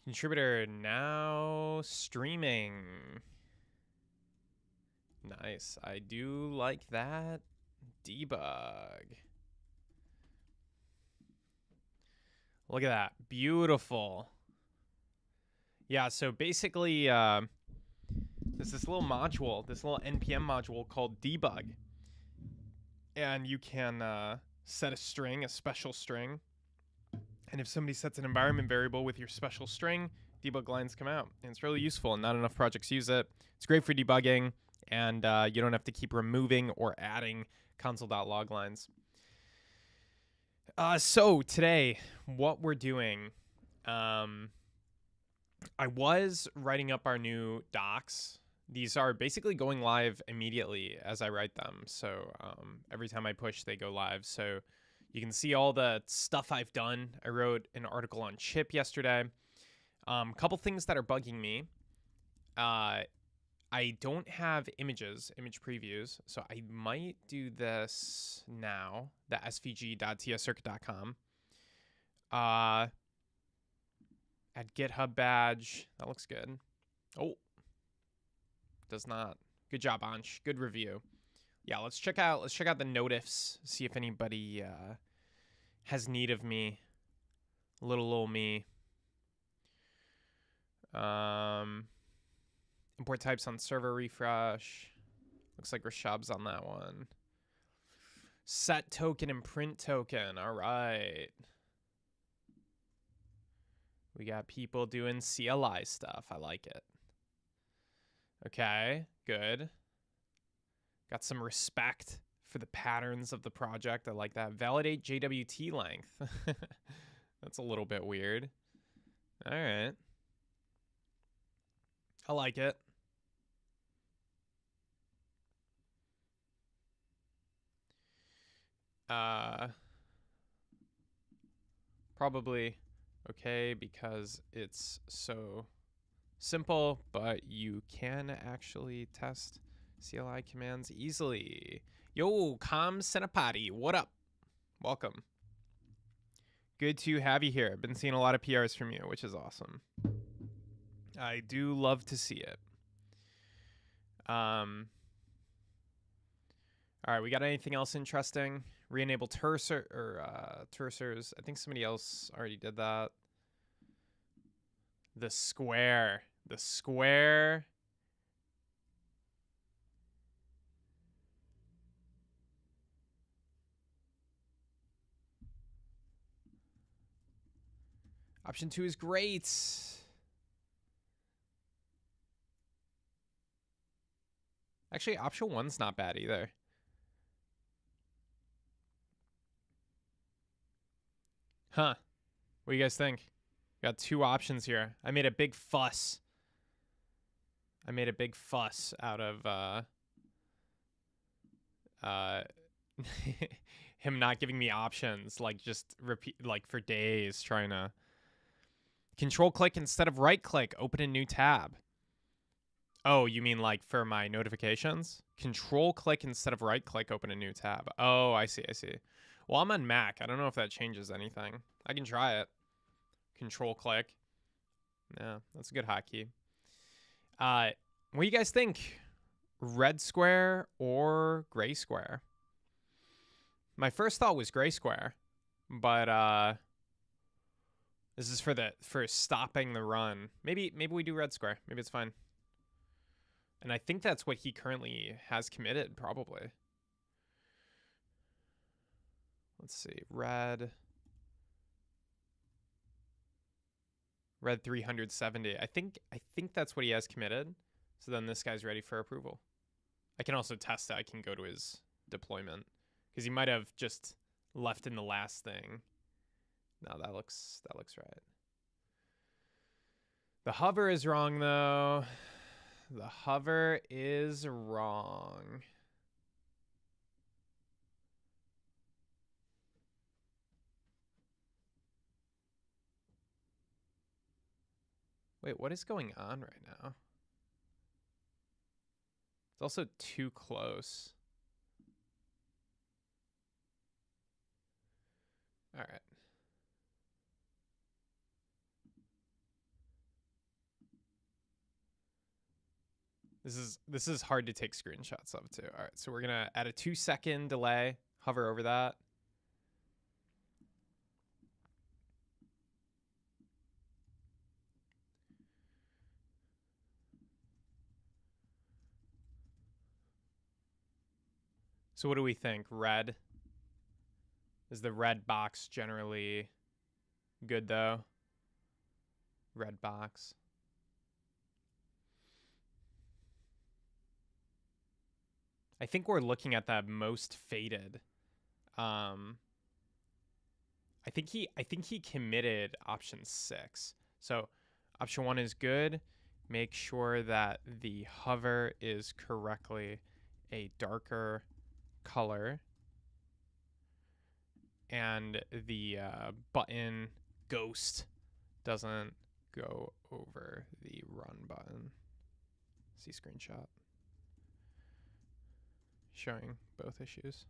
Contributor now streaming. Nice. I do like that. Debug. Look at that. Beautiful. Yeah, so basically, there's this little module, this little NPM module called debug. And you can set a string, a special string. And if somebody sets an environment variable with your special string, debug lines come out. And it's really useful, and not enough projects use it. It's great for debugging, and you don't have to keep removing or adding console.log lines. So today, what we're doing, I was writing up our new docs. These are basically going live immediately as I write them. So every time I push, they go live. So you can see all the stuff I've done. I wrote an article on chip yesterday. Couple things that are bugging me. I don't have image previews, so I might do this now, the svg.tscircuit.com. Add GitHub badge. That looks good. Oh, does not. Good job, Ansh. Good review. Yeah, let's check out the notifs, see if anybody has need of me. Little old me. Import types on server refresh. Looks like Rashab's on that one. Set token and print token. All right. We got people doing CLI stuff. I like it. Okay, good. Got some respect for the patterns of the project. I like that. Validate JWT length. That's a little bit weird. All right. I like it. Probably okay because it's so simple, but you can actually test CLI commands easily. Yo, Com Senapati, what up? Welcome. Good to have you here. I've been seeing a lot of PRs from you, which is awesome. I do love to see it. All right, we got anything else interesting? Re-enable cursors. I think somebody else already did that. The square. Option 2 is great. Actually, option 1's not bad either. Huh. What do you guys think? Got two options here. I made a big fuss. Out of him not giving me options, like just repeat, like for days, trying to control click instead of right click, open a new tab. Oh, you mean like for my notifications? Control click instead of right click, open a new tab. Oh, I see. Well, I'm on Mac. I don't know if that changes anything. I can try it. Control click. Yeah, that's a good hotkey. What do you guys think? Red square or gray square? My first thought was gray square, but this is for stopping the run. Maybe we do red square. Maybe it's fine. And I think that's what he currently has committed, probably. Let's see. Red 370. I think that's what he has committed. So then this guy's ready for approval. I can also test it. I can go to his deployment because he might have just left in the last thing. No, that looks right. The hover is wrong though. The hover is wrong. Wait, what is going on right now? It's also too close. All right. This is hard to take screenshots of too. All right, so we're gonna add a 2-second delay. Hover over that. So what do we think? Red? Is the red box generally good though? Red box. I think we're looking at that most faded. I think he committed option 6. So option 1 is good. Make sure that the hover is correctly a darker color, and the button ghost doesn't go over the run button. See screenshot showing both issues.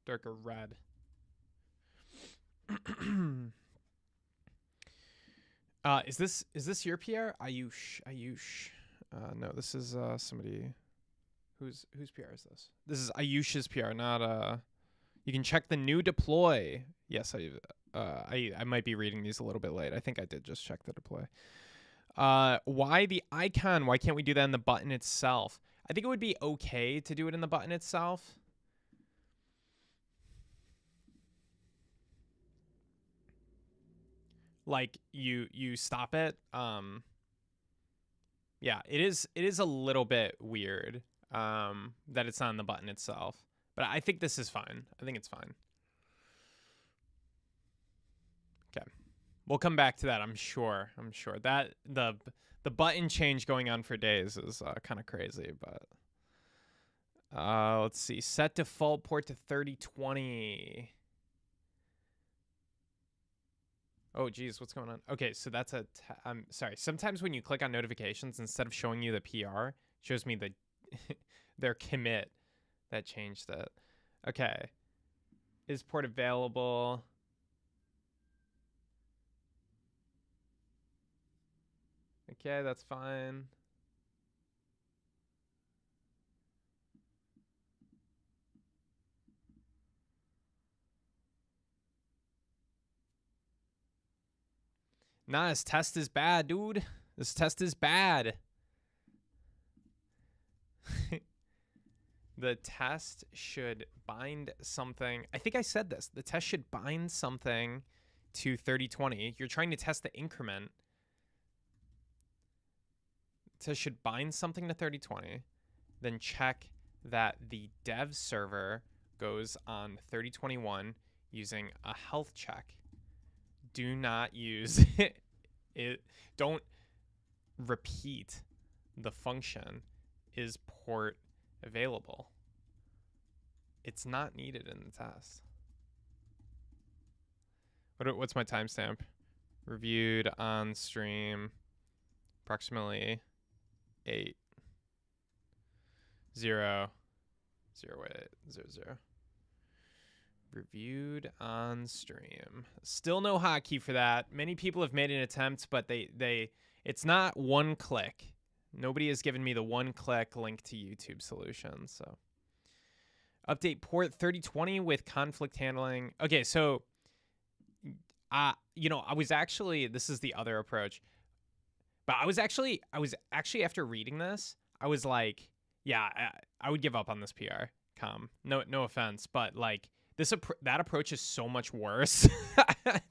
Darker red. Is this your PR? Ayush. No, this is somebody. Whose PR is this? This is Ayush's PR, not You can check the new deploy. Yes, I might be reading these a little bit late. I think I did just check the deploy. Why the icon? Why can't we do that in the button itself? I think it would be okay to do it in the button itself. Like you stop it. Yeah, it is a little bit weird that it's not on the button itself. But I think this is fine. I think it's fine. Okay. We'll come back to that, I'm sure. That the button change going on for days is kind of crazy, but let's see. Set default port to 3020. Oh, geez, what's going on? Okay, so that's I'm sorry. Sometimes when you click on notifications, instead of showing you the PR, it shows me their commit that changed it. Okay. Is port available? Okay, that's fine. Nah, this test is bad, dude. This test is bad. The test should bind something. I think I said this. The test should bind something to 3020. You're trying to test the increment. The test should bind something to 3020. Then check that the dev server goes on 3021 using a health check. Do not use it. Don't repeat the function is port available. It's not needed in the test. What's my timestamp? Reviewed on stream approximately 8 0 0 0. Reviewed on stream. Still no hotkey for that. Many people have made an attempt, but it's not one click. Nobody has given me the one-click link to YouTube solution. So update port 3020 with conflict handling. Okay, so I was actually, this is the other approach. But I was actually after reading this, I was like, yeah, I would give up on this PR. No offense, but like that approach is so much worse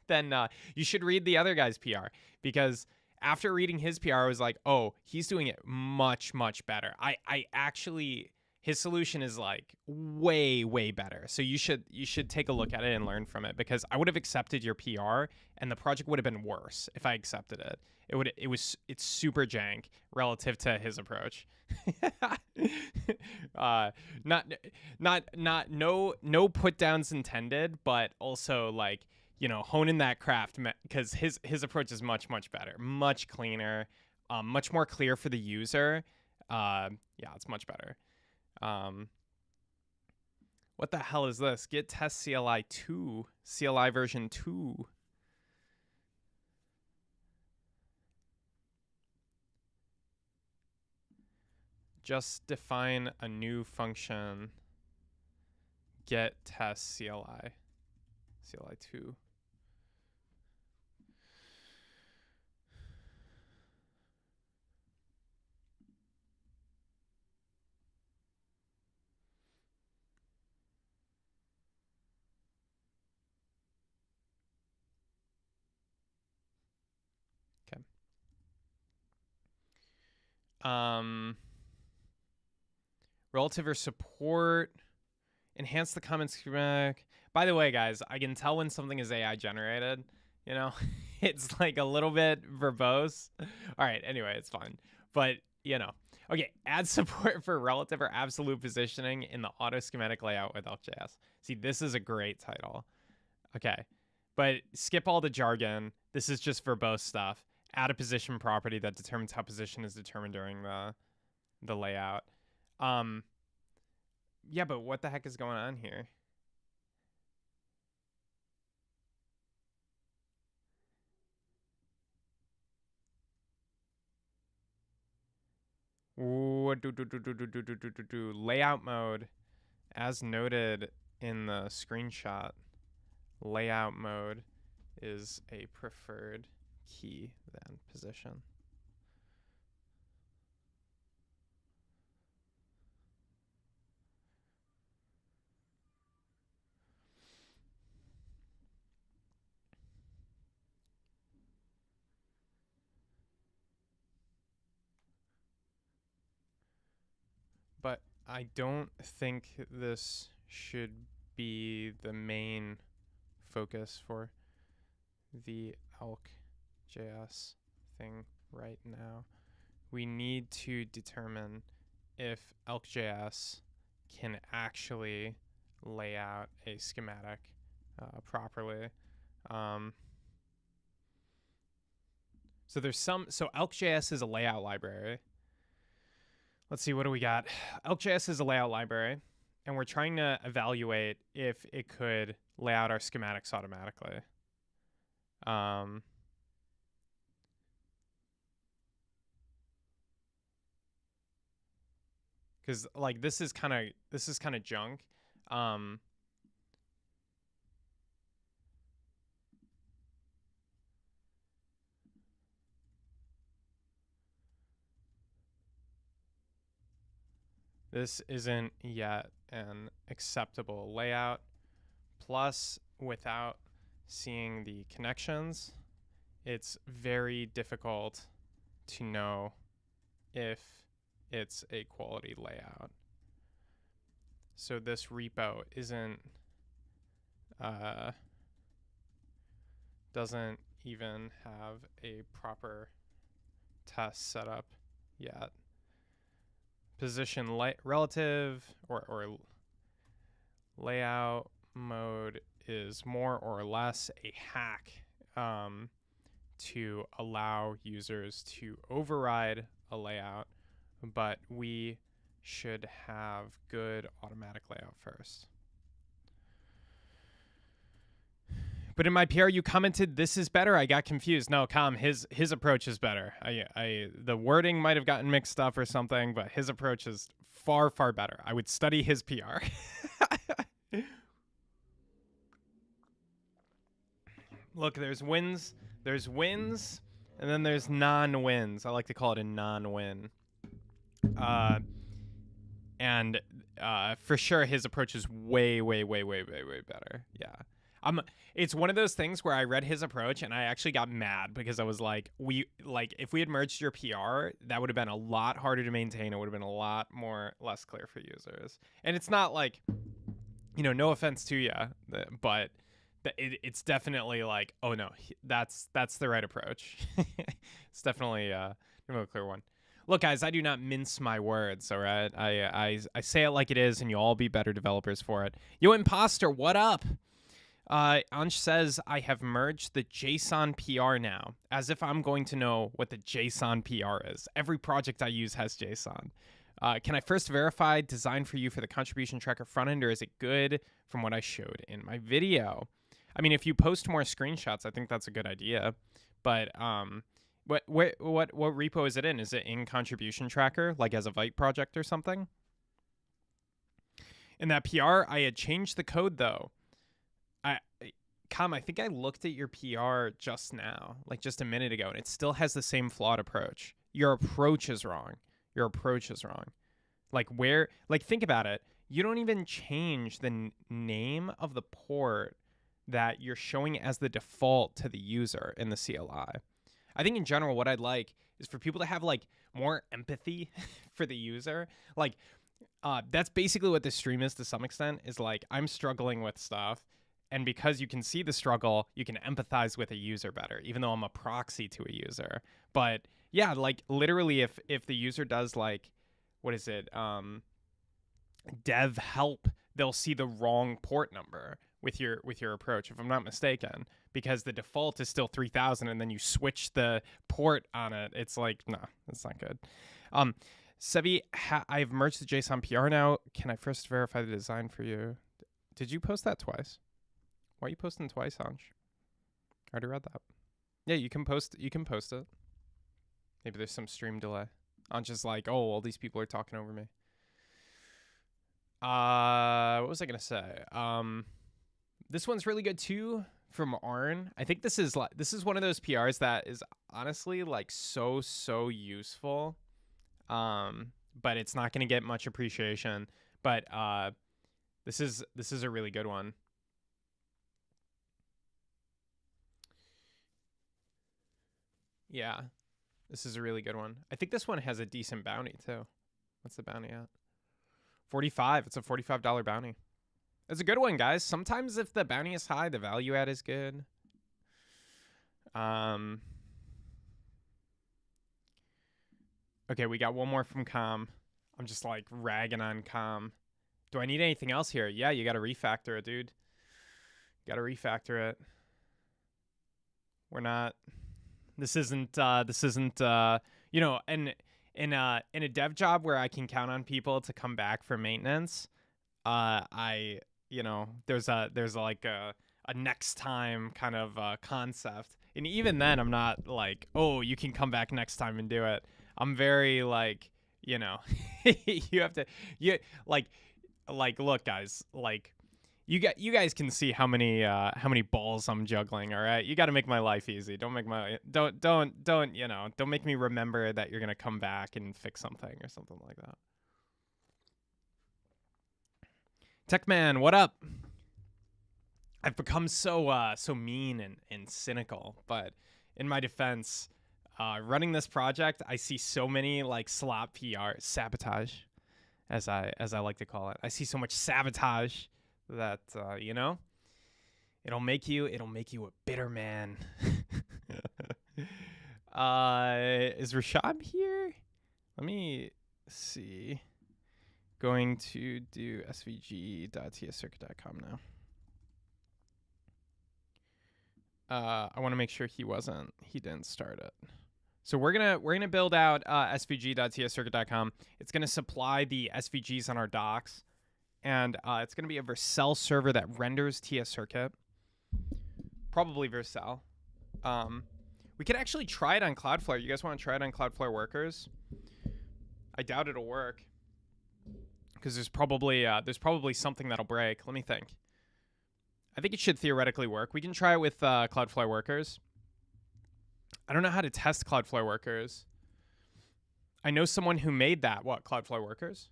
than you should read the other guy's PR, because after reading his PR, I was like, oh, he's doing it much, much better. I actually, his solution is like way, way better. So you should take a look at it and learn from it, because I would have accepted your PR and the project would have been worse if I accepted it. It's super jank relative to his approach. No put downs intended, but also like, honing that craft, because his approach is much, much better, much cleaner, much more clear for the user. Yeah, it's much better. What the hell is this? Git test CLI 2, CLI version 2. Just define a new function. Get test CLI 2. Okay. Relative or support. Enhance the common schematic. By the way, guys, I can tell when something is AI generated. You know, it's like a little bit verbose. All right, anyway, it's fine. But, you know, okay, add support for relative or absolute positioning in the auto schematic layout with ElkJS. See, this is a great title. Okay, but skip all the jargon. This is just verbose stuff. Add a position property that determines how position is determined during the layout. Yeah, but what the heck is going on here? Layout mode, as noted in the screenshot, layout mode is a preferred key than position. But I don't think this should be the main focus for the ElkJS thing right now. We need to determine if ElkJS can actually lay out a schematic properly. So ElkJS is a layout library. Let's see, what do we got? ElkJS is a layout library, and we're trying to evaluate if it could lay out our schematics automatically. Because like this is kind of junk. This isn't yet an acceptable layout. Plus, without seeing the connections, it's very difficult to know if it's a quality layout. So this repo doesn't even have a proper test set up yet. Position relative or layout mode is more or less a hack to allow users to override a layout, but we should have good automatic layout first. But in my PR, you commented this is better. I got confused. No, Com, his approach is better. The wording might have gotten mixed up or something, but his approach is far, far better. I would study his PR. Look, there's wins, and then there's non-wins. I like to call it a non-win. And for sure, his approach is way, way, way, way, way, way better. Yeah. It's one of those things where I read his approach and I actually got mad because I was like, if we had merged your PR, that would have been a lot harder to maintain. It would have been a lot less clear for users. And it's not like, no offense to you, but it's definitely like, oh no, that's the right approach. It's definitely a clear one. Look, guys, I do not mince my words, all right? I say it like it is, and you'll all be better developers for it. Yo, Imposter, what up? Ansh says, I have merged the JSON PR now, as if I'm going to know what the JSON PR is. Every project I use has JSON. Can I first verify design for you for the contribution tracker front end, or is it good from what I showed in my video? I mean, if you post more screenshots, I think that's a good idea. But what repo is it in? Is it in contribution tracker, like as a Vite project or something? In that PR, I had changed the code though. I think I looked at your PR just now, like just a minute ago, and it still has the same flawed approach. Your approach is wrong. Your approach is wrong. Like think about it. You don't even change the name of the port that you're showing as the default to the user in the CLI. I think in general, what I'd like is for people to have like more empathy for the user. Like that's basically what this stream is to some extent, is like I'm struggling with stuff. And because you can see the struggle, you can empathize with a user better, even though I'm a proxy to a user. But yeah, like literally if the user does like, what is it? Dev help, they'll see the wrong port number with your approach, if I'm not mistaken, because the default is still 3000 and then you switch the port on it. It's like, no, that's not good. Sevi, I've merged the JSON PR now. Can I first verify the design for you? Did you post that twice? Why are you posting twice, Anj? I already read that. Yeah, you can post it. Maybe there's some stream delay. Anj is like, oh, all these people are talking over me. What was I gonna say? This one's really good too, from Arn. I think this is one of those PRs that is honestly like so useful. But it's not gonna get much appreciation. But this is a really good one. Yeah, this is a really good one. I think this one has a decent bounty too. What's the bounty at? 45. It's a $45 bounty. It's a good one, guys. Sometimes if the bounty is high, the value add is good. Okay, we got one more from Com. I'm just like ragging on Com. Do I need anything else here? Yeah, you got to refactor it, dude. Got to refactor it. We're not. This isn't. You know, and in a dev job where I can count on people to come back for maintenance, there's like a next time kind of concept, and even then I'm not like, oh, you can come back next time and do it. I'm very like, you have to, look, guys, like you guys can see how many balls I'm juggling. All right, you got to make my life easy. Don't make me remember that you're gonna come back and fix something or something like that. Techman, what up? I've become so mean and cynical, but in my defense, running this project, I see so many like slop PR sabotage, as I like to call it. I see so much sabotage that it'll make you a bitter man. Is Rashad here? Let me see. Going to do svg.tscircuit.com now. I want to make sure he didn't start it. So we're gonna build out svg.tscircuit.com. It's gonna supply the SVGs on our docs, and it's gonna be a Vercel server that renders tscircuit. Probably Vercel. We could actually try it on Cloudflare. You guys want to try it on Cloudflare workers? I doubt it'll work, because there's probably something that'll break. Let me think. I think it should theoretically work. We can try it with Cloudflare workers. I don't know how to test Cloudflare workers. I know someone who made that. What, Cloudflare workers?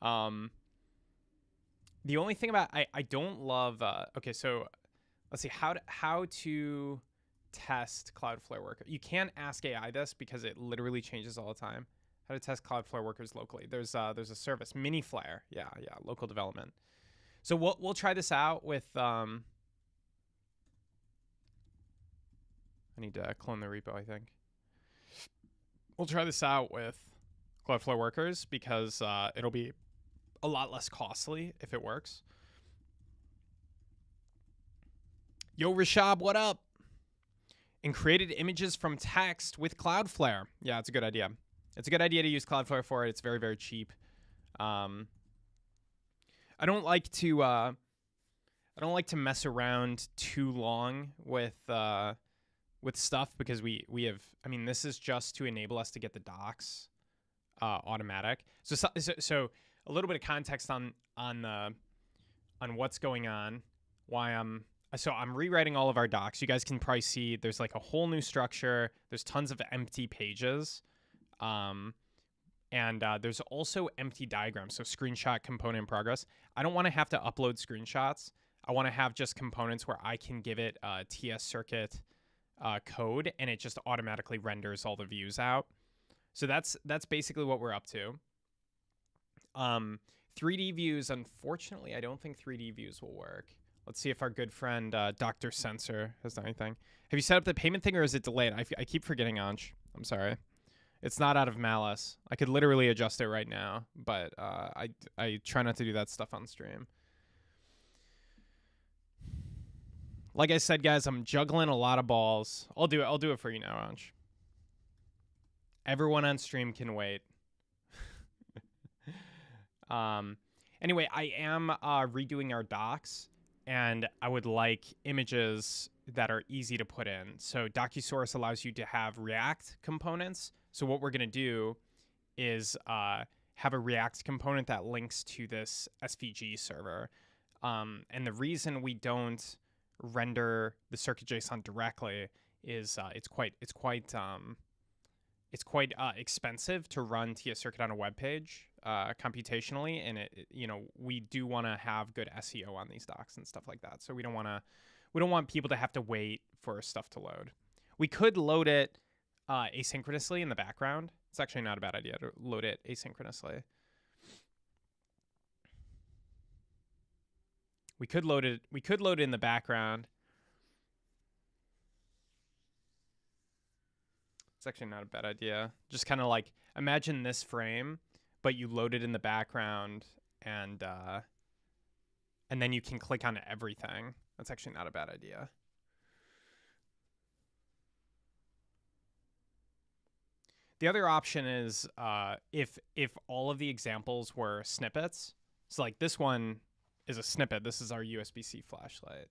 The only thing about I don't love. Okay, so let's see how to test Cloudflare worker. You can't ask AI this because it literally changes all the time. How to test Cloudflare workers locally? There's a service, Miniflare. Yeah, local development. So we'll try this out with. I need to clone the repo, I think. We'll try this out with Cloudflare workers because it'll be a lot less costly if it works. Yo, Rashab, what up? And created images from text with Cloudflare. Yeah, it's a good idea. It's a good idea to use Cloudflare for it. It's very, very cheap. I don't like to mess around too long with stuff because we have. I mean, this is just to enable us to get the docs automatic. So a little bit of context on what's going on. Why I'm rewriting all of our docs. You guys can probably see there's like a whole new structure. There's tons of empty pages. And there's also empty diagrams, so screenshot component in progress. I don't want to have to upload screenshots. I want to have just components where I can give it TS circuit code, and it just automatically renders all the views out. So that's basically what we're up to. 3D views, unfortunately, I don't think 3D views will work. Let's see if our good friend Dr. Sensor has done anything. Have you set up the payment thing, or is it delayed? I keep forgetting, Ansh. I'm sorry. It's not out of malice. I could literally adjust it right now, but I try not to do that stuff on stream. Like I said, guys, I'm juggling a lot of balls. I'll do it for you now, Ansh. Everyone on stream can wait. Anyway, I am redoing our docs, and I would like images that are easy to put in. So DocuSource allows you to have React components. So what we're going to do is have a React component that links to this SVG server. And the reason we don't render the circuit.json directly is it's quite expensive to run TS circuit on a web page computationally, and we do want to have good SEO on these docs and stuff like that. So we don't want people to have to wait for stuff to load. We could load it asynchronously in the background. It's actually not a bad idea to load it asynchronously. We could load it in the background. It's actually not a bad idea. Just kind of like imagine this frame, but you load it in the background, and then you can click on everything. That's actually not a bad idea. The other option is if all of the examples were snippets. So like this one is a snippet. This is our USB-C flashlight.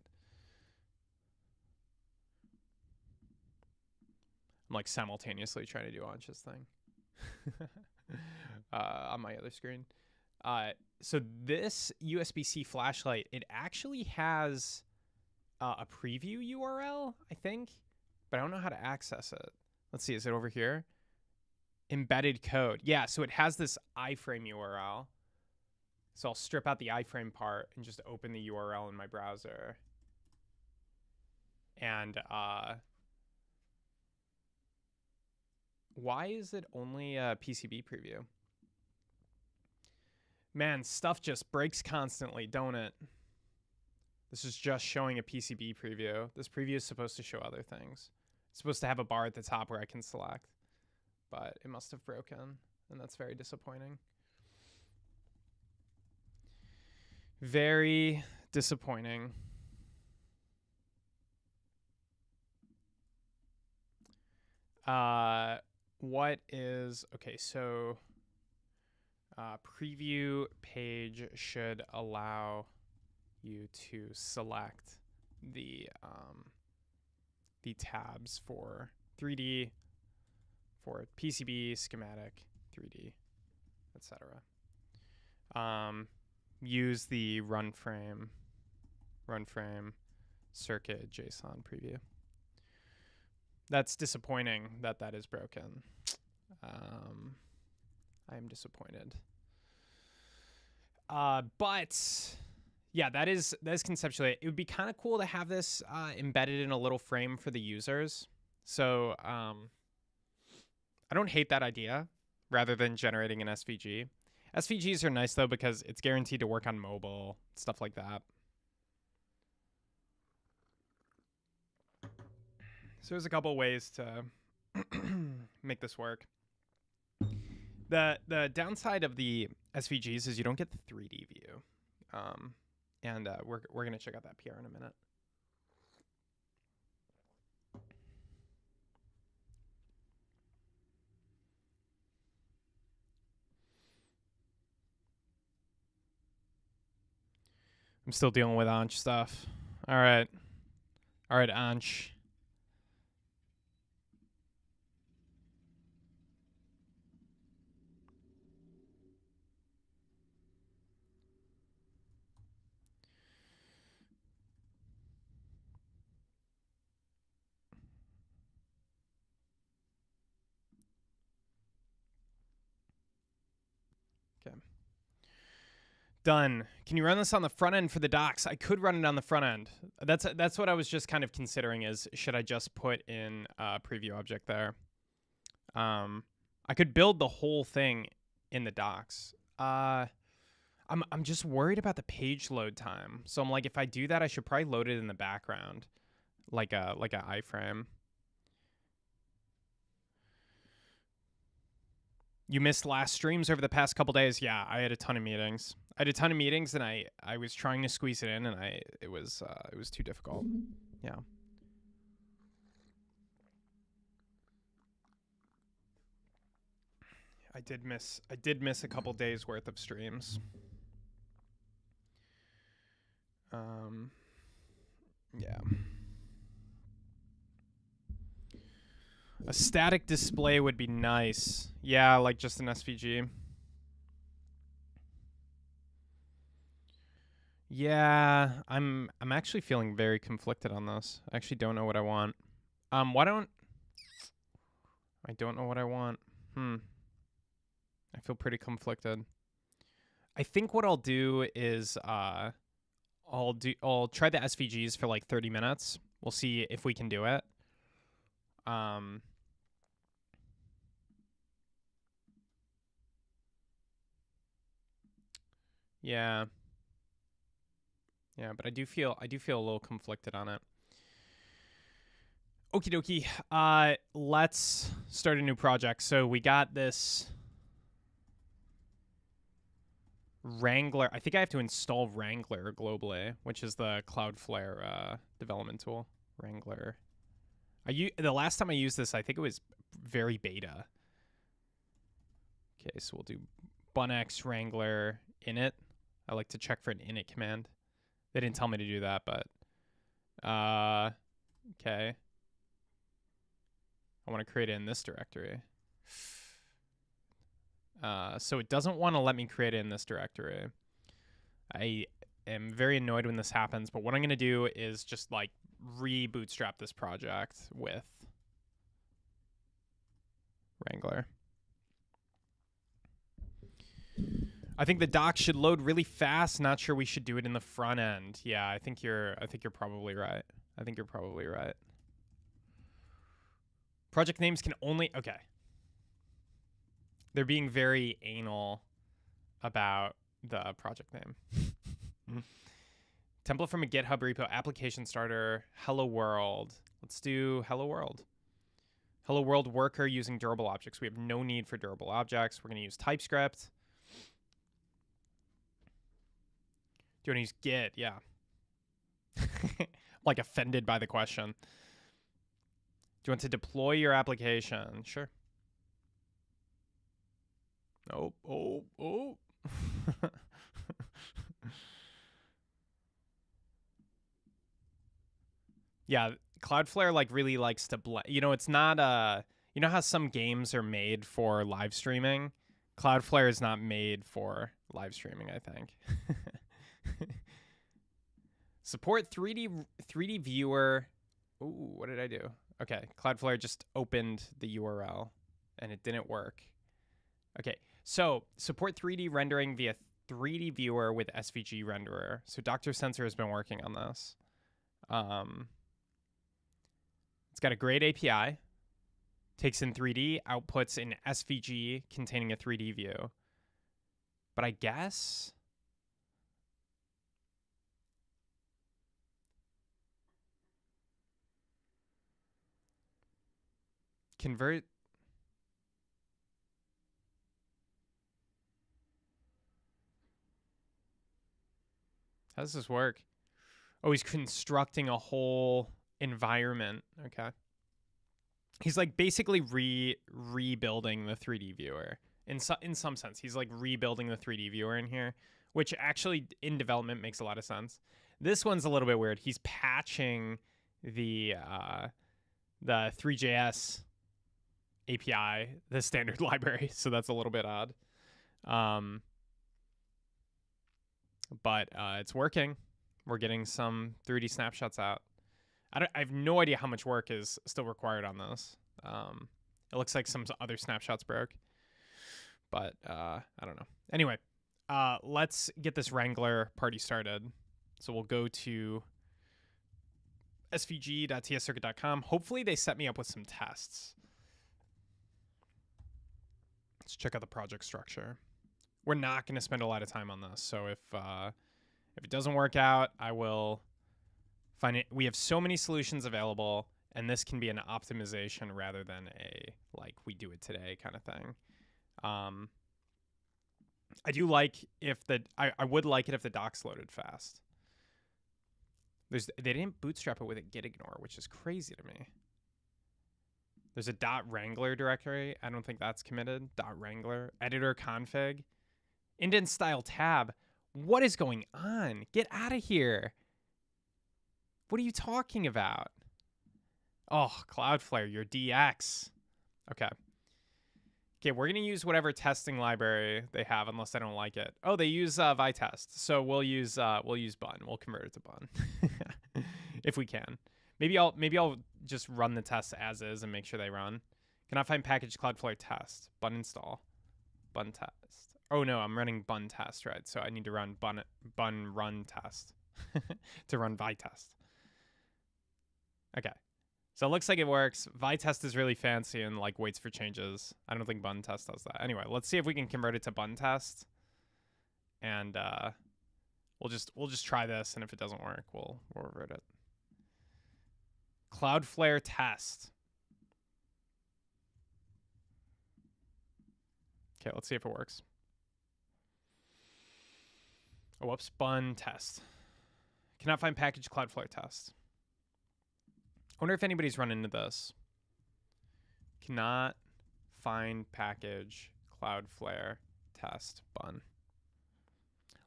I'm like simultaneously trying to do Ansh's thing on my other screen. So this USB-C flashlight, it actually has a preview URL, I think, but I don't know how to access it. Let's see, is it over here? Embedded code. Yeah, so it has this iframe URL. So I'll strip out the iframe part and just open the URL in my browser. And why is it only a PCB preview? Man, stuff just breaks constantly, don't it? This is just showing a PCB preview. This preview is supposed to show other things. It's supposed to have a bar at the top where I can select, but it must have broken, and that's very disappointing. Very disappointing. What is, okay, so preview page should allow you to select the tabs for 3D, for PCB, schematic, 3D, etc. Use the run frame circuit JSON preview. That's disappointing that that is broken. I am disappointed. But yeah, that is conceptually. It would be kind of cool to have this embedded in a little frame for the users. So I don't hate that idea rather than generating an SVG. SVGs are nice though because it's guaranteed to work on mobile, stuff like that. So there's a couple ways to make this work. The downside of the SVGs is you don't get the 3D view. And we're going to check out that PR in a minute. I'm still dealing with Anch stuff. All right. All right, Anch. Okay. Done. Can you run this on the front end for the docs? I could run it on the front end. That's what I was just kind of considering is, should I just put in a preview object there? I could build the whole thing in the docs. I'm just worried about the page load time. So I'm like, if I do that, I should probably load it in the background, like a iframe. You missed last streams over the past couple days. Yeah, I had a ton of meetings. And I was trying to squeeze it in, and it was too difficult. Yeah. I did miss a couple days worth of streams. Yeah. A static display would be nice. Yeah, like just an SVG. Yeah, I'm actually feeling very conflicted on this. I actually don't know what I want. I don't know what I want. I feel pretty conflicted. I think what I'll do is I'll try the SVGs for like 30 minutes. We'll see if we can do it. Yeah. Yeah, but I do feel a little conflicted on it. Okie dokie. Let's start a new project. So we got this Wrangler. I think I have to install Wrangler globally, which is the Cloudflare development tool. Wrangler. The last time I used this, I think it was very beta. Okay, so we'll do bunx Wrangler init. I like to check for an init command. They didn't tell me to do that, but okay. I want to create it in this directory. So it doesn't want to let me create it in this directory. I am very annoyed when this happens, but what I'm going to do is just like re-bootstrap this project with Wrangler. I think the docs should load really fast. Not sure we should do it in the front end. Yeah, I think you're probably right. Project names can only... Okay. They're being very anal about the project name. Template from a GitHub repo, application starter, hello world. Let's do hello world. Hello world worker using durable objects. We have no need for durable objects. We're going to use TypeScript. Do you want to use Git? Yeah. Like offended by the question. Do you want to deploy your application? Sure. Oh. Yeah, Cloudflare like really likes to it's not you know how some games are made for live streaming? Cloudflare is not made for live streaming, I think. Support 3D viewer. Ooh, what did I do? Okay, Cloudflare just opened the URL and it didn't work. Okay, so support 3D rendering via 3D viewer with SVG renderer. So Dr. Sensor has been working on this. It's got a great API. Takes in 3D, outputs in SVG containing a 3D view. But I guess... Convert... How does this work? Oh, he's constructing a whole environment. Okay. He's like basically rebuilding the 3D viewer. In some sense, he's like rebuilding the 3D viewer in here, which actually in development makes a lot of sense. This one's a little bit weird. He's patching the 3JS API, the standard library, so that's a little bit odd. But it's working. We're getting some 3D snapshots out. I have no idea how much work is still required on this. It looks like some other snapshots broke, but I don't know. Anyway, let's get this Wrangler party started. So we'll go to svg.tscircuit.com. Hopefully they set me up with some tests. Let's check out the project structure. We're not going to spend a lot of time on this. So if it doesn't work out, I will find it. We have so many solutions available, and this can be an optimization rather than a like we do it today kind of thing. I do like if I would like it if the docs loaded fast. They didn't bootstrap it with a git ignore, which is crazy to me. There's a .wrangler directory. I don't think that's committed. .wrangler editor config indent style tab. What is going on? Get out of here. What are you talking about? Oh, Cloudflare, your DX. Okay. Okay, we're gonna use whatever testing library they have, unless I don't like it. Oh, they use Vitest, so we'll use Bun. We'll convert it to Bun if we can. Maybe I'll just run the tests as is and make sure they run. Cannot find package Cloudflare test. Bun install. Bun test. Oh no, I'm running Bun test, right? So I need to run Bun run test to run Vitest. Okay. So it looks like it works. Vitest is really fancy and like waits for changes. I don't think Bun test does that. Anyway, let's see if we can convert it to Bun test. And we'll just try this, and if it doesn't work, we'll revert it. Cloudflare test. Okay, let's see if it works. Oh, whoops. Bun test. Cannot find package Cloudflare test. I wonder if anybody's run into this. Cannot find package Cloudflare test Bun.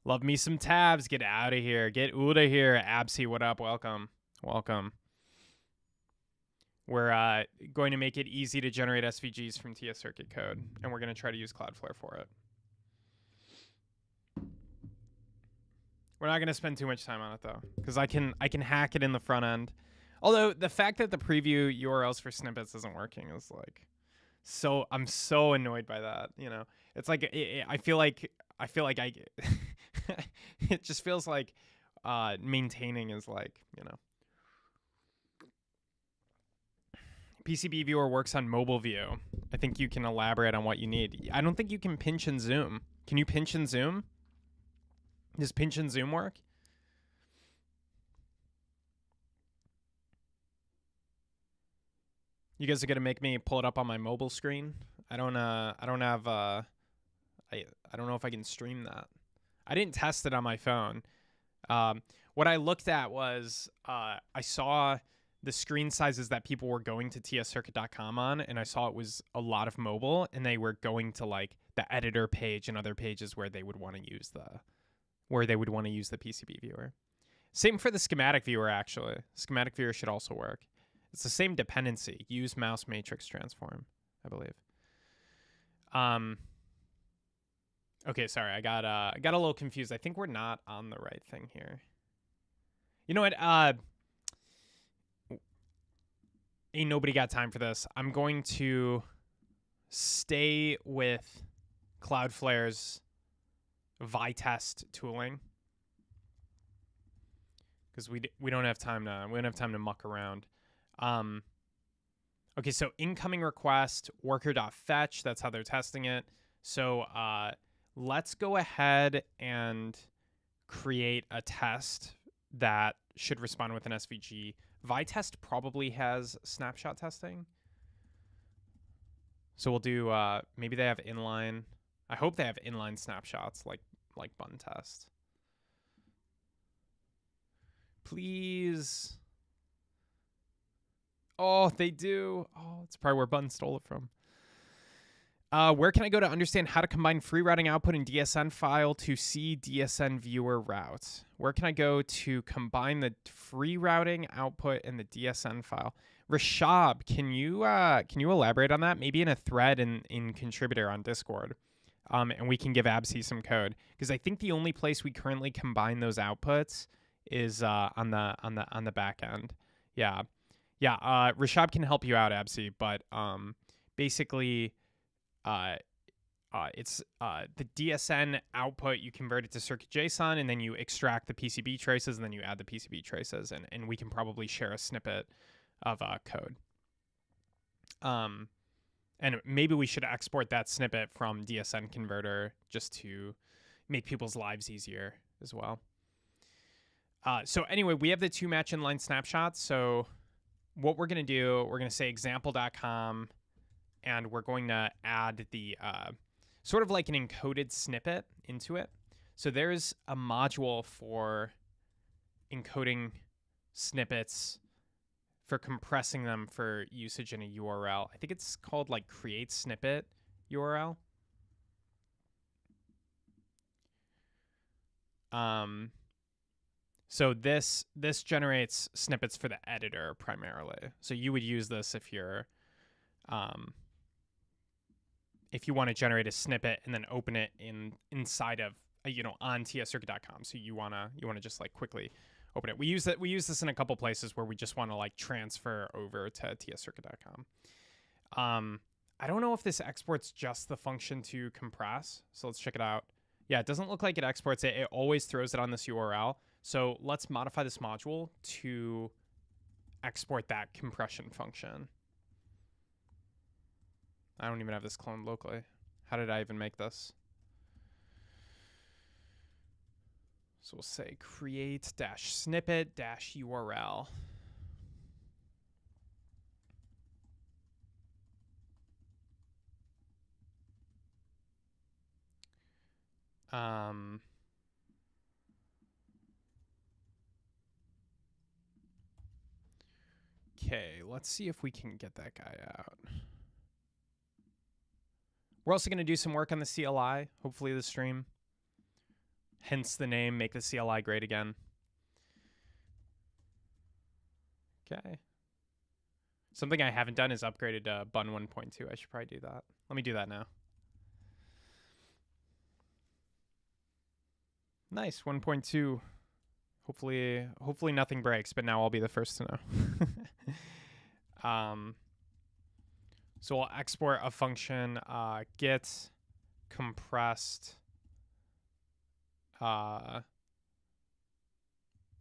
Love me some tabs. Get out of here. Get out of here. Absy, what up? Welcome. Welcome. We're going to make it easy to generate SVGs from TS Circuit code, and we're going to try to use Cloudflare for it. We're not going to spend too much time on it, though, because I can hack it in the front end. Although the fact that the preview URLs for snippets isn't working is like, I'm so annoyed by that. You know, it's like I feel like it just feels like maintaining is like, you know. PCB viewer works on mobile view. I think you can elaborate on what you need. I don't think you can pinch and zoom. Can you pinch and zoom? Does pinch and zoom work? You guys are gonna make me pull it up on my mobile screen. I don't know if I can stream that. I didn't test it on my phone. What I looked at was I saw the screen sizes that people were going to tscircuit.com on, and I saw it was a lot of mobile, and they were going to like the editor page and other pages where they would want to use the PCB viewer. Same for the schematic viewer, actually. Schematic viewer should also work. It's the same dependency. Use mouse matrix transform, I believe. Okay, sorry, I got a little confused. I think we're not on the right thing here. You know what? Ain't nobody got time for this. I'm going to stay with Cloudflare's Vitest tooling because we don't have time to muck around. Okay, so incoming request worker.fetch. That's how they're testing it. So let's go ahead and create a test that should respond with an SVG. Vitest probably has snapshot testing. So we'll do, maybe they have inline. I hope they have inline snapshots like Bun test. Please. Oh, they do. Oh, it's probably where Bun stole it from. Where can I go to understand how to combine free routing output in DSN file to see DSN viewer routes? Where can I go to combine the free routing output in the DSN file? Rashab, can you elaborate on that? Maybe in a thread in contributor on Discord, and we can give Absi some code, because I think the only place we currently combine those outputs is on the back end. Yeah. Rashab can help you out, Absi, but basically. It's the DSN output, you convert it to circuit JSON, and then you extract the PCB traces, and then you add the PCB traces, and we can probably share a snippet of code. And maybe we should export that snippet from DSN converter just to make people's lives easier as well. So anyway, we have the 2 match inline snapshots. So what we're going to do, we're going to say example.com, and we're going to add the sort of like an encoded snippet into it. So there's a module for encoding snippets, for compressing them for usage in a URL. I think it's called like create snippet URL. So this generates snippets for the editor primarily. So you would use this if you're if you want to generate a snippet and then open it inside of on tscircuit.com. So you wanna just like quickly open it. We use this in a couple places where we just want to like transfer over to tscircuit.com. I don't know if this exports just the function to compress. So let's check it out. Yeah, it doesn't look like it exports it. It always throws it on this URL. So let's modify this module to export that compression function. I don't even have this cloned locally. How did I even make this? So we'll say create -snippet -URL. Okay, let's see if we can get that guy out. We're also going to do some work on the CLI, hopefully this stream. Hence the name, make the CLI great again. Okay. Something I haven't done is upgraded to Bun 1.2. I should probably do that. Let me do that now. Nice, 1.2. Hopefully nothing breaks, but now I'll be the first to know. So we'll export a function, get compressed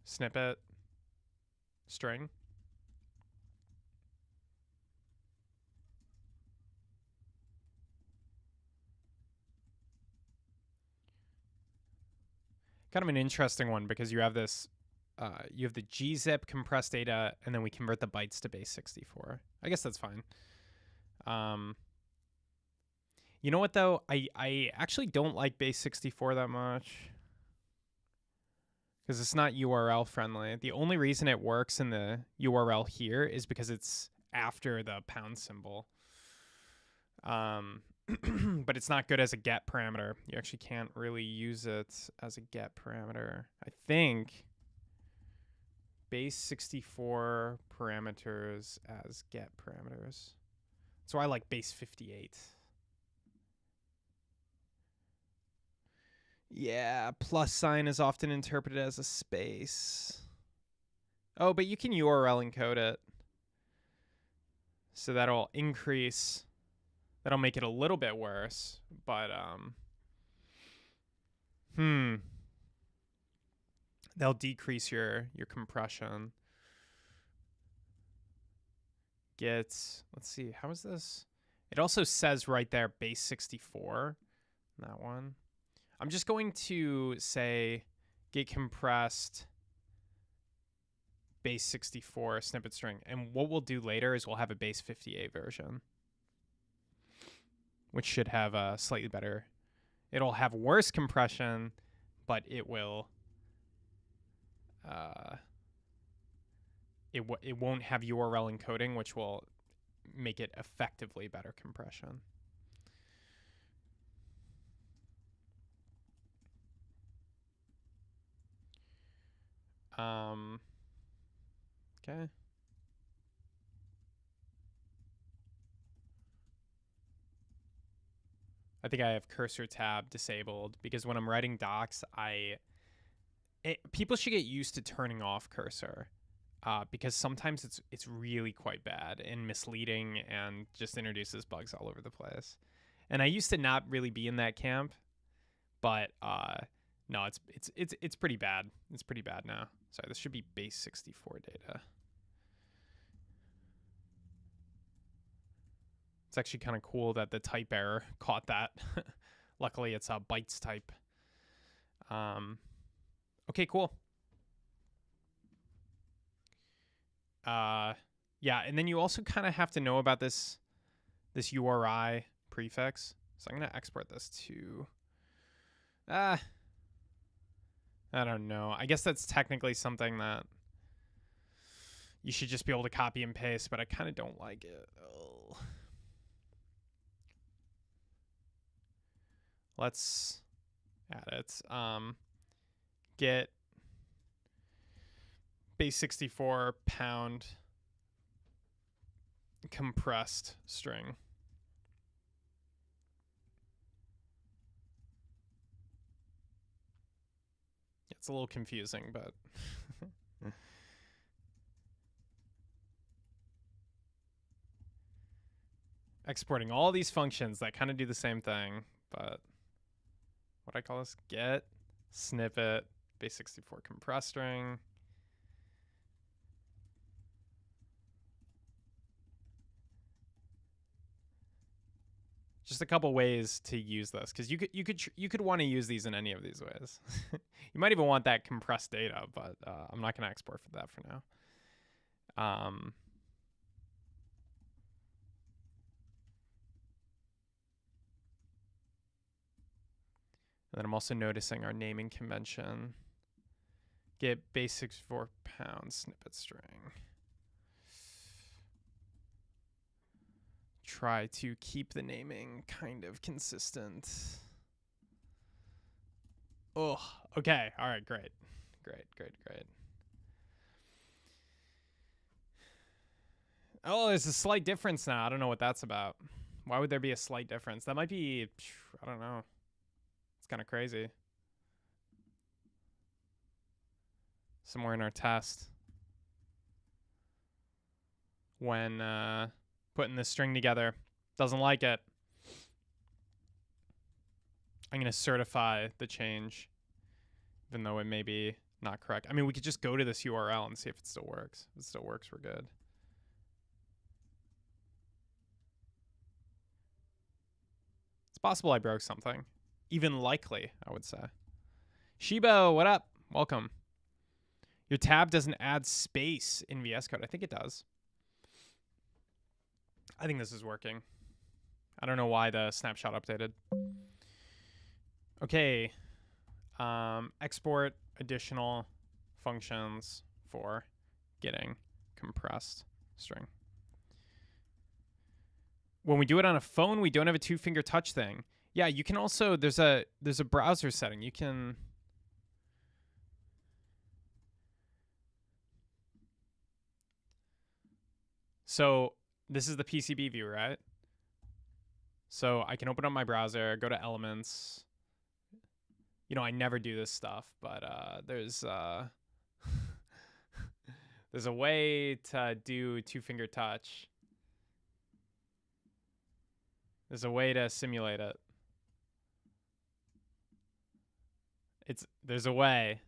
snippet string. Kind of an interesting one because you have this, you have the gzip compressed data, and then we convert the bytes to base 64. I guess that's fine. You know what though? I actually don't like base 64 that much because it's not URL friendly. The only reason it works in the URL here is because it's after the pound symbol. But it's not good as a get parameter. You actually can't really use it as a get parameter. I think base 64 parameters as get parameters. So I like base 58. Yeah, plus sign is often interpreted as a space. Oh, but you can URL encode it. So that'll increase. That'll make it a little bit worse, but they'll decrease your compression. Let's see, how is this? It also says right there base 64, that one. I'm just going to say get compressed base 64 snippet string, and what we'll do later is we'll have a base 58 version, which should have a slightly better. It'll have worse compression, but it will. It won't have URL encoding, which will make it effectively better compression. Okay. I think I have cursor tab disabled because when I'm writing docs, people should get used to turning off cursor because sometimes it's really quite bad and misleading and just introduces bugs all over the place. And I used to not really be in that camp, but no, it's pretty bad. It's pretty bad now. Sorry, this should be base 64 data. It's actually kind of cool that the type error caught that. Luckily, it's a bytes type. Okay, cool. Yeah, and then you also kind of have to know about this URI prefix. So I'm going to export this to... I don't know. I guess that's technically something that you should just be able to copy and paste, but I kind of don't like it. Oh. Let's add it. Get base 64 pound compressed string. It's a little confusing, but exporting all these functions that kind of do the same thing, but what do I call this? Get snippet base 64 compress string. Just a couple ways to use this, because you could want to use these in any of these ways. You might even want that compressed data, but I'm not going to export for that for now. And then I'm also noticing our naming convention. Get base 64 pound snippet string. Try to keep the naming kind of consistent. Oh, okay. All right, great. Oh, there's a slight difference now. I don't know what that's about. Why would there be a slight difference? That might be, I don't know. It's kind of crazy. Somewhere in our test, when putting this string together, doesn't like it. I'm going to certify the change, even though it may be not correct. I mean, we could just go to this URL and see if it still works. If it still works, we're good. It's possible I broke something. Even likely, I would say. Shibo, what up? Welcome. Your tab doesn't add space in VS Code. I think it does. I think this is working. I don't know why the snapshot updated. Okay. Export additional functions for getting compressed string. When we do it on a phone, we don't have a two-finger touch thing. Yeah, you can also, there's a browser setting. You can... So this is the PCB view, right? So I can open up my browser, go to Elements. You know, I never do this stuff, but there's there's a way to do two-finger touch. There's a way to simulate it. There's a way.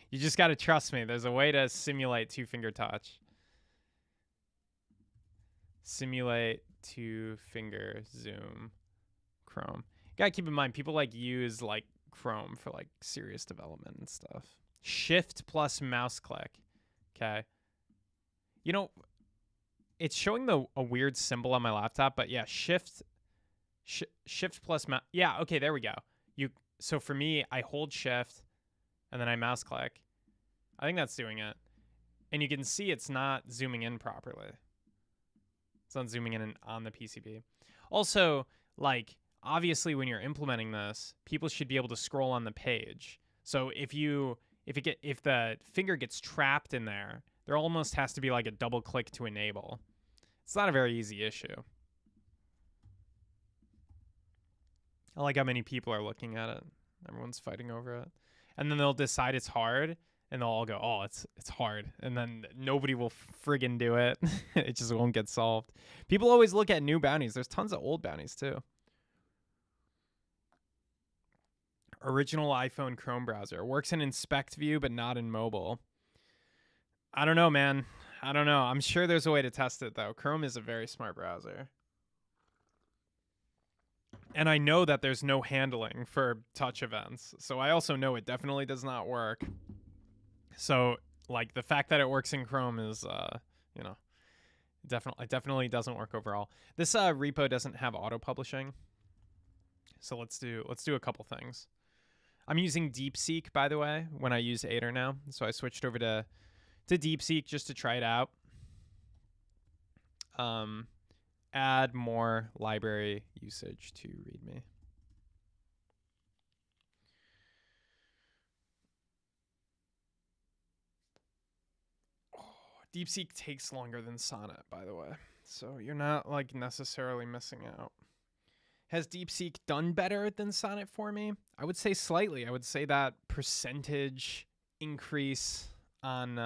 You just got to trust me. There's a way to simulate two-finger touch. Simulate two-finger zoom Chrome. You gotta keep in mind, people like use like Chrome for like serious development and stuff. Shift plus mouse click. Okay. You know, it's showing a weird symbol on my laptop, but yeah, shift plus mouse. Yeah, okay, there we go. So for me, I hold shift and then I mouse click. I think that's doing it. And you can see it's not zooming in properly. It's not zooming in on the PCB. Also, like, obviously when you're implementing this, people should be able to scroll on the page. So if you if the finger gets trapped in there, there almost has to be like a double click to enable. It's not a very easy issue. I like how many people are looking at it. Everyone's fighting over it. And then they'll decide it's hard, and they'll all go, oh, it's hard. And then nobody will friggin' do it. It just won't get solved. People always look at new bounties. There's tons of old bounties, too. Original iPhone Chrome browser. Works in inspect view, but not in mobile. I don't know, man. I don't know. I'm sure there's a way to test it, though. Chrome is a very smart browser. And I know that there's no handling for touch events. So I also know it definitely does not work. So, like, the fact that it works in Chrome is, you know, it definitely doesn't work overall. This repo doesn't have auto-publishing. So let's do a couple things. I'm using DeepSeek, by the way, when I use Aider now. So I switched over to DeepSeek just to try it out. Add more library usage to README. Oh, DeepSeek takes longer than Sonnet, by the way. So you're not like necessarily missing out. Has DeepSeek done better than Sonnet for me? I would say slightly. I would say that percentage increase on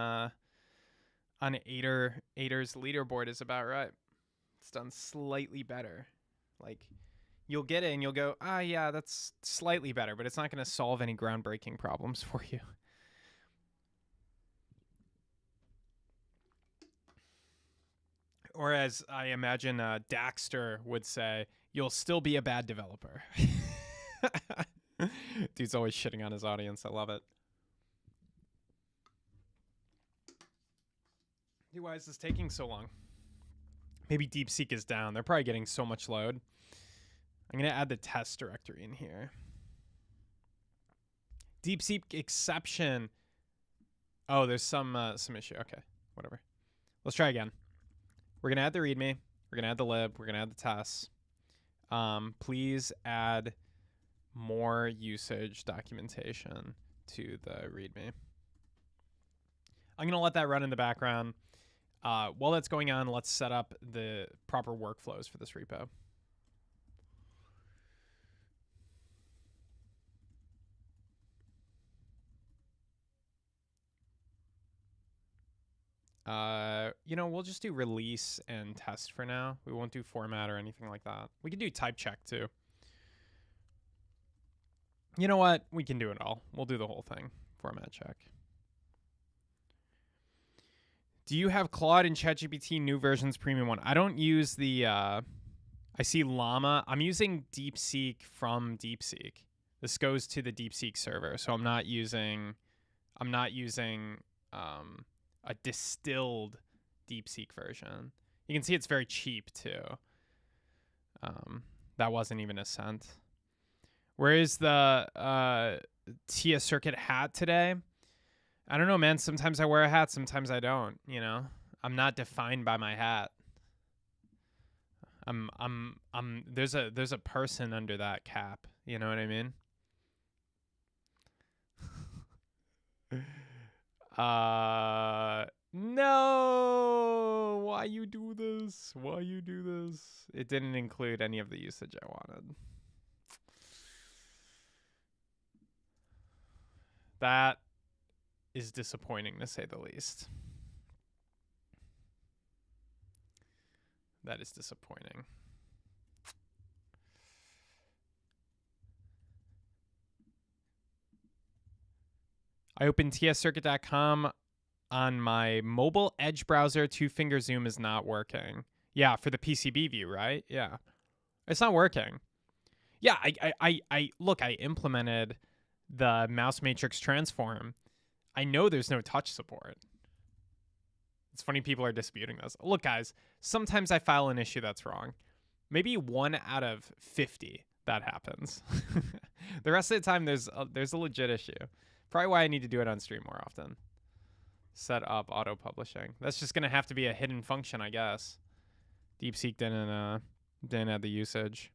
Aider's leaderboard is about right. It's done slightly better. Like, you'll get it and you'll go, yeah, that's slightly better, but it's not going to solve any groundbreaking problems for you. Or as I imagine Daxter would say, you'll still be a bad developer. Dude's always shitting on his audience. I love it. Dude, why is this taking so long? Maybe DeepSeek is down. They're probably getting so much load. I'm going to add the test directory in here. DeepSeek exception. Oh, there's some issue. Okay, whatever. Let's try again. We're going to add the README. We're going to add the lib. We're going to add the tests. Please add more usage documentation to the README. I'm going to let that run in the background. While that's going on, let's set up the proper workflows for this repo. We'll just do release and test for now. We won't do format or anything like that. We can do type check too. You know what? We can do it all. We'll do the whole thing. Format check. Do you have Claude and ChatGPT new versions premium one? I don't use the, I see Llama. I'm using DeepSeek from DeepSeek. This goes to the DeepSeek server. So I'm not using a distilled DeepSeek version. You can see it's very cheap too. That wasn't even a cent. Where is the Tia Circuit hat today? I don't know, man. Sometimes I wear a hat, sometimes I don't, you know. I'm not defined by my hat. There's a person under that cap, you know what I mean? No. Why you do this? Why you do this? It didn't include any of the usage I wanted. That is disappointing, to say the least. That is disappointing. I opened tscircuit.com on my mobile Edge browser. 2-finger zoom is not working. Yeah, for the PCB view, right? Yeah. It's not working. Yeah, look, I implemented the mouse matrix transform. I know there's no touch support. It's funny people are disputing this. Look, guys, sometimes I file an issue that's wrong. Maybe 1 out of 50 that happens. The rest of the time, there's a legit issue. Probably why I need to do it on stream more often. Set up auto publishing. That's just gonna have to be a hidden function, I guess. DeepSeek didn't add the usage.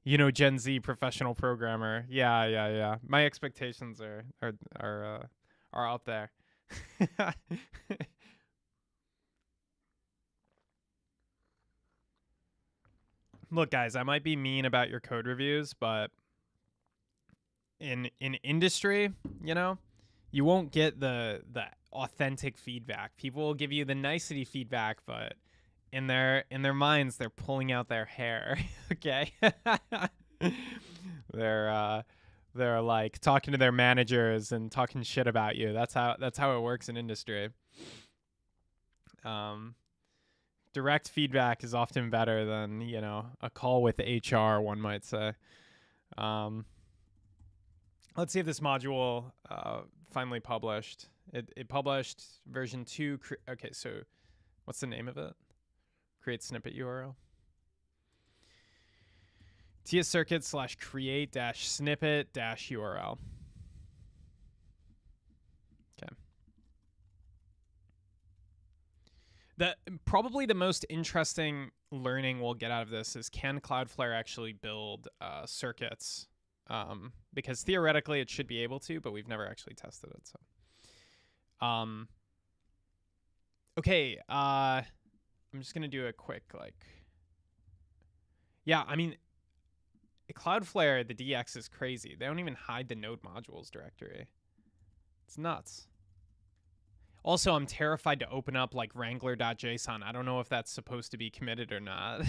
You know, Gen Z professional programmer. Yeah. My expectations are are up there. Look, guys, I might be mean about your code reviews, but in industry, you know, you won't get the authentic feedback. People will give you the nicety feedback, but in their minds, they're pulling out their hair. Okay, they're like talking to their managers and talking shit about you. That's how it works in industry. Direct feedback is often better than, you know, a call with HR, one might say. Let's see if this module finally published. It published version 2. Okay, so what's the name of it? Create snippet URL. tscircuit/create-snippet-URL. Okay. Probably the most interesting learning we'll get out of this is, can Cloudflare actually build circuits? Because theoretically it should be able to, but we've never actually tested it. So, okay. I'm just gonna do a quick yeah. I mean, Cloudflare, the DX is crazy. They don't even hide the node modules directory. It's nuts. Also, I'm terrified to open up like wrangler.json. I don't know if that's supposed to be committed or not.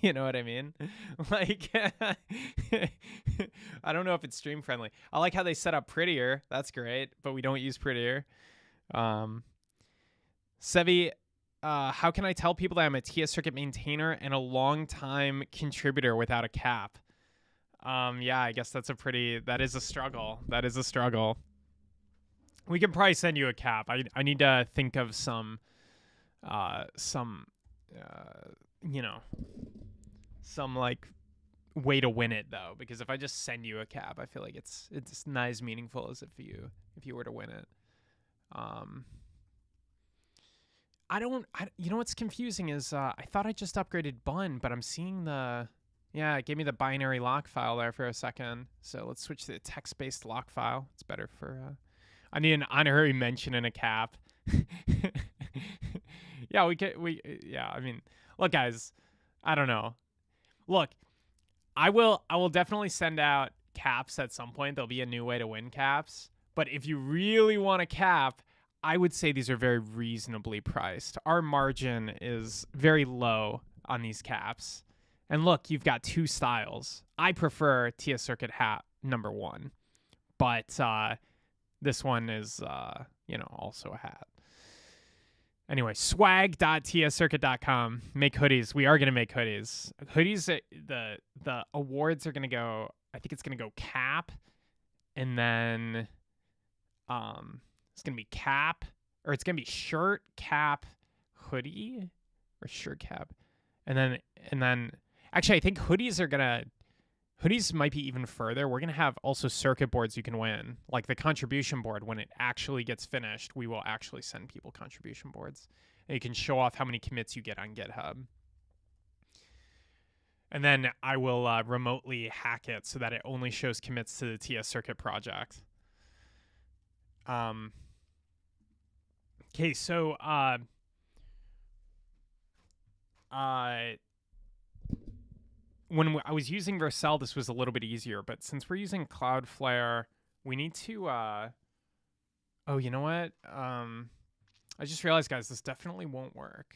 You know what I mean? Like, I don't know if it's stream friendly. I like how they set up Prettier. That's great, but we don't use Prettier. Sevi, how can I tell people that I'm a TS circuit maintainer and a long-time contributor without a cap? Yeah, I guess that is a struggle. That is a struggle. We can probably send you a cap. I need to think of some you know, some like way to win it though, because if I just send you a cap, I feel like it's not as meaningful as if you were to win it. You know what's confusing is I thought I just upgraded Bun, but I'm seeing it gave me the binary lock file there for a second. So let's switch to the text-based lock file. It's better for I need an honorary mention and a cap. Yeah, I mean, look, guys, I don't know. Look, I will definitely send out caps at some point. There'll be a new way to win caps. But if you really want a cap, I would say these are very reasonably priced. Our margin is very low on these caps. And look, you've got two styles. I prefer TS Circuit hat number 1. But this one is, you know, also a hat. Anyway, swag.tscircuit.com. Make hoodies. We are going to make hoodies. Hoodies, the awards are going to go, I think it's going to go cap. And then it's going to be cap. Or it's going to be shirt, cap, hoodie. Or shirt, cap. And then actually, I think hoodies might be even further. We're going to have also circuit boards you can win. Like the contribution board, when it actually gets finished, we will actually send people contribution boards. And you can show off how many commits you get on GitHub. And then I will remotely hack it so that it only shows commits to the TS Circuit project. Okay, so when I was using Vercel, this was a little bit easier, but since we're using Cloudflare, we need to, oh, you know what? I just realized, guys, this definitely won't work.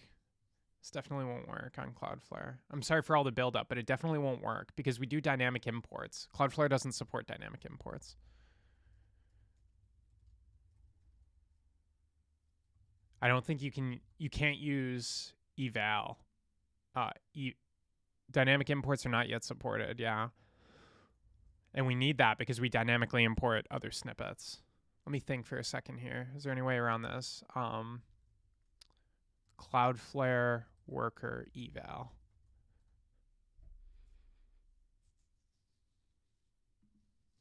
This definitely won't work on Cloudflare. I'm sorry for all the buildup, but it definitely won't work because we do dynamic imports. Cloudflare doesn't support dynamic imports. I don't think you can't use eval. Dynamic imports are not yet supported, yeah. And we need that because we dynamically import other snippets. Let me think for a second here. Is there any way around this? Cloudflare worker eval.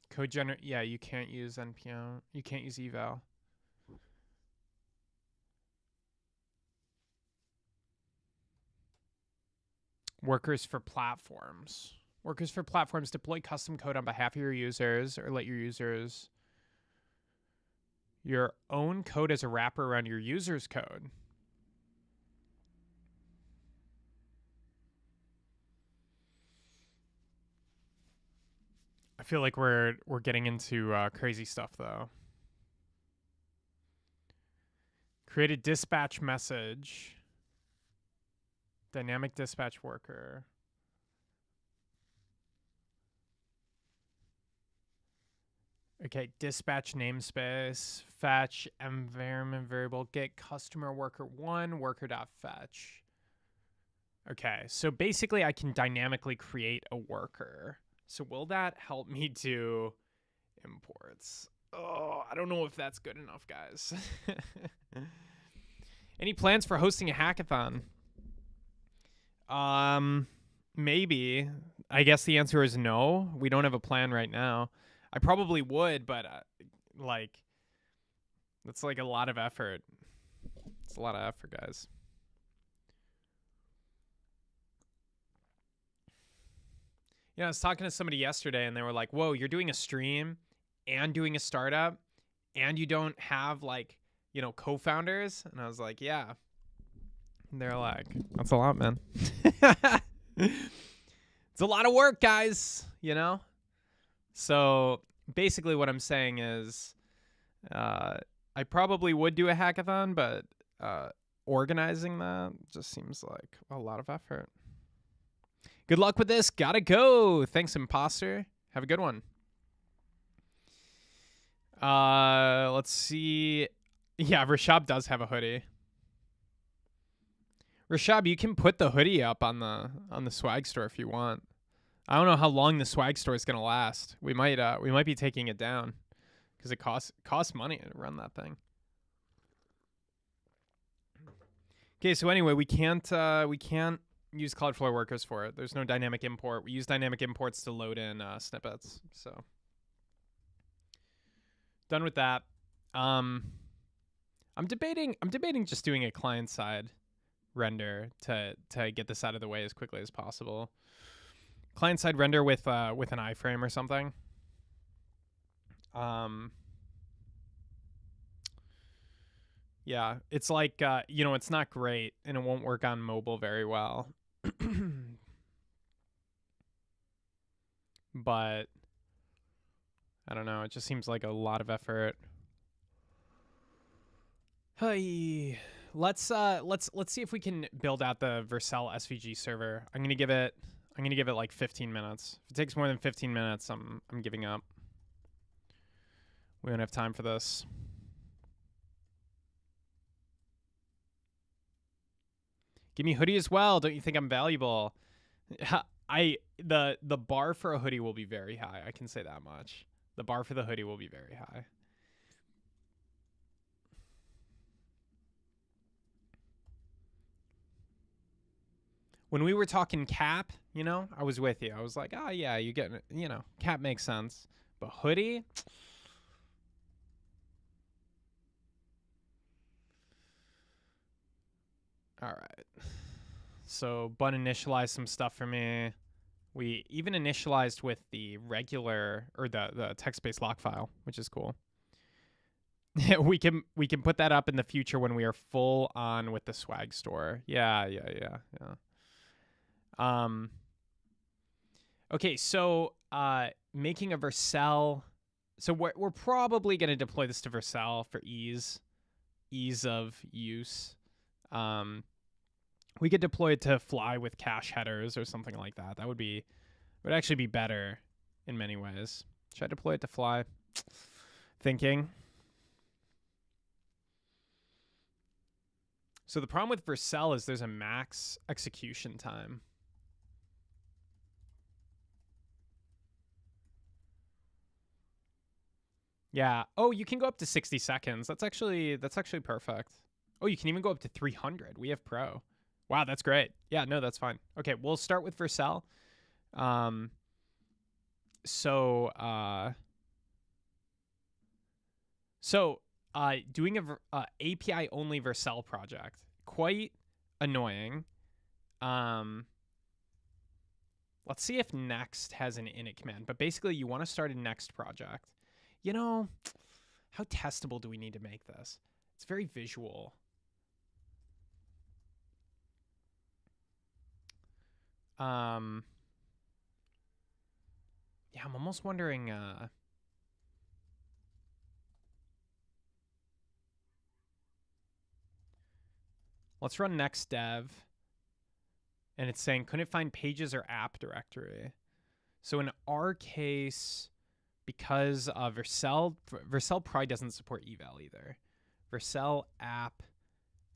Code generate, yeah, you can't use npm. You can't use eval. Workers for platforms. Workers for platforms deploy custom code on behalf of your users or let your users Your own code as a wrapper around your user's code. I feel like we're getting into crazy stuff though. Create a dispatch message. Dynamic dispatch worker. Okay, dispatch namespace, fetch environment variable, get customer worker1, worker.fetch. Okay, so basically I can dynamically create a worker. So will that help me do imports? Oh, I don't know if that's good enough, guys. Any plans for hosting a hackathon? Maybe. I guess the answer is no. We don't have a plan right now. I probably would, but like, that's like a lot of effort. It's a lot of effort, guys. You know, I was talking to somebody yesterday and they were like, whoa, you're doing a stream and doing a startup and you don't have like, you know, co-founders? And I was like, yeah. And they're like, that's a lot, man. It's a lot of work, guys, you know? So basically what I'm saying is I probably would do a hackathon, but organizing that just seems like a lot of effort. Good luck with this. Gotta go. Thanks, Imposter. Have a good one. Let's see. Yeah, Rashab does have a hoodie. Rashab, you can put the hoodie up on the swag store if you want. I don't know how long the swag store is gonna last. We might be taking it down because it costs money to run that thing. Okay, so anyway, we can't use Cloudflare workers for it. There's no dynamic import. We use dynamic imports to load in snippets. So done with that. I'm debating just doing a client side render to get this out of the way as quickly as possible. Client side render with an iframe or something. Yeah, it's like you know, it's not great and it won't work on mobile very well. But I don't know, it just seems like a lot of effort. Hey, let's see if we can build out the Vercel SVG server. I'm gonna give it like 15 minutes. If it takes more than 15 minutes, I'm giving up. We don't have time for this. Give me a hoodie as well. Don't you think I'm valuable? The bar for a hoodie will be very high. I can say that much. The bar for the hoodie will be very high. When we were talking cap, you know, I was with you. I was like, oh yeah, you get, you know, cap makes sense. But hoodie? All right. So Bun initialized some stuff for me. We even initialized with the regular or the text-based lock file, which is cool. we can put that up in the future when we are full on with the swag store. Yeah. Okay, so making a Vercel. So we're probably going to deploy this to Vercel for ease of use. We could deploy it to Fly with cache headers or something like that. That would actually be better in many ways. Should I deploy it to Fly? Thinking. So the problem with Vercel is there's a max execution time. Yeah. Oh, you can go up to 60 seconds. That's actually perfect. Oh, you can even go up to 300. We have Pro. Wow, that's great. Yeah, no, that's fine. Okay, we'll start with Vercel. Doing a API only Vercel project, quite annoying. Let's see if Next has an init command. But basically, you want to start a Next project. You know, How testable do we need to make this? It's very visual. Yeah, I'm almost wondering. Let's run Next.dev. And it's saying, couldn't find pages or app directory. So in our case, because Vercel probably doesn't support eval either. Vercel app,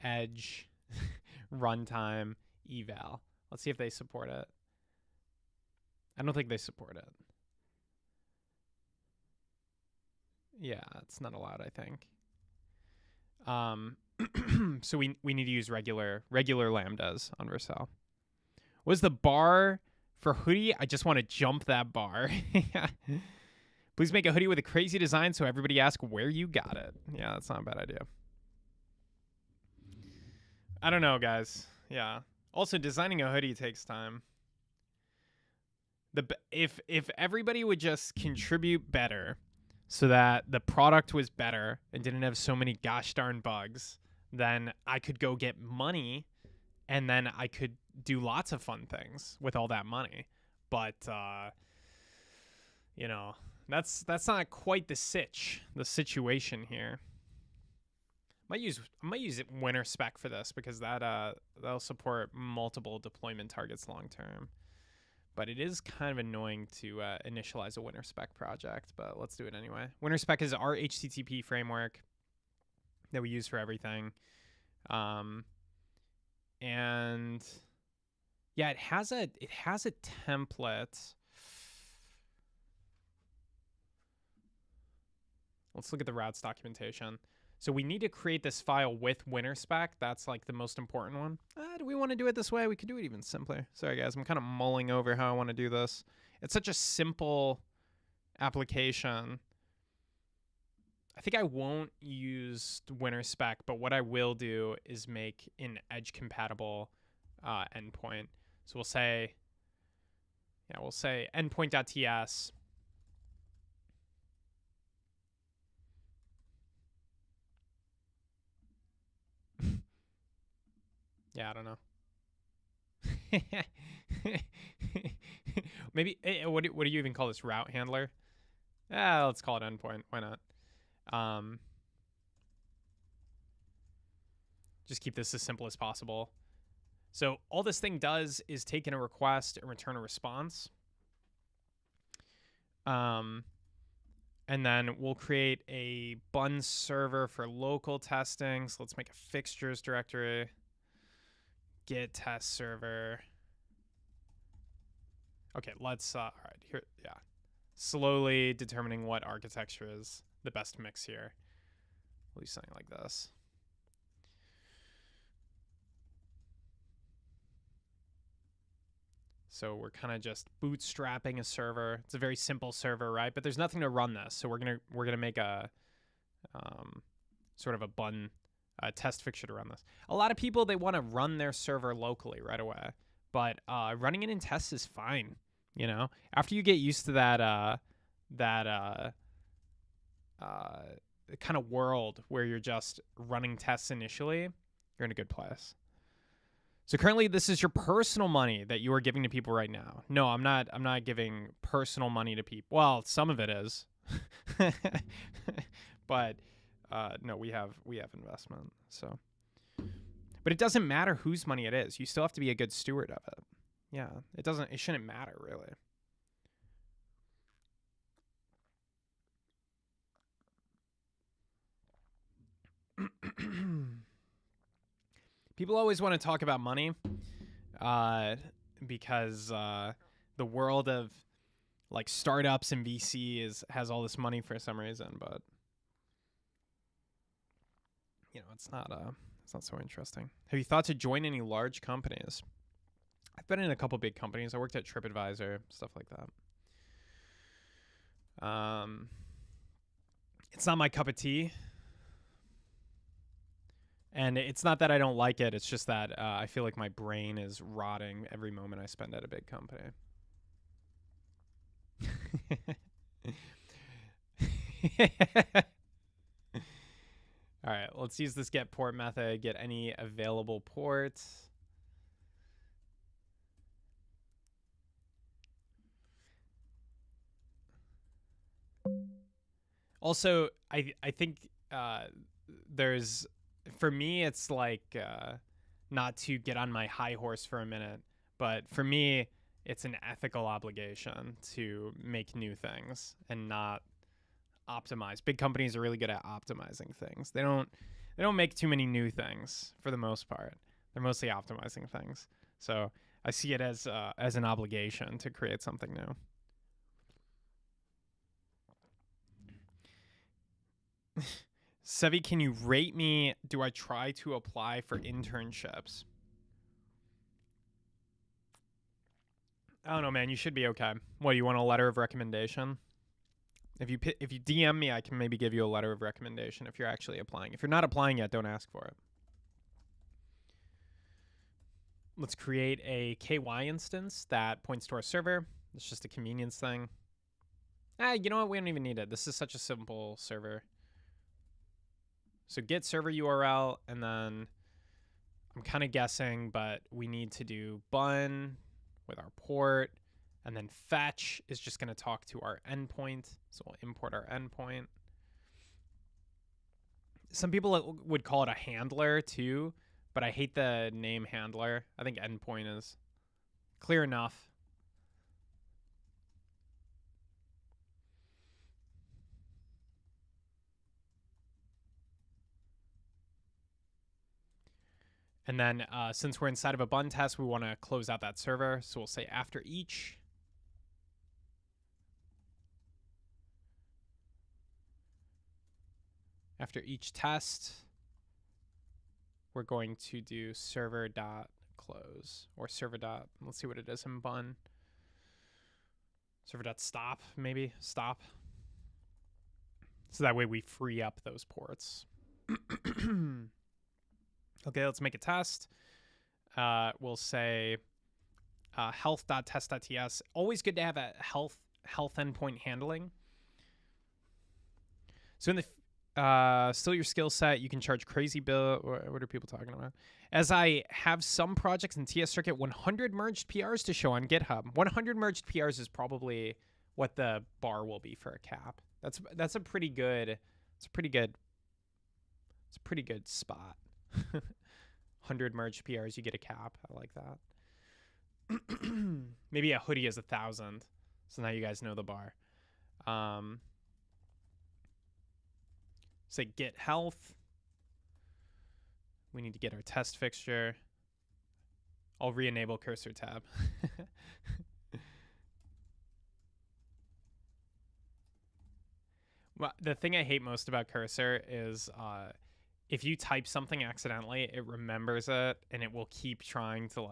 edge, runtime, eval. Let's see if they support it. I don't think they support it. Yeah, it's not allowed, I think. So we need to use regular lambdas on Vercel. Was the bar for hoodie? I just want to jump that bar. Please make a hoodie with a crazy design so everybody asks where you got it. Yeah, that's not a bad idea. I don't know, guys. Yeah. Also, designing a hoodie takes time. If everybody would just contribute better so that the product was better and didn't have so many gosh darn bugs, then I could go get money and then I could do lots of fun things with all that money. But you know, that's not quite the situation here. I might use winter spec for this because that'll support multiple deployment targets long term. But it is kind of annoying to initialize a winter spec project, but let's do it anyway. Winter spec is our HTTP framework that we use for everything. And yeah, it has a template. Let's look at the routes documentation. So we need to create this file with winter spec. That's like the most important one. Do we want to do it this way? We could do it even simpler. Sorry, guys. I'm kind of mulling over how I want to do this. It's such a simple application. I think I won't use winter spec, but what I will do is make an edge compatible endpoint. So we'll say endpoint.ts. Yeah, I don't know. Maybe what do you even call this? Route handler? Let's call it endpoint. Why not? Just keep this as simple as possible. So all this thing does is take in a request and return a response. And then we'll create a bun server for local testing. So let's make a fixtures directory. Git test server. Okay, let's all right, here, yeah. Slowly determining what architecture is the best mix here. We'll do something like this. So we're kind of just bootstrapping a server. It's a very simple server, right? But there's nothing to run this. So we're gonna make a sort of a bun test fixture to run this. A lot of people, they want to run their server locally right away, but running it in tests is fine. You know, after you get used to that kind of world where you're just running tests initially, you're in a good place. So currently, this is your personal money that you are giving to people right now. No, I'm not giving personal money to people. Well, some of it is, but no, we have investment. So, but it doesn't matter whose money it is. You still have to be a good steward of it. Yeah, it shouldn't matter really. People always want to talk about money because the world of like startups and VC has all this money for some reason, but you know, it's not so interesting. Have you thought to join any large companies? I've been in a couple big companies. I worked at TripAdvisor, stuff like that. It's not my cup of tea. And it's not that I don't like it. It's just that I feel like my brain is rotting every moment I spend at a big company. All right, let's use this get port method, get any available ports. Also, I think there's, for me, it's like, not to get on my high horse for a minute, but for me, it's an ethical obligation to make new things and not optimize. Big companies are really good at optimizing things. They don't make too many new things for the most part. They're mostly optimizing things. So I see it as an obligation to create something new. Sevi, can you rate me? Do I try to apply for internships? I don't know, man. You should be okay. What, do you want a letter of recommendation? If you DM me, I can maybe give you a letter of recommendation if you're actually applying. If you're not applying yet, don't ask for it. Let's create a KY instance that points to our server. It's just a convenience thing. You know what? We don't even need it. This is such a simple server. So get server URL, and then I'm kind of guessing, but we need to do bun with our port, and then fetch is just going to talk to our endpoint. So we'll import our endpoint. Some people would call it a handler too, but I hate the name handler. I think endpoint is clear enough. And then since we're inside of a bun test, we want to close out that server. So we'll say after each. After each test, we're going to do server.close or server. Let's see what it is in bun. Server.stop, maybe stop. So that way we free up those ports. Okay, let's make a test. We'll say health.test.ts. Always good to have a health endpoint handling. So in the still your skill set, you can charge crazy bill. What are people talking about? As I have some projects in TS Circuit, 100 merged PRs to show on GitHub. 100 merged PRs is probably what the bar will be for a cap. That's a pretty good. It's a pretty good spot. 100 merged PRs, you get a cap. I like that. Maybe a hoodie is 1,000. So now you guys know the bar. Say get health. We need to get our test fixture. I'll re-enable cursor tab. Well, the thing I hate most about cursor is if you type something accidentally, it remembers it and it will keep trying to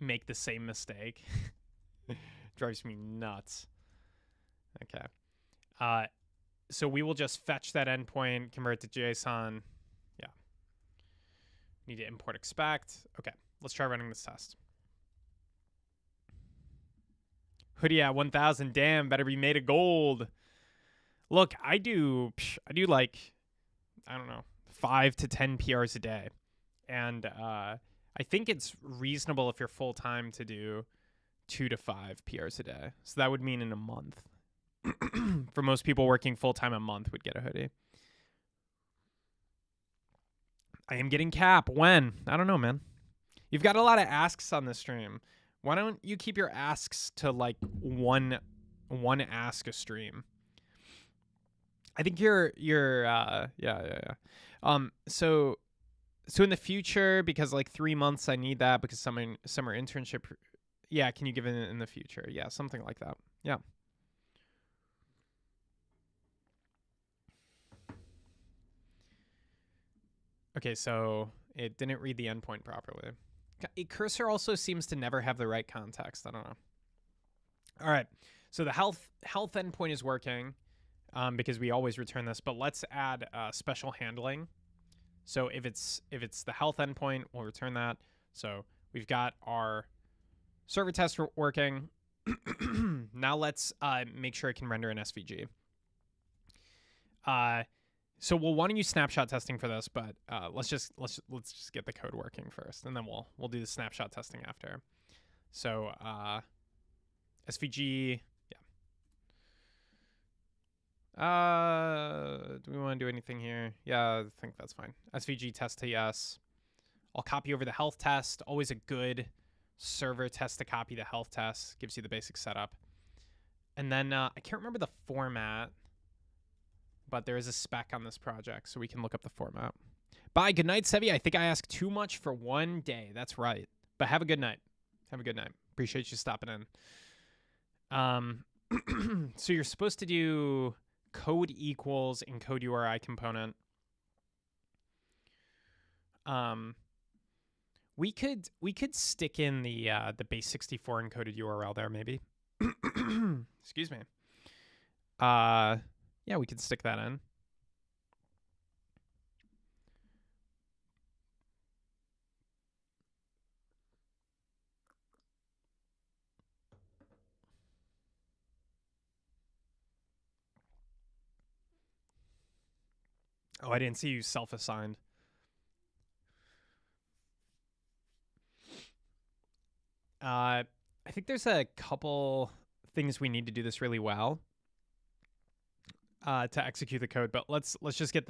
make the same mistake. Drives me nuts. Okay. So we will just fetch that endpoint, convert it to JSON. Yeah. Need to import expect. Okay, let's try running this test. Hoodie at 1,000. Damn, better be made of gold. Look, I do like, I don't know, 5 to 10 PRs a day. And I think it's reasonable if you're full-time to do 2 to 5 PRs a day. So that would mean in a month. For most people working full-time, a month would get a hoodie. I am getting cap. When? I don't know, man. You've got a lot of asks on this stream. Why don't you keep your asks to like one ask a stream? I think you're yeah. So in the future, because like 3 months I need that because summer internship. Yeah, can you give it in the future? Yeah, something like that. Yeah. Okay, so it didn't read the endpoint properly. Cursor also seems to never have the right context. I don't know. All right, so the health endpoint is working because we always return this. But let's add special handling. So if it's the health endpoint, we'll return that. So we've got our server test working. Now let's make sure it can render an SVG. So we'll want to use snapshot testing for this, but let's just get the code working first, and then we'll do the snapshot testing after. So SVG, yeah. Do we want to do anything here? Yeah, I think that's fine. SVG test TS. I'll copy over the health test. Always a good server test to copy the health test. Gives you the basic setup. And then I can't remember the format, but there is a spec on this project, so we can look up the format. Bye. Good night, Sevi. I think I asked too much for one day. That's right. But have a good night. Have a good night. Appreciate you stopping in. So you're supposed to do code equals encode URI component. We could stick in the base64 encoded URL there, maybe. Excuse me. Yeah, we could stick that in. Oh, I didn't see you self-assigned. I think there's a couple things we need to do this really well to execute the code, but let's just get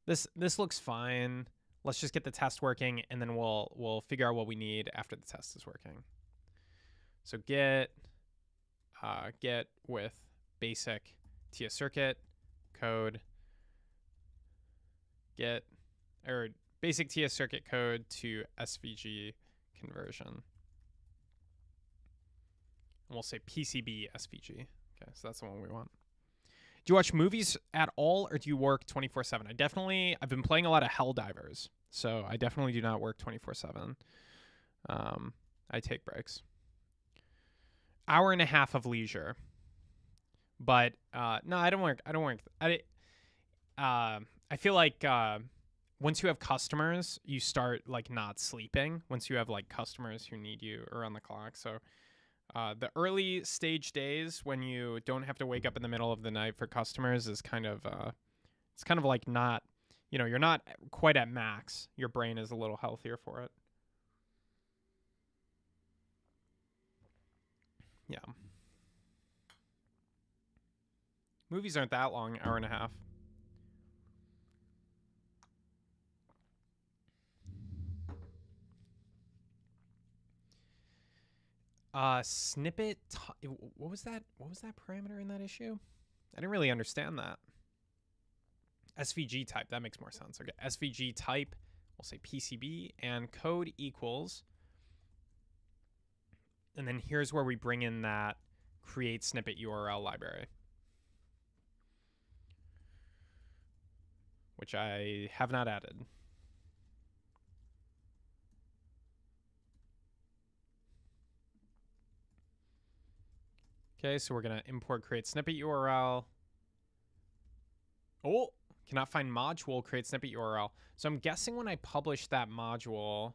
this looks fine. Let's just get the test working, and then we'll figure out what we need after the test is working. So get with basic TS circuit code get or basic TS circuit code to SVG conversion. And we'll say PCB SVG. Okay, so that's the one we want. Do you watch movies at all, or do you work 24/7? I've been playing a lot of Helldivers, so I definitely do not work 24/7. I take breaks. Hour and a half of leisure. But no, I don't work. I feel like once you have customers, you start like not sleeping. Once you have like customers who need you around the clock. So the early stage days when you don't have to wake up in the middle of the night for customers is kind of it's kind of like not, you're not quite at max. Your brain is a little healthier for it. Yeah. Movies aren't that long, hour and a half. Snippet. What was that? What was that parameter in that issue? I didn't really understand that. SVG type. That makes more sense. Okay. SVG type. We'll say PCB and code equals. And then here's where we bring in that create snippet URL library, which I have not added. Okay, so we're going to import create snippet URL. Oh, cannot find module create snippet URL. So I'm guessing when I publish that module,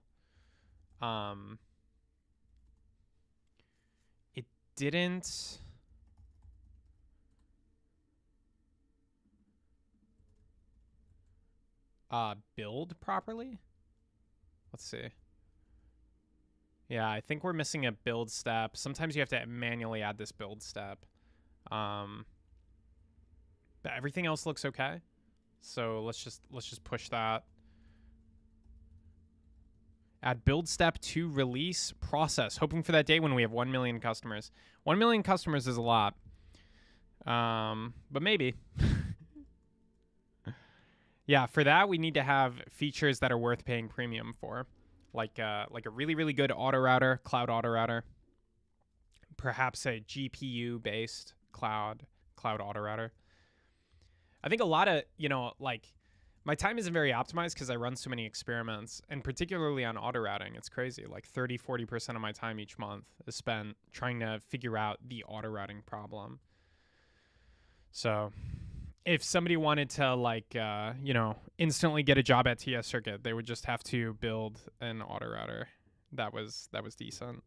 it didn't build properly. Let's see. Yeah, I think we're missing a build step. Sometimes you have to manually add this build step. But everything else looks okay. So let's just push that. Add build step to release process. Hoping for that day when we have 1 million customers. 1 million customers is a lot. But maybe. Yeah, for that we need to have features that are worth paying premium for. Like a really, really good auto router, cloud auto router. Perhaps a GPU-based cloud auto router. I think a lot of, my time isn't very optimized because I run so many experiments, and particularly on auto routing, it's crazy. Like 30-40% of my time each month is spent trying to figure out the auto routing problem. So if somebody wanted to instantly get a job at TS Circuit, they would just have to build an auto router that was decent.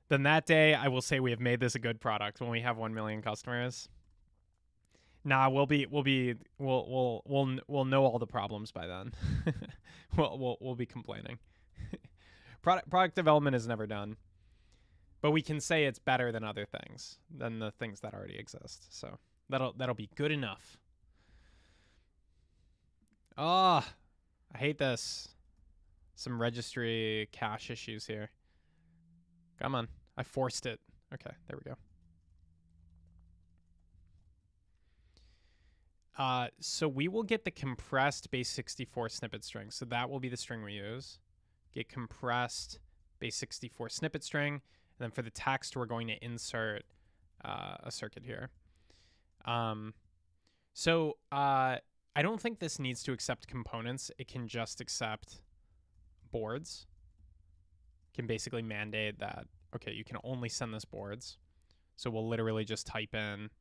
Then that day, I will say we have made this a good product when we have 1 million customers. Nah, we'll know all the problems by then. we'll be complaining. Product development is never done, but we can say it's better than other things, than the things that already exist. So that'll be good enough. Oh, I hate this. Some registry cache issues here. Come on, I forced it. Okay, there we go. So we will get the compressed base64 snippet string. So that will be the string we use. Get compressed base64 snippet string. And then for the text, we're going to insert a circuit here. So I don't think this needs to accept components. It can just accept boards. It can basically mandate that, okay, you can only send this boards. So we'll literally just type in,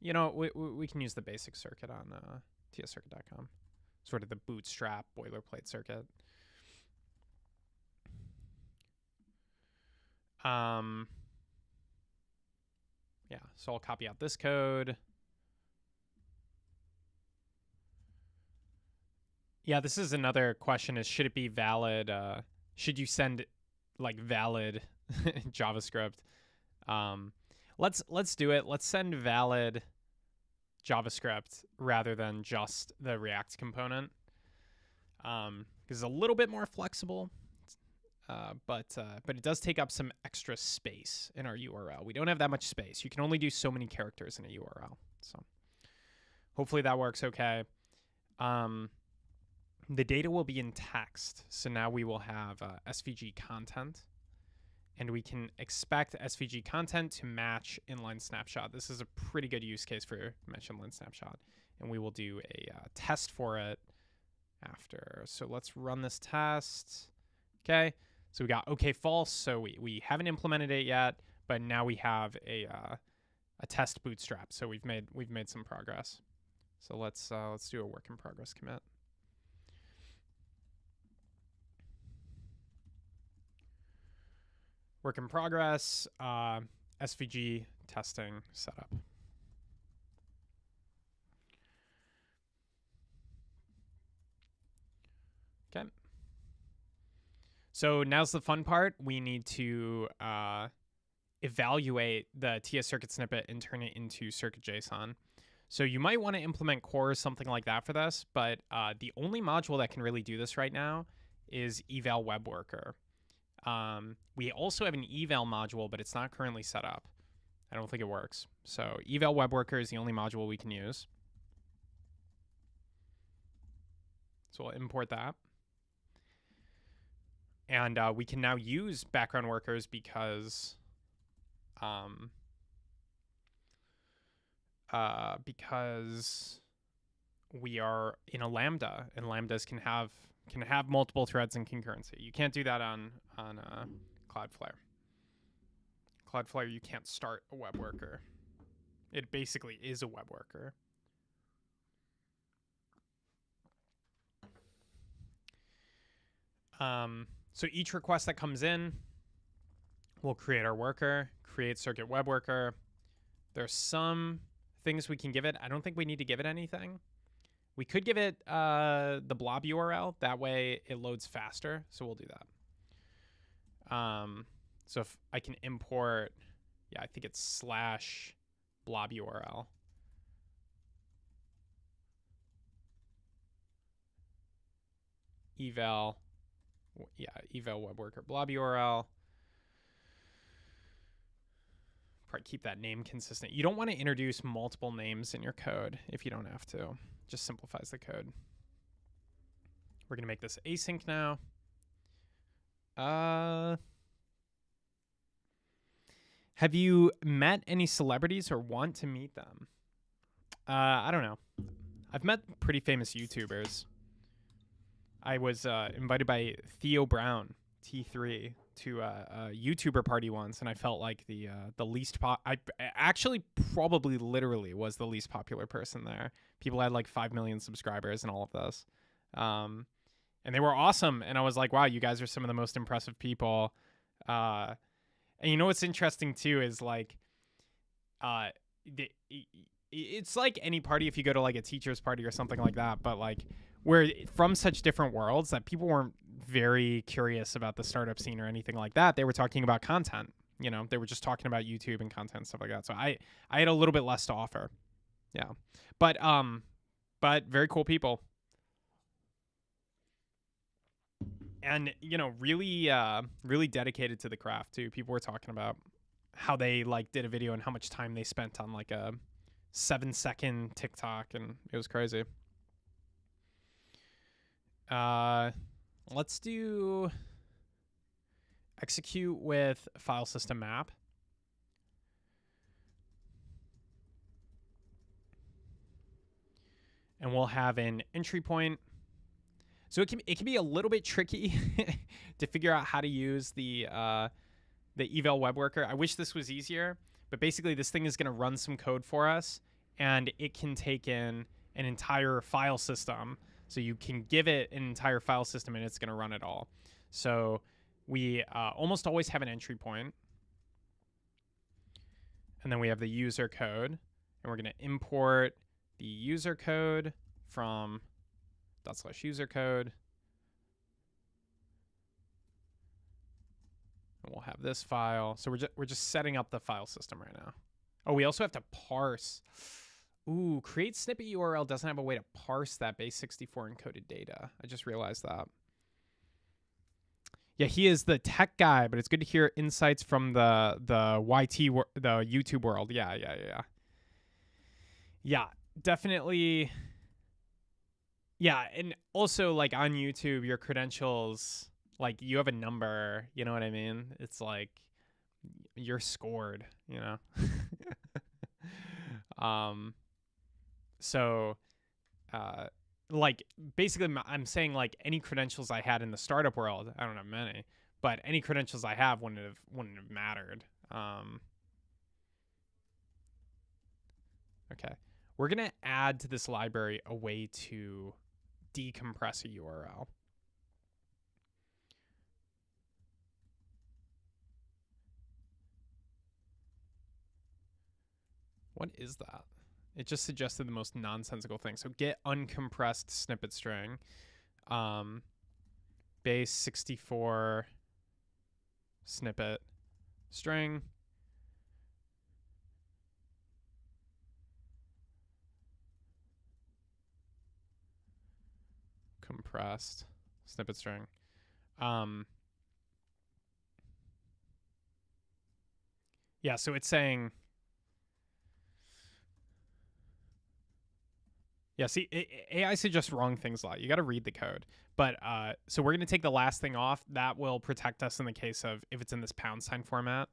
you know, we can use the basic circuit on tscircuit.com, sort of the bootstrap boilerplate circuit. Yeah, so I'll copy out this code. Yeah, this is another question: is should it be valid? Should you send like valid JavaScript? Let's do it. Let's send valid JavaScript rather than just the React component, because it's a little bit more flexible. But it does take up some extra space in our URL. We don't have that much space. You can only do so many characters in a URL. So hopefully that works okay. The data will be in text. So now we will have SVG content. And we can expect SVG content to match inline snapshot. This is a pretty good use case for match inline snapshot. And we will do a test for it after. So let's run this test. Okay. So we got okay, false. So we haven't implemented it yet, but now we have a test bootstrap. So we've made some progress. So let's do a work in progress commit. Work in progress, SVG testing setup. Okay. So now's the fun part. We need to evaluate the TS circuit snippet and turn it into circuit JSON. So you might want to implement core or something like that for this, but the only module that can really do this right now is eval web worker. We also have an eval module, but it's not currently set up. I don't think it works. So eval web worker is the only module we can use. So we'll import that. And we can now use background workers because we are in a Lambda, and Lambdas can have multiple threads and concurrency. You can't do that on Cloudflare. Cloudflare, you can't start a web worker. It basically is a web worker. So each request that comes in, we'll create our worker, create circuit web worker. There's some things we can give it. I don't think we need to give it anything. We could give it the blob URL. That way it loads faster. So we'll do that. So if I can import, yeah, I think it's / blob URL. Eval, yeah, eval web worker blob URL. Probably keep that name consistent. You don't want to introduce multiple names in your code if you don't have to. Just simplifies the code. We're going to make this async now. Have you met any celebrities or want to meet them? I don't know. I've met pretty famous YouTubers. I was invited by Theo Brown, T3, to a YouTuber party once, and I felt like the least I actually probably literally was the least popular person there. People had like 5 million subscribers and all of this, and they were awesome. And I was like, wow, you guys are some of the most impressive people. And you know what's interesting too is like, it's like any party if you go to like a teacher's party or something like that, but like we're from such different worlds that people weren't very curious about the startup scene or anything like that. They were talking about content. You know, they were just talking about YouTube and content and stuff like that. So I had a little bit less to offer. Yeah. But very cool people. And, you know, really dedicated to the craft too. People were talking about how they like did a video and how much time they spent on like a 7-second TikTok, and it was crazy. Let's do execute with file system map. And we'll have an entry point. So it can be a little bit tricky to figure out how to use the eval web worker. I wish this was easier, but basically this thing is going to run some code for us, and it can take in an entire file system. So you can give it an entire file system, and it's going to run it all. So we almost always have an entry point, and then we have the user code, and we're going to import the user code from /user code. And we'll have this file. So we're just setting up the file system right now. Oh, we also have to parse. Ooh, create snippet URL doesn't have a way to parse that base64 encoded data. I just realized that. Yeah, he is the tech guy, but it's good to hear insights from the YouTube world. Yeah, definitely. Yeah, and also like on YouTube, your credentials, like you have a number, you know what I mean? It's like you're scored, you know? So like basically I'm saying like any credentials I had in the startup world, I don't have many, but any credentials I have wouldn't have mattered. Okay. We're going to add to this library a way to decompress a URL. What is that? It just suggested the most nonsensical thing. So get uncompressed snippet string, base 64 snippet string, compressed snippet string. Yeah, so it's saying, yeah, see, AI suggests wrong things a lot. You got to read the code. But so we're going to take the last thing off. That will protect us in the case of if it's in this # format.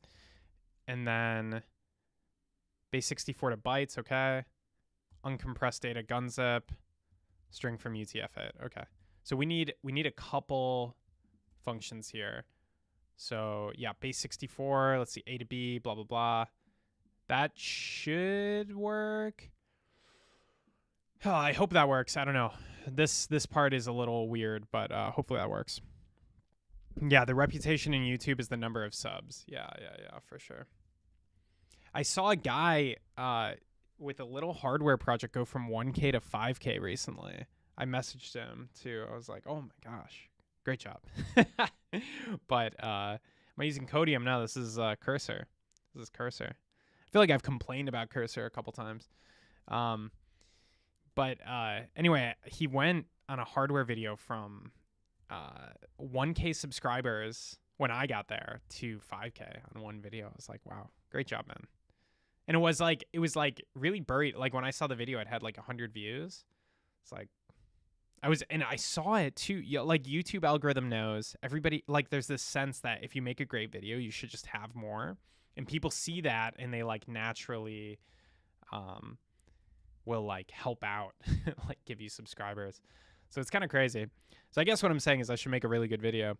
And then base 64 to bytes, okay. Uncompressed data, gunzip, string from UTF-8, okay. So we need a couple functions here. So yeah, base 64, let's see, A to B, blah, blah, blah. That should work. Oh, I hope that works. I don't know. This part is a little weird, but hopefully that works. Yeah, the reputation in YouTube is the number of subs. Yeah, for sure. I saw a guy with a little hardware project go from 1K to 5K recently. I messaged him too. I was like, oh my gosh, great job. But am I using Codium? No, this is Cursor. This is Cursor. I feel like I've complained about Cursor a couple times. But anyway, he went on a hardware video from 1K subscribers when I got there to 5K on one video. I was like, wow, great job, man. And it was like really buried. Like when I saw the video, it had like 100 views. It's like I saw it too. Like YouTube algorithm knows everybody. Like there's this sense that if you make a great video, you should just have more. And people see that and they like naturally will like help out, like give you subscribers. So it's kind of crazy. So I guess what I'm saying is I should make a really good video.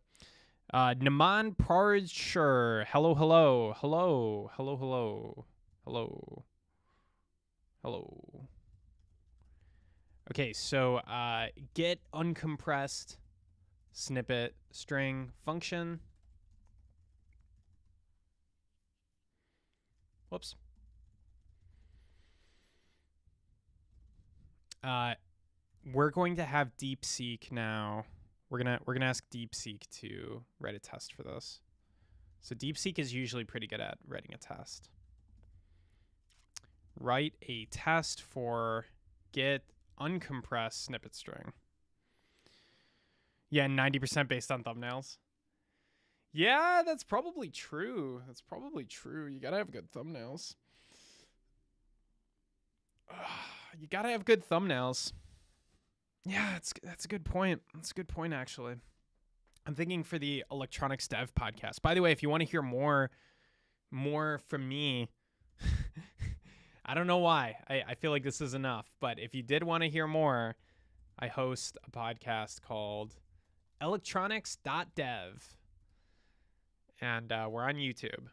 Naman Parshur. Hello. Okay, so get uncompressed snippet string function. Whoops. We're going to have DeepSeek now. We're gonna ask DeepSeek to write a test for this. So DeepSeek is usually pretty good at writing a test. Write a test for get uncompressed snippet string. Yeah, 90% based on thumbnails. Yeah, that's probably true. That's probably true. You gotta have good thumbnails. You gotta have good thumbnails. Yeah, that's a good point. That's a good point, actually. I'm thinking for the electronics dev podcast. By the way, if you want to hear more from me, I don't know why. I feel like this is enough. But if you did want to hear more, I host a podcast called electronics.dev. And we're on YouTube.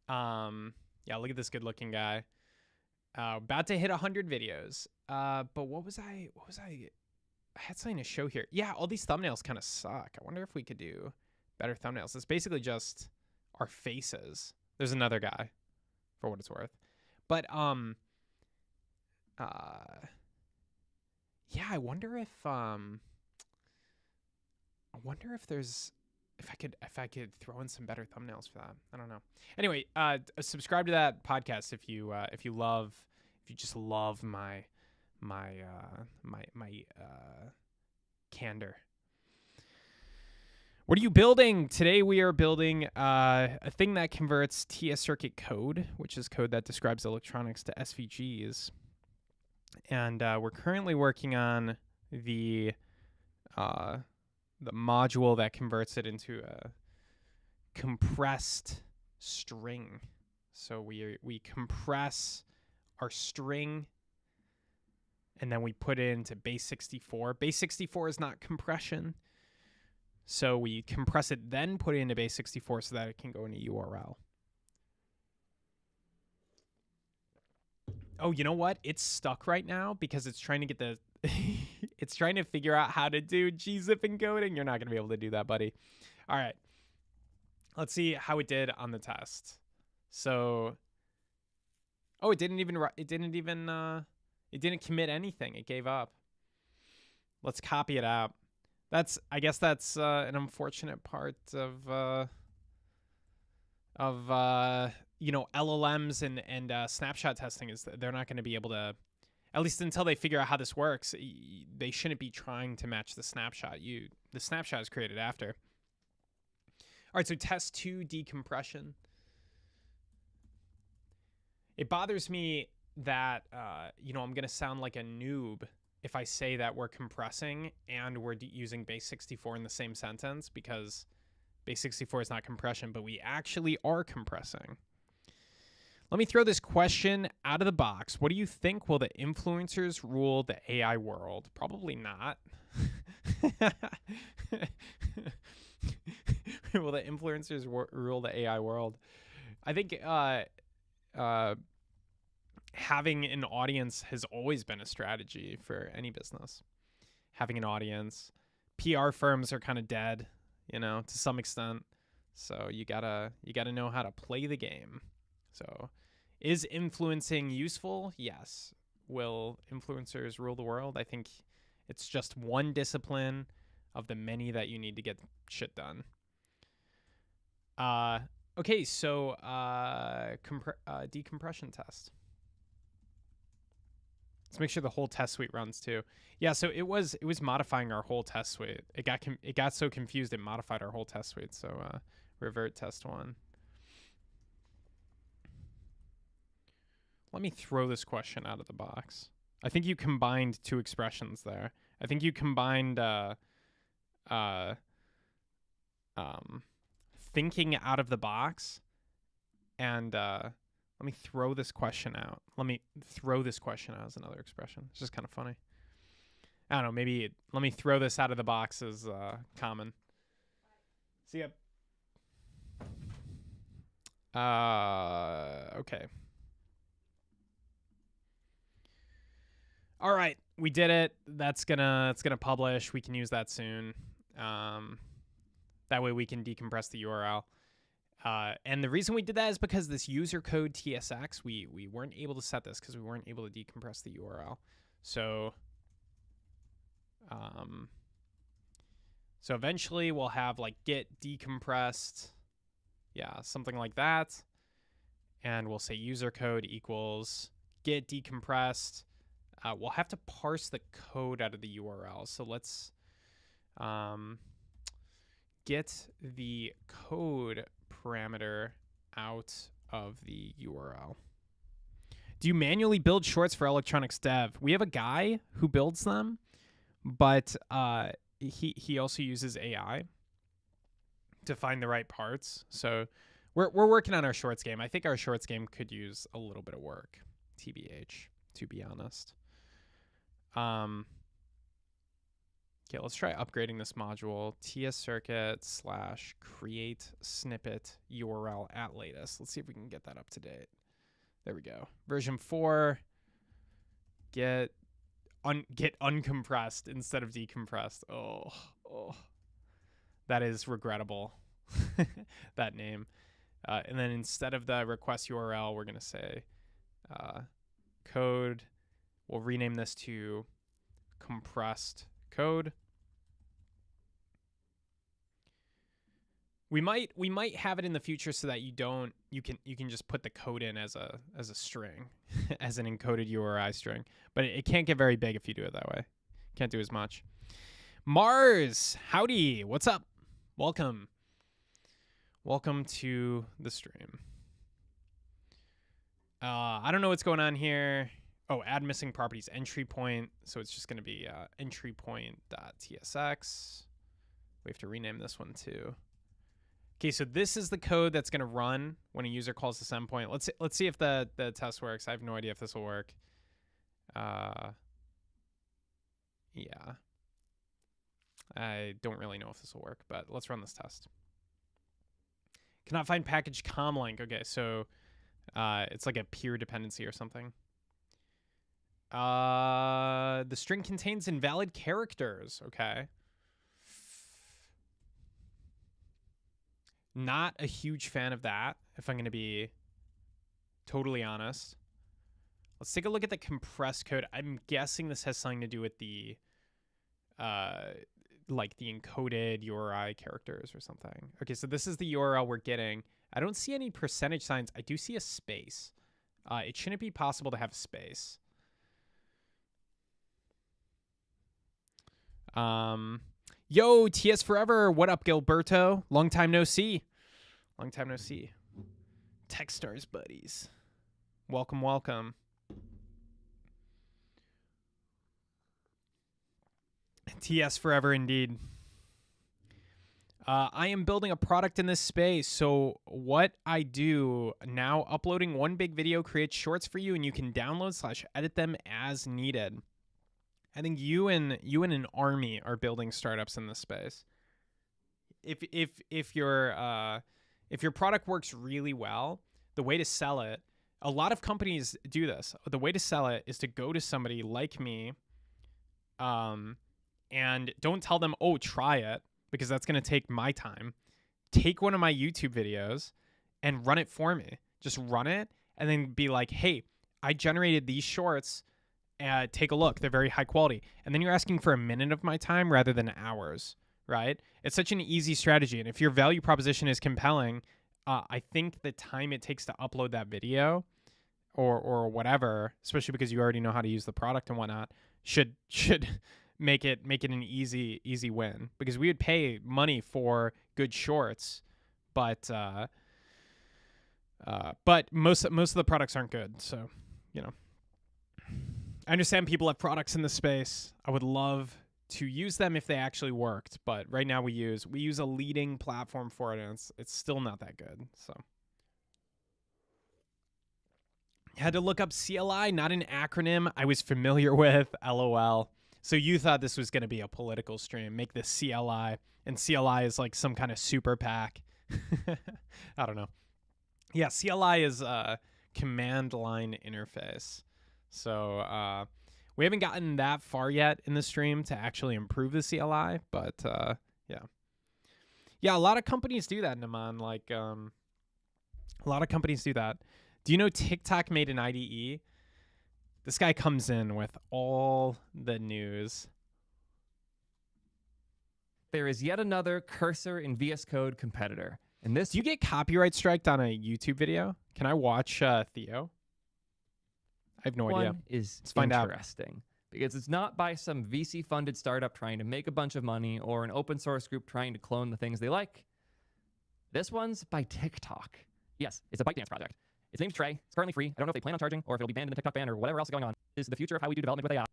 Yeah, look at this good-looking guy. About to hit 100 videos. But what was I? I had something to show here. Yeah, all these thumbnails kind of suck. I wonder if we could do better thumbnails. It's basically just our faces. There's another guy, for what it's worth. But yeah, I wonder if I could throw in some better thumbnails for that. I don't know. Anyway, subscribe to that podcast if you just love my candor. What are you building? Today we are building a thing that converts TS circuit code, which is code that describes electronics, to SVGs. And we're currently working on the module that converts it into a compressed string. So we compress our string, and then we put it into base 64. Base 64 is not compression. So we compress it, then put it into base 64 so that it can go in a URL. Oh, you know what? It's stuck right now because it's trying to get the... it's trying to figure out how to do gzip encoding. You're not going to be able to do that, buddy. All right. Let's see how it did on the test. So... Oh, it didn't commit anything. It gave up. Let's copy it out. I guess that's an unfortunate part of LLMs and snapshot testing, is that they're not going to be able to, at least until they figure out how this works, they shouldn't be trying to match the snapshot. The snapshot is created after. All right, so test 2, decompression. It bothers me that, I'm going to sound like a noob if I say that we're compressing and we're using base 64 in the same sentence, because base 64 is not compression, but we actually are compressing. Let me throw this question out of the box. What do you think? Will the influencers rule the AI world? Probably not. Will the influencers rule the AI world? I think having an audience has always been a strategy for any business. Having an audience. PR firms are kind of dead, to some extent. So you gotta know how to play the game. So is influencing useful? Yes. Will influencers rule the world? I think it's just one discipline of the many that you need to get shit done. Okay, so decompression test. Let's make sure the whole test suite runs too. Yeah, so it was modifying our whole test suite. It got so confused it modified our whole test suite. So revert test 1. Let me throw this question out of the box. I think you combined 2 expressions there. I think you combined thinking out of the box and let me throw this question out. Let me throw this question out as another expression. It's just kind of funny. I don't know. Maybe let me throw this out of the box is common. See ya. Okay. All right, we did it. It's gonna publish. We can use that soon. That way we can decompress the URL. And the reason we did that is because this user code TSX, we weren't able to set this because we weren't able to decompress the URL. So eventually we'll have like get decompressed, yeah, something like that. And we'll say user code equals get decompressed. We'll have to parse the code out of the URL. So let's get the code parameter out of the URL. Do you manually build shorts for electronics dev? We have a guy who builds them, but he also uses AI to find the right parts. So we're working on our shorts game. I think our shorts game could use a little bit of work, TBH, to be honest. Okay, let's try upgrading this module. tscircuit / create snippet URL at latest. Let's see if we can get that up to date. There we go. Version 4. Get uncompressed instead of decompressed. Oh. That is regrettable. That name. And then instead of the request URL, we're going to say code. We'll rename this to compressed code. We might have it in the future so that you can just put the code in as a string, as an encoded URI string. But it can't get very big if you do it that way. Can't do as much. Mars, howdy, what's up? Welcome to the stream. I don't know what's going on here. Oh, add missing properties entry point. So it's just going to be entry point.tsx. We have to rename this one too. Okay, so this is the code that's going to run when a user calls this endpoint. Let's see if the test works. I have no idea if this will work. Yeah. I don't really know if this will work, but let's run this test. Cannot find package comlink. Okay, so it's like a peer dependency or something. The string contains invalid characters. Okay. Not a huge fan of that, if I'm going to be totally honest. Let's take a look at the compressed code. I'm guessing this has something to do with the like the encoded URI characters or something. Okay, so this is the URL we're getting. I don't see any percentage signs. I do see a space. It shouldn't be possible to have a space. Yo, TS Forever. What up, Gilberto? Long time no see. Long time no see. Techstars buddies. Welcome, welcome. TS Forever indeed. I am building a product in this space. So what I do now, uploading one big video creates shorts for you, and you can download / edit them as needed. I think you and an army are building startups in this space. If your product works really well, the way to sell it, a lot of companies do this. The way to sell it is to go to somebody like me, and don't tell them, oh, try it, because that's going to take my time. Take one of my YouTube videos and run it for me. Just run it and then be like, hey, I generated these shorts. Take a look. They're very high quality. And then you're asking for a minute of my time rather than hours, right? It's such an easy strategy. And if your value proposition is compelling, I think the time it takes to upload that video or whatever, especially because you already know how to use the product and whatnot, should make it an easy win. Because we would pay money for good shorts, but most of the products aren't good. So, you know. I understand people have products in the space. I would love to use them if they actually worked, but right now we use a leading platform for it, and it's still not that good. So had to look up CLI, not an acronym I was familiar with. LOL. So you thought this was going to be a political stream? Make this CLI, and CLI is like some kind of super PAC. I don't know. Yeah, CLI is a command line interface. So we haven't gotten that far yet in the stream to actually improve the CLI, but yeah. Yeah, a lot of companies do that, Naman. Like A lot of companies do that. Do you know TikTok made an IDE? This guy comes in with all the news. There is yet another cursor in VS Code competitor. And this Do you get copyright striked on a YouTube video? Can I watch Theo? I have no idea. one is Let's find out. interesting because it's not by some VC-funded startup trying to make a bunch of money or an open source group trying to clone the things they like. This one's by TikTok. Yes, it's a ByteDance project. Its name's Trey. It's currently free. I don't know if they plan on charging or if it'll be banned in the TikTok ban or whatever else is going on. This is the future of how we do development with AI.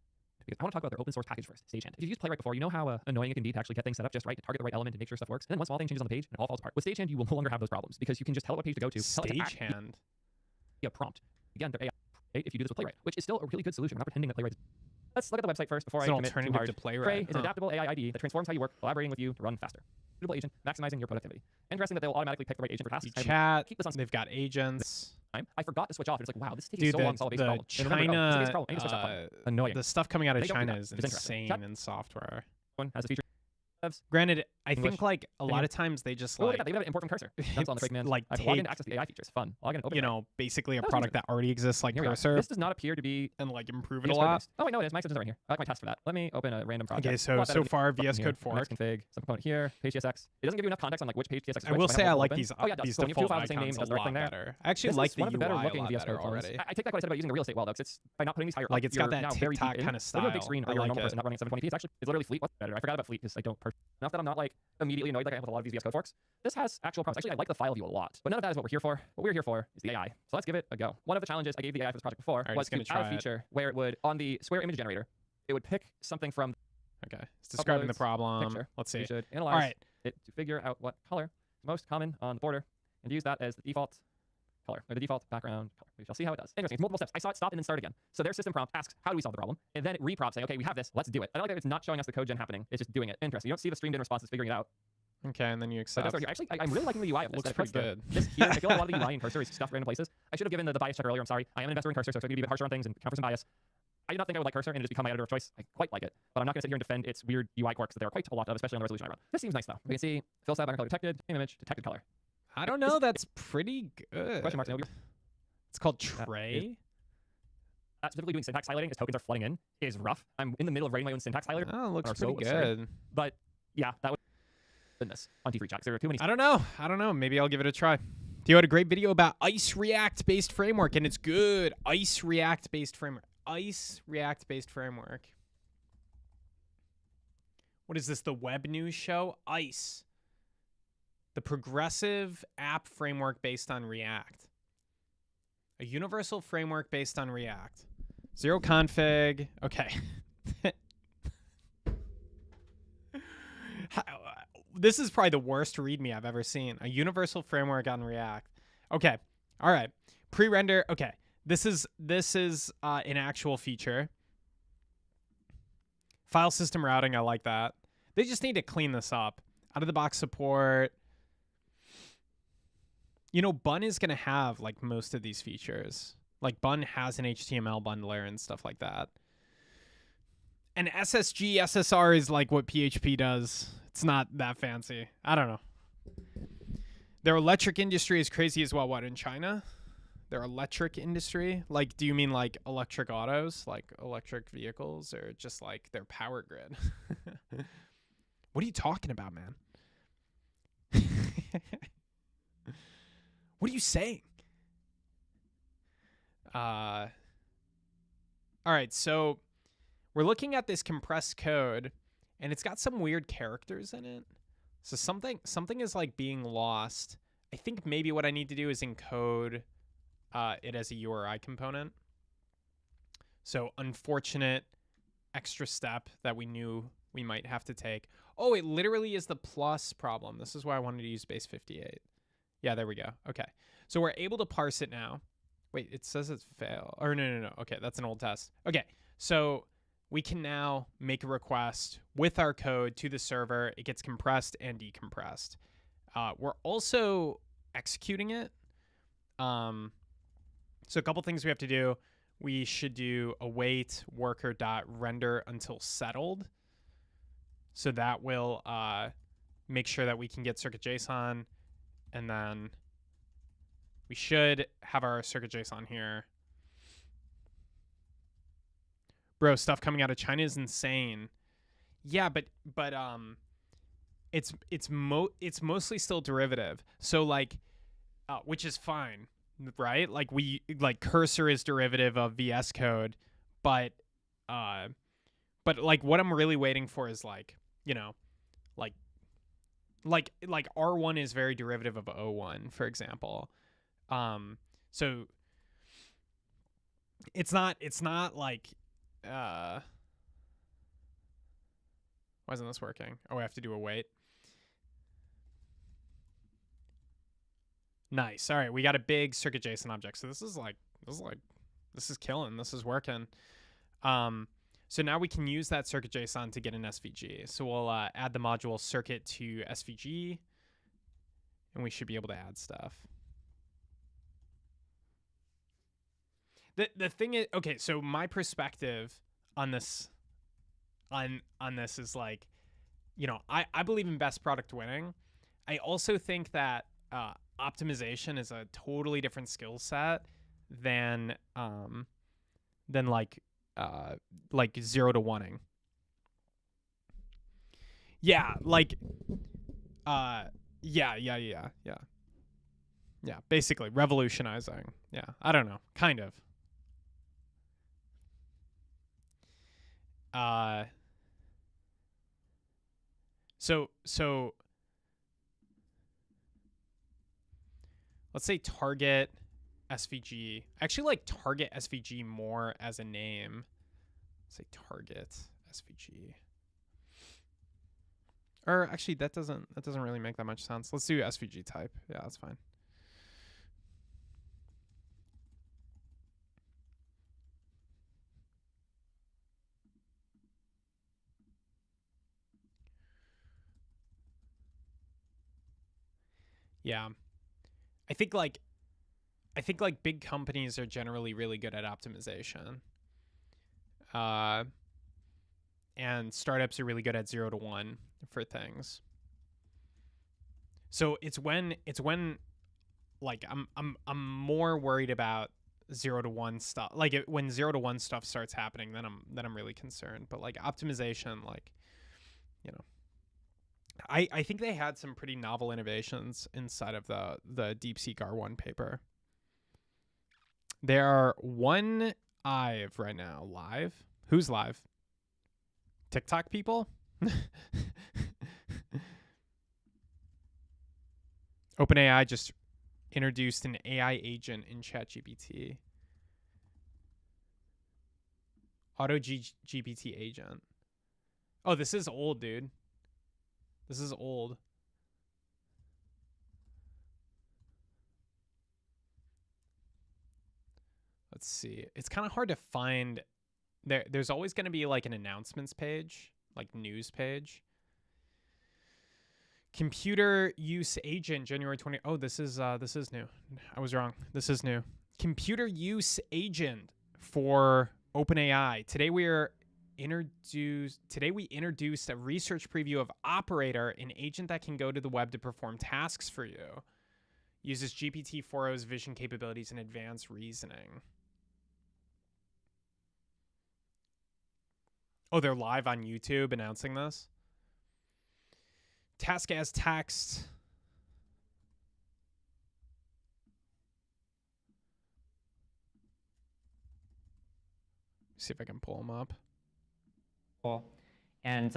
Because I want to talk about their open source package first, Stagehand. If you've used Playwright before, you know how annoying it can be to actually get things set up just right, to target the right element and make sure stuff works. And then one small thing changes on the page and it all falls apart. With Stagehand, you will no longer have those problems because you can just tell it what page to go to. Stagehand. A prompt. Again, they're AI. If you do this with Playwright, which is still a really good solution. We're not pretending that Playwright is. Let's look at the website first before It's I an commit too alternative hard. to Playwright. Trey is an adaptable AI IDE that transforms how you work, collaborating with you to run faster. Suitable agent, maximizing your productivity. Interesting that they'll automatically pick the right agent for tasks. You chat. Keep this on. They've got agents. I forgot to switch off. It's like, wow, this is taking Dude, so long to solve a basic problem. And remember, oh, this is a basic problem. I need to switch that button. Annoying. The stuff coming out of They don't do China that, is which is interesting. insane in software. One has a feature. Granted, I English. think like a Can lot you- of times they just Oh, look like at that. They even have an import from cursor. That's on the fake man. like I've logged in take to access the AI features. Fun. Log in and open you it. know basically a That was product that already exists like Here we are. Cursor This does not appear to be and like improve it a VS lot. Code-based. Oh, wait, no, it is. My extensions are in here. I like my test for that. Let me open a random project. Okay, so Well, so far button VS here, Code 4. Next config, subcomponent here, page TSX. It doesn't give you enough context on like which page TSX is I which, will so say have I it like open. these Oh, yeah, it does. these So when you have two default files with the same name, icons it does a the right lot thing there. better. I actually This like is the one of the better UI a looking lot VS better Code fonts. already. I take back what I said about using the real estate well though, because it's by not putting these higher Like, up, it's got you're that now very TikTok deep in. kinda Look at a big style. screen I or you're a like normal it. person not running at 720p. It's literally Fleet. What's better? I forgot about Fleet because I don't enough that I'm not like immediately annoyed like I am with a lot of these VS Code forks. This has actual prompts. Actually, I like the file view a lot, but none of that is what we're here for. What we're here for is the AI. So let's give it a go. One of the challenges I gave the AI for this project before Alright, was just to gonna add a try it. feature where it would, on the square image generator, it would pick something from Okay, it's describing the Uploads, problem. picture. Let's see. You should analyze All right, it to figure out what color is most common on the border and use that as the default color or the default background color. We shall see how it does. Interesting. It's multiple steps. I saw it stop and then start again. So their system prompt asks, how do we solve the problem? And then it reprompts saying, okay, we have this. Let's do it. I like that it's not showing us the code gen happening. It's just doing it. Interesting. You don't see the streamed in response. It's figuring it out. okay, and then you But accept. that's right here. Actually, I'm really liking the UI of this. Looks that it puts pretty good. This here, I feel like a lot of the UI in Cursor is stuffed random places. I should have given the bias check earlier. I'm sorry. I am an investor in Cursor, so it's going to be a bit harsher on things and account for some bias. I did not think I would like Cursor, and it has become my editor of choice. I quite like it, but I'm not going to sit here and defend its weird UI quirks that there are quite a lot of, especially on the resolution I run. This seems nice though. We can see fill style background color detected, same image, detected color. I don't know. That's pretty good. Question marks. It's called Trey. Specifically doing syntax highlighting as tokens are flooding in is rough. I'm in the middle of writing my own syntax highlighter, Oh, it looks are so pretty absurd. good. but yeah, that would goodness on T3 checks. There are too many. I don't know. Maybe I'll give it a try. Theo had a great video about Ice React based framework, and it's good. Ice React based framework. Ice React based framework. What is this? The web news show? Ice. The progressive app framework based on React. A universal framework based on React. Zero config. Okay. This is probably the worst README I've ever seen. A universal framework on React. Okay. All right. Pre-render. Okay. This is an actual feature. File system routing. I like that. They just need to clean this up. Out of the box support. You know, Bun is going to have like most of these features. Like Bun has an HTML bundler and stuff like that. And SSG, SSR is like what PHP does. It's not that fancy. I don't know. Their electric industry is crazy as well. What, in China? Their electric industry? Like, do you mean like electric autos? Like electric vehicles? Or just like their power grid? What are you talking about, man? What are you saying? All right, so we're looking at this compressed code, and it's got some weird characters in it. So something is like being lost. I think maybe what I need to do is encode it as a URI component. So unfortunate extra step that we knew we might have to take. Oh, it literally is the plus problem. This is why I wanted to use base 58. Yeah, there we go. Okay. So we're able to parse it now. Wait, it says it's fail. Or no. Okay, that's an old test. Okay, so we can now make a request with our code to the server. It gets compressed and decompressed. We're also executing it. So a couple things we have to do. We should do await worker.render until settled. So that will make sure that we can get circuit JSON. And then We should have our circuit.json here. Bro, stuff coming out of China is insane. Yeah, but it's mostly still derivative. So like, which is fine, right? Like cursor is derivative of VS Code, but like what I'm really waiting for is like, you know, like R1 is very derivative of O1, for example. So it's not like why isn't this working? Oh, I have to do a wait. Nice. All right, we got a big circuit.json object. So this is killing. This is working. So now we can use that circuit.json to get an SVG. So we'll add the module circuit to SVG, and we should be able to add stuff. The thing is, okay, so my perspective on this is like, you know, I believe in best product winning. I also think that optimization is a totally different skill set than like 0 to 1ing. Yeah, like yeah, basically revolutionizing. Yeah, I don't know, kind of. So let's say target SVG. I actually like target SVG more as a name. Let's say target SVG. Or actually, that doesn't really make that much sense. Let's do SVG type. Yeah, that's fine. Yeah, I think like big companies are generally really good at optimization. And startups are really good at 0 to 1 for things. So it's when like I'm more worried about 0 to 1 stuff. Like when 0 to 1 stuff starts happening, then I'm really concerned. But like optimization, like, you know, I think they had some pretty novel innovations inside of the DeepSeek R1 paper. There are one IVE right now live. Who's live? TikTok people? OpenAI just introduced an AI agent in ChatGPT. Auto GPT agent. Oh, this is old, dude. This is old. Let's see. It's kind of hard to find. There's always going to be like an announcements page, like news page. Computer use agent, January 20. Oh, this is new. I was wrong. This is new. Computer use agent for OpenAI. Today we introduced a research preview of Operator, an agent that can go to the web to perform tasks for you. Uses GPT-4o's vision capabilities and advanced reasoning. Oh, they're live on YouTube announcing this? Task as text. See if I can pull them up. Cool. And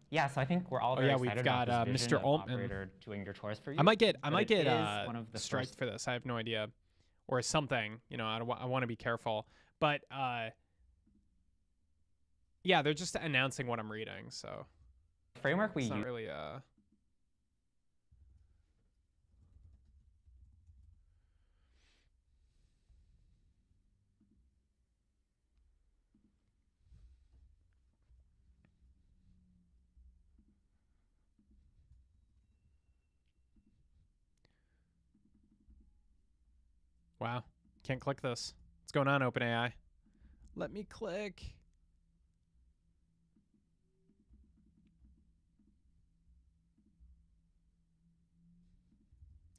yeah, so I think we're all very excited we've got about this vision Mr. of Altman. Operator doing your chores for you. I might get striked for this. I have no idea, or something. You know, I want to be careful. But yeah, they're just announcing what I'm reading, so framework we it's not use. really Wow. Can't click this. What's going on, OpenAI? Let me click.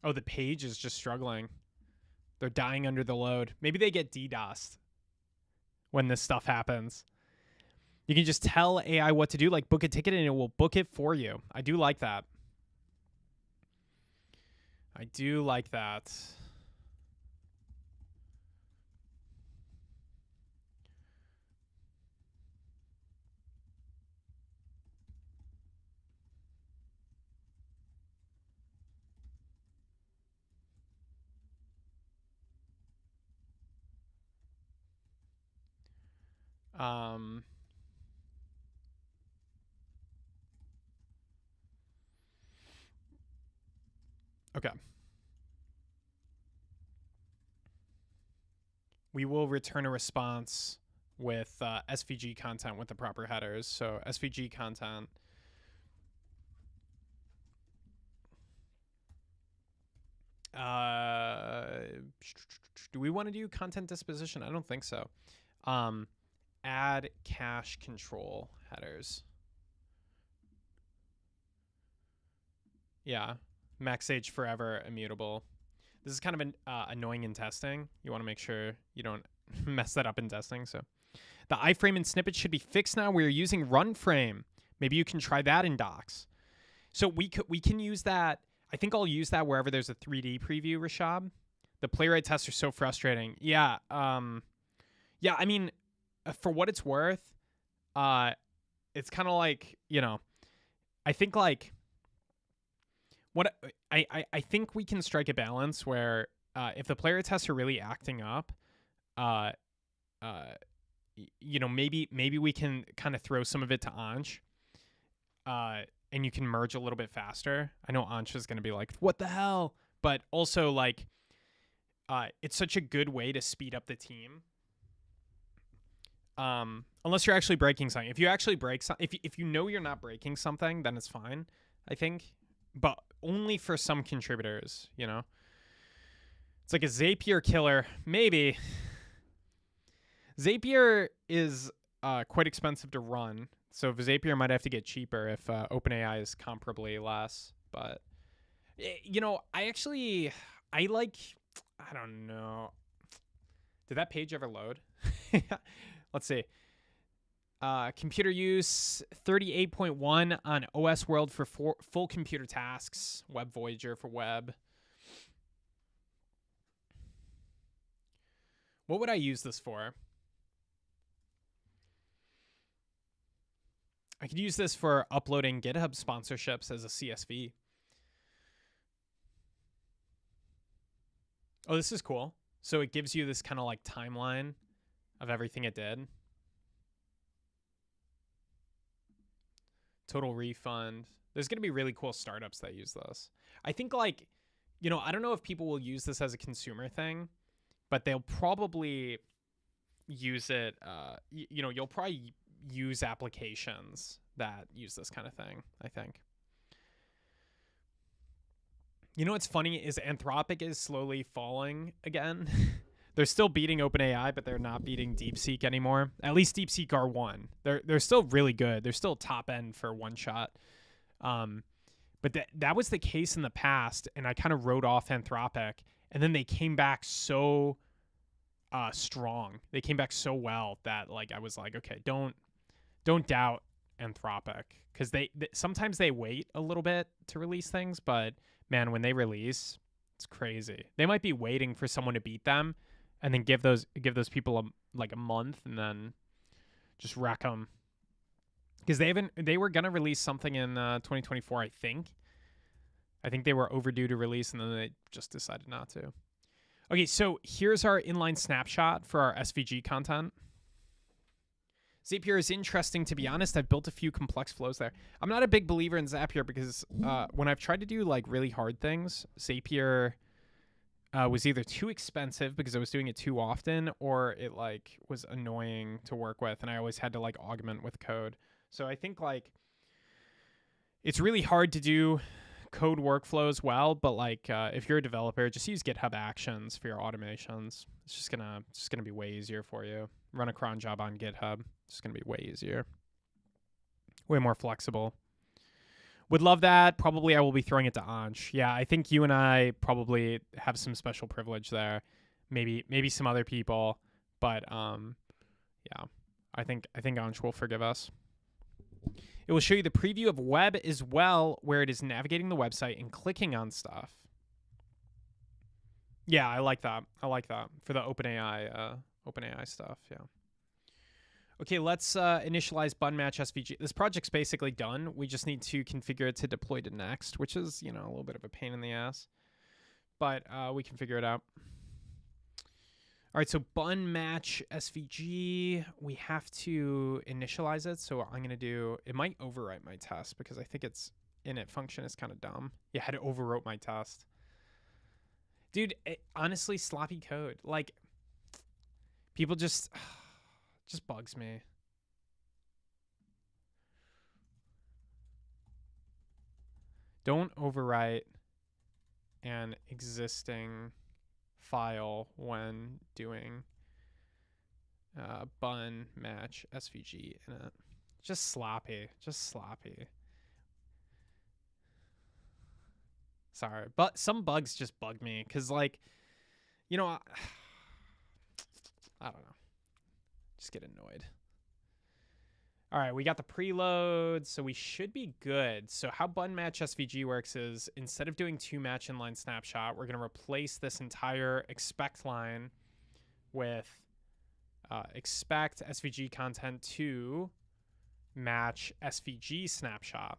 Oh, the page is just struggling. They're dying under the load. Maybe they get DDoSed when this stuff happens. You can just tell AI what to do, like book a ticket and it will book it for you. I do like that. I do like that. Okay. We will return a response with SVG content with the proper headers. So SVG content. Do we want to do content disposition? I don't think so. Add cache control headers. Yeah. Max age forever, immutable. This is kind of annoying in testing. You want to make sure you don't mess that up in testing. So the iframe and snippet should be fixed now. We're using runFrame. Maybe you can try that in docs. So we can use that. I think I'll use that wherever there's a 3D preview, Rashab. The playwright tests are so frustrating. Yeah. Yeah, I mean, for what it's worth, it's kind of like, you know, I think like what I think we can strike a balance where if the player tests are really acting up, you know, maybe we can kind of throw some of it to Ansh, and you can merge a little bit faster. I know Ansh is going to be like, what the hell? But also like, it's such a good way to speed up the team. Unless you're actually breaking something. If you actually break something, if you know you're not breaking something, then it's fine, I think. But only for some contributors, you know? It's like a Zapier killer. Maybe. Zapier is quite expensive to run. So Zapier might have to get cheaper if OpenAI is comparably less. But, you know, I don't know. Did that page ever load? Let's see. Computer use 38.1 on OS World for full computer tasks. Web Voyager for web. What would I use this for? I could use this for uploading GitHub sponsorships as a CSV. Oh, this is cool. So it gives you this kind of like timeline of everything it did. Total refund. There's going to be really cool startups that use this. I think like, you know, I don't know if people will use this as a consumer thing, but they'll probably use it. You know, you'll probably use applications that use this kind of thing, I think. You know what's funny is Anthropic is slowly falling again. They're still beating OpenAI, but they're not beating DeepSeek anymore. At least DeepSeek R1. They're still really good. They're still top end for one shot. But that was the case in the past, and I kind of wrote off Anthropic, and then they came back so strong. They came back so well that like I was like, okay, don't doubt Anthropic, because they sometimes they wait a little bit to release things, but man, when they release, it's crazy. They might be waiting for someone to beat them, and then give those people a month, and then just wreck them. Because they were gonna release something in 2024, I think. I think they were overdue to release, and then they just decided not to. Okay, so here's our inline snapshot for our SVG content. Zapier is interesting, to be honest. I've built a few complex flows there. I'm not a big believer in Zapier because when I've tried to do like really hard things, Zapier was either too expensive because I was doing it too often, or it like was annoying to work with, and I always had to like augment with code. So I think like it's really hard to do code workflows well, but like if you're a developer, just use GitHub Actions for your automations. It's just gonna be way easier for you. Run a cron job on GitHub. It's gonna be way easier, way more flexible. Would love that. Probably I will be throwing it to Ansh. Yeah, I think you and I probably have some special privilege there. maybe some other people, but yeah, I think Ansh will forgive us. It will show you the preview of web as well, where it is navigating the website and clicking on stuff. Yeah, I like that. I like that for the OpenAI stuff. Yeah. Okay, let's initialize button match SVG. This project's basically done. We just need to configure it to deploy to Next, which is, you know, a little bit of a pain in the ass, but we can figure it out. All right, so button match SVG, we have to initialize it. So I'm going to do, it might overwrite my test because I think its init function is kind of dumb. Yeah, I had to overwrote my test. Dude, honestly, sloppy code. Like, people just bugs me. Don't overwrite an existing file when doing button match SVG in it. Just sloppy. Sorry, but some bugs just bug me because, like, you know, I don't know. Just get annoyed. All right, we got the preload, so we should be good. So how button match SVG works is instead of doing to match inline snapshot, we're going to replace this entire expect line with expect SVG content to match SVG snapshot.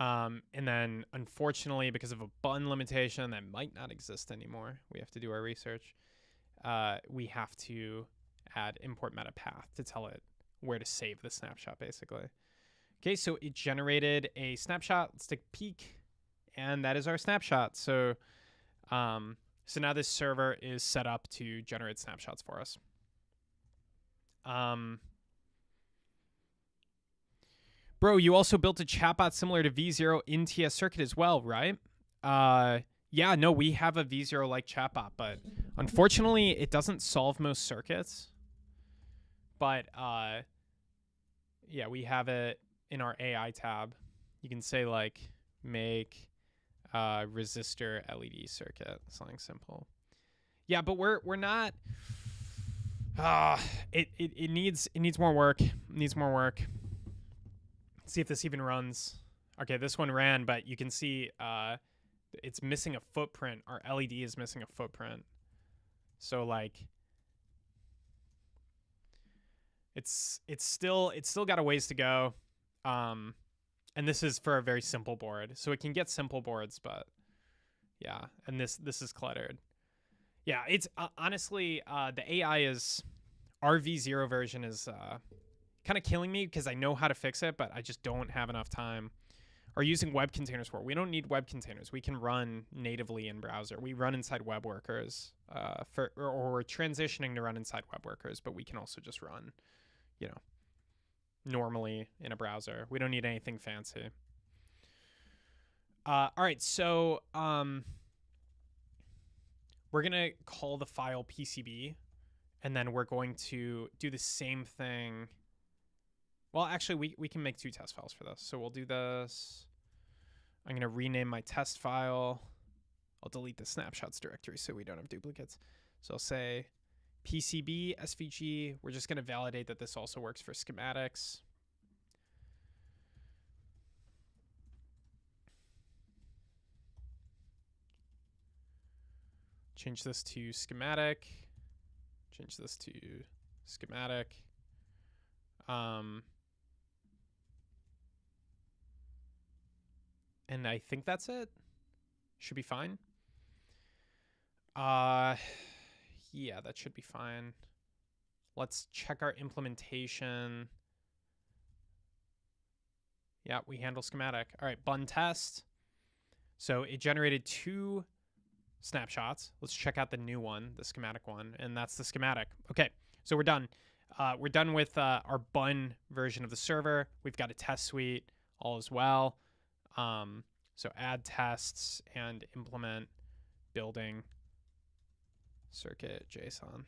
And then, unfortunately, because of a button limitation that might not exist anymore, we have to do our research. We have to add import meta path to tell it where to save the snapshot, basically. Okay, so it generated a snapshot. Let's take a peek, and that is our snapshot. So, so now this server is set up to generate snapshots for us. Bro, you also built a chatbot similar to V0 in TS Circuit as well, right? Yeah, no, we have a V0-like chatbot, but unfortunately, it doesn't solve most circuits. But yeah, we have it in our AI tab. You can say, like, make resistor LED circuit, something simple. Yeah, but we're not. It needs more work. It needs more work. Let's see if this even runs. Okay, this one ran, but you can see it's missing a footprint. Our LED is missing a footprint. So, like, it's still got a ways to go. And this is for a very simple board, so it can get simple boards, but yeah. And this is cluttered. Yeah, it's honestly the AI is our V0 version is kind of killing me because I know how to fix it, but I just don't have enough time. Or using web containers for it. We don't need web containers. We can run natively in browser. We run inside web workers or we're transitioning to run inside web workers, but we can also just run, you know, normally in a browser. We don't need anything fancy. All right, so we're going to call the file PCB, and then we're going to do the same thing. Well, actually, we can make two test files for this. So we'll do this. I'm going to rename my test file. I'll delete the snapshots directory so we don't have duplicates. So I'll say PCB SVG. We're just going to validate that this also works for schematics. Change this to schematic. Change this to schematic. And I think that's it. Should be fine. Yeah, that should be fine. Let's check our implementation. Yeah, we handle schematic. All right, button test. So it generated 2 snapshots. Let's check out the new one, the schematic one, and that's the schematic. Okay, so we're done. We're done with our button version of the server. We've got a test suite, all as well. So add tests and implement building circuit JSON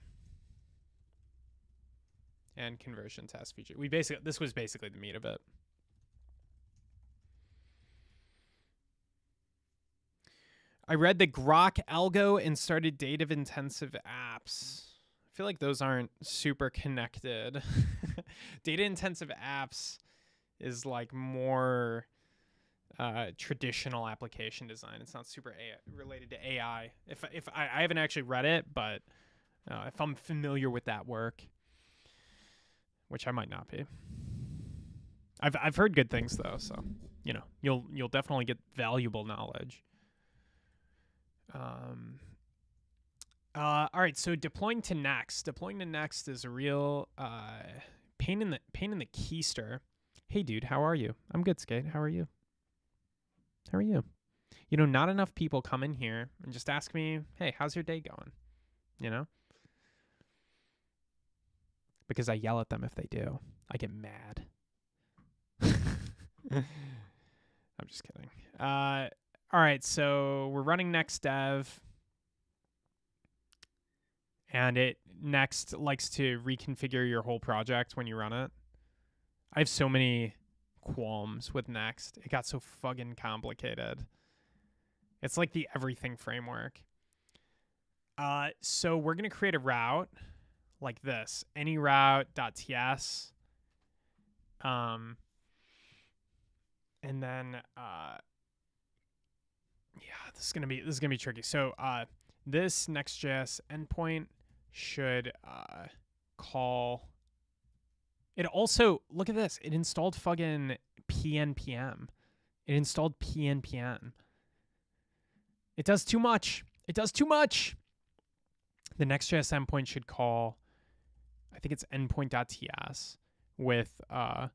and conversion to SVG. This was basically the meat of it. I read the Grok algo and started data-intensive apps. I feel like those aren't super connected. Data-intensive apps is like more traditional application design. It's not super related to AI. If I haven't actually read it, but if I'm familiar with that work, which I might not be. I've heard good things though, so you know you'll definitely get valuable knowledge. All right, so deploying to Next. Deploying to Next is a real pain in the keister. Hey dude, how are you? I'm good, Skate. How are you? How are you? You know, not enough people come in here and just ask me, hey, how's your day going? You know? Because I yell at them if they do. I get mad. I'm just kidding. All right, so we're running Next Dev. And it Next likes to reconfigure your whole project when you run it. I have so many qualms with Next. It got so fucking complicated. It's like the everything framework. So we're going to create a route like this. Any route.ts. And then this is gonna be tricky. So this Next.js endpoint should call. It also, look at this. It installed fucking pnpm. It installed pnpm. It does too much. It does too much. The Next.js endpoint should call, I think it's endpoint.ts with a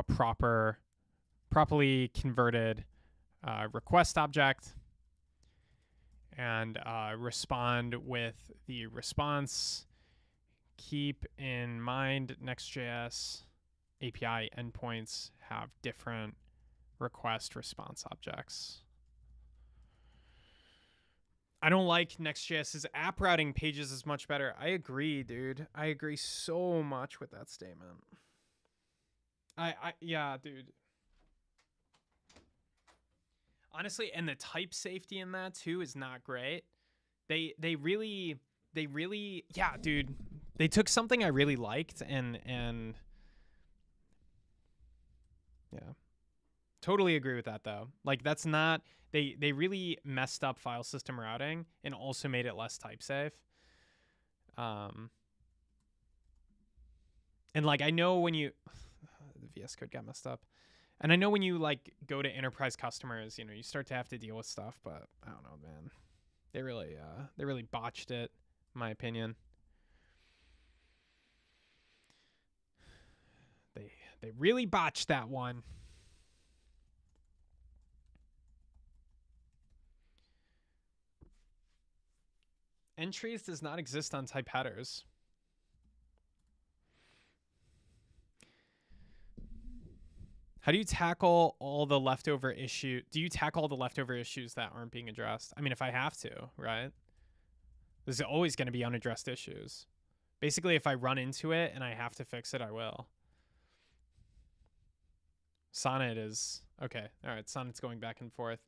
properly converted request object and respond with the response. Keep in mind Next.js API endpoints have different request response objects. I don't like Next.js's app routing pages is much better. I agree, dude. I agree so much with that statement. Yeah, dude. Honestly, and the type safety in that too is not great. They really, yeah, dude. They took something I really liked and yeah. Totally agree with that though. Like that's not, they really messed up file system routing and also made it less type safe. And like I know when you the VS Code got messed up. And I know when you like go to enterprise customers, you know, you start to have to deal with stuff, but I don't know, man. They really botched it, in my opinion. They really botched that one. Entries does not exist on type headers. How do you tackle all the leftover issue? Do you tackle all the leftover issues that aren't being addressed? I mean, if I have to, right? There's always going to be unaddressed issues. Basically, if I run into it and I have to fix it, I will. Sonnet is okay. All right, Sonnet's going back and forth.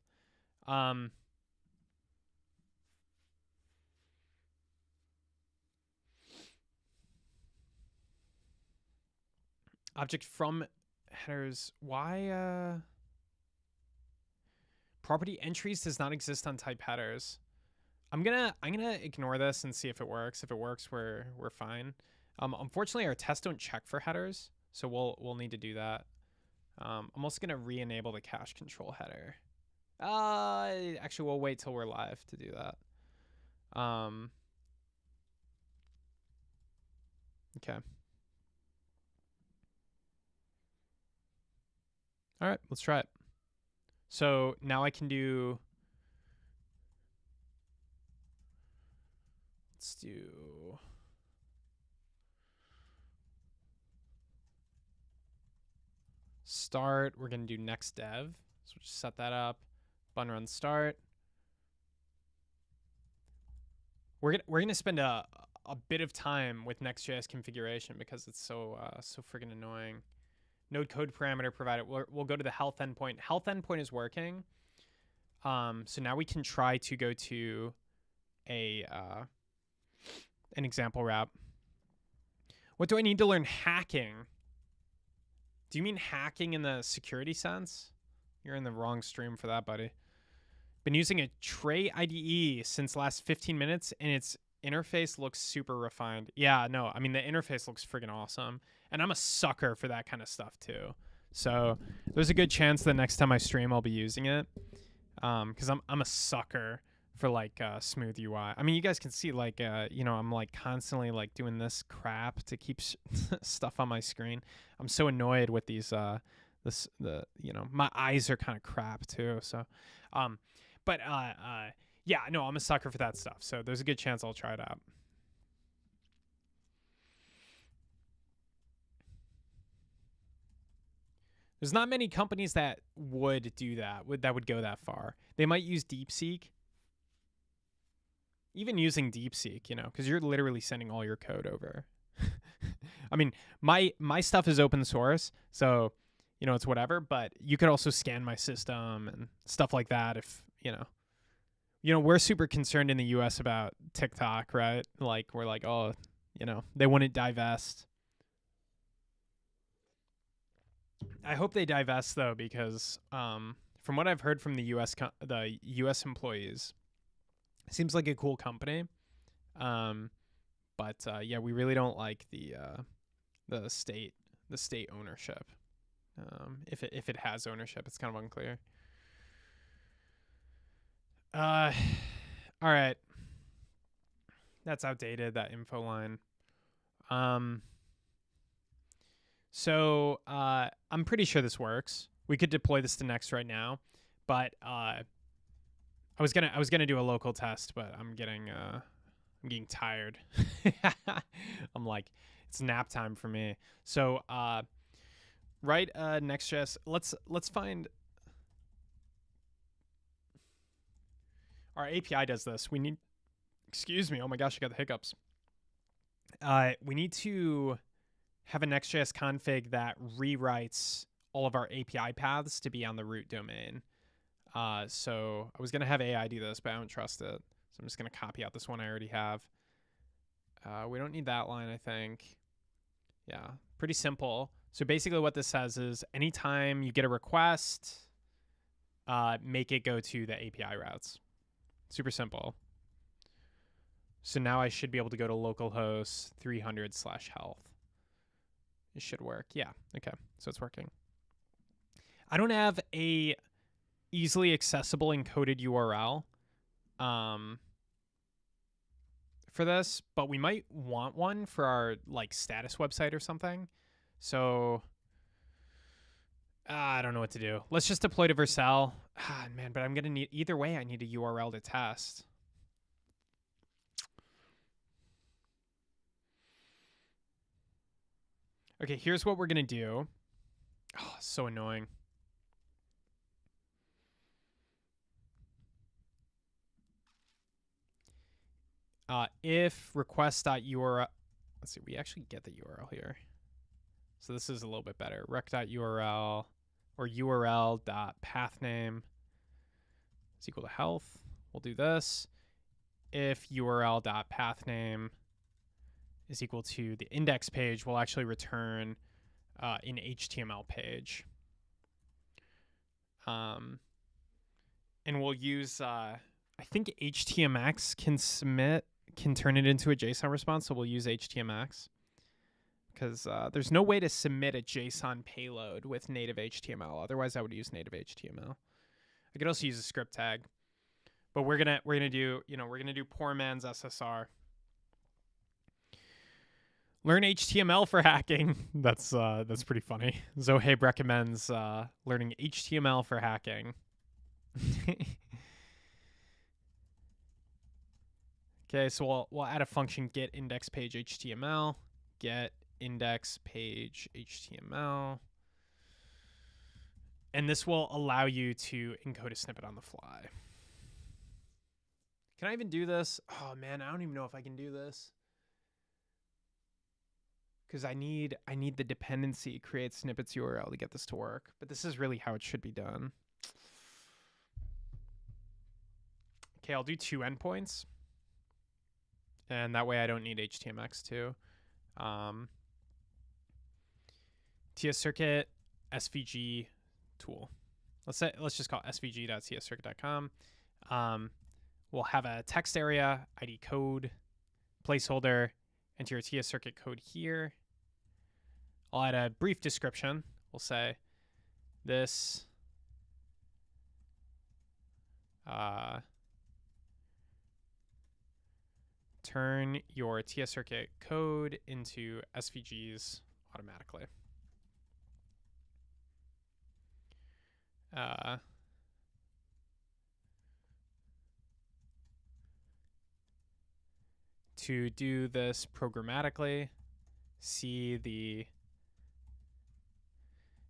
Object from headers. Why property entries does not exist on type headers. I'm gonna ignore this and see if it works. If it works, we're fine. Unfortunately, our tests don't check for headers, so we'll need to do that. I'm also gonna re-enable the cache control header. Actually, we'll wait till we're live to do that. Okay. All right, let's try it. So now I can do. Let's do. Start. We're gonna do next dev. So we'll just set that up. Button run start. We're gonna spend a bit of time with Next.js configuration because it's so friggin' annoying. Node code parameter provided. We'll go to the health endpoint. Health endpoint is working. So now we can try to go to an example route. What do I need to learn hacking? Do you mean hacking in the security sense? You're in the wrong stream for that, buddy. Been using a Tray IDE since last 15 minutes, and its interface looks super refined. Yeah, no, I mean, the interface looks friggin' awesome. And I'm a sucker for that kind of stuff, too. So there's a good chance that next time I stream, I'll be using it. Because I'm a sucker for, like, smooth UI. I mean, you guys can see, like, I'm, like, constantly, like, doing this crap to keep stuff on my screen. I'm so annoyed with these, my eyes are kind of crap, too. So, yeah, no, I'm a sucker for that stuff. So there's a good chance I'll try it out. There's not many companies that would do that, that would go that far. They might use DeepSeek. Even using DeepSeek, because you're literally sending all your code over. I mean, my stuff is open source, so, it's whatever, but you could also scan my system and stuff like that if, we're super concerned in the US about TikTok, right? Like, we're like, oh, they wouldn't divest. I hope they divest, though, because from what I've heard from the US employees, it seems like a cool company. But yeah, we really don't like the state ownership. If it has ownership, it's kind of unclear. All right. That's outdated, that info line. So I'm pretty sure this works. We could deploy this to Next right now, but I was gonna do a local test, but I'm getting tired. I'm like, it's nap time for me. So write Next.js. Let's find. Our API does this. We need. Excuse me. Oh my gosh, I got the hiccups. We need to have a Next.js config that rewrites all of our API paths to be on the root domain. So I was going to have AI do this, but I don't trust it. So I'm just going to copy out this one I already have. We don't need that line, I think. Yeah, pretty simple. So basically what this says is anytime you get a request, make it go to the API routes. Super simple. So now I should be able to go to localhost 300/health. It should work. Yeah. Okay. So it's working. I don't have a easily accessible encoded URL for this, but we might want one for our like status website or something. So I don't know what to do. Let's just deploy to Vercel. Man, but I'm going to need, either way, I need a URL to test. Okay, here's what we're going to do. Oh, so annoying. If request.url, let's see, we actually get the URL here. So this is a little bit better. rec.url or url.pathname is equal to health. We'll do this. If url.pathname is equal to the index page, we'll actually return an HTML page. And we'll use, I think HTMX can turn it into a JSON response, so we'll use HTMX. Because there's no way to submit a JSON payload with native HTML. Otherwise, I would use native HTML. I could also use a script tag, but we're gonna do poor man's SSR. Learn HTML for hacking. That's pretty funny. Zohaib recommends learning HTML for hacking. Okay, so we'll add a function get index page HTML, get index page HTML. And this will allow you to encode a snippet on the fly. Can I even do this? Oh man, I don't even know if I can do this. Because I need the dependency create snippets URL to get this to work. But this is really how it should be done. Okay, I'll do 2 endpoints. And that way I don't need HTMX too. TS Circuit SVG tool. Let's just call it svg.tscircuit.com. We'll have a text area, ID code, placeholder, enter your TS Circuit code here. I'll add a brief description. We'll say this turn your TS Circuit code into SVGs automatically. To do this programmatically, see the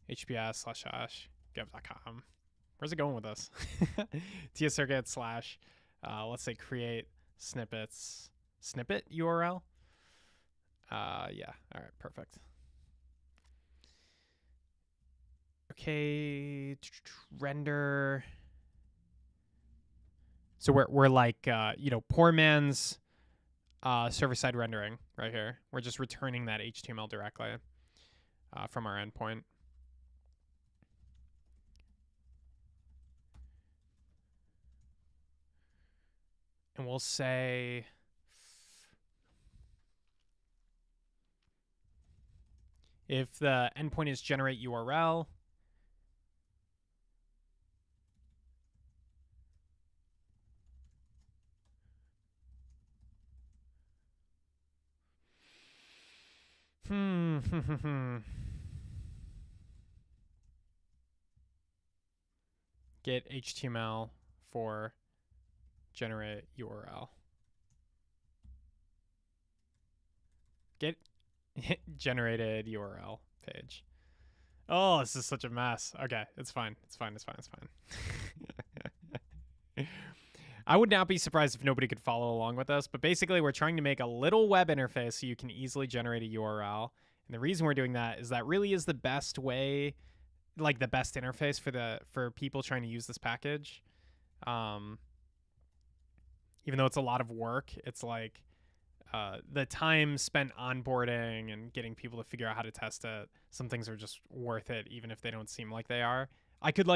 hps/gev.com. Where's it going with this? TS Circuit / let's say create snippets snippet URL. Yeah. All right. Perfect. Okay. Render. So we're like poor man's server-side rendering right here. We're just returning that HTML directly from our endpoint. And we'll say if the endpoint is generate URL, get HTML for generate URL. Get generated URL page. Oh, this is such a mess. Okay, it's fine. It's fine. I would not be surprised if nobody could follow along with us, but basically we're trying to make a little web interface so you can easily generate a URL. And the reason we're doing that is that really is the best way, like the best interface for people trying to use this package. Even though it's a lot of work, it's like the time spent onboarding and getting people to figure out how to test it, some things are just worth it, even if they don't seem like they are. I could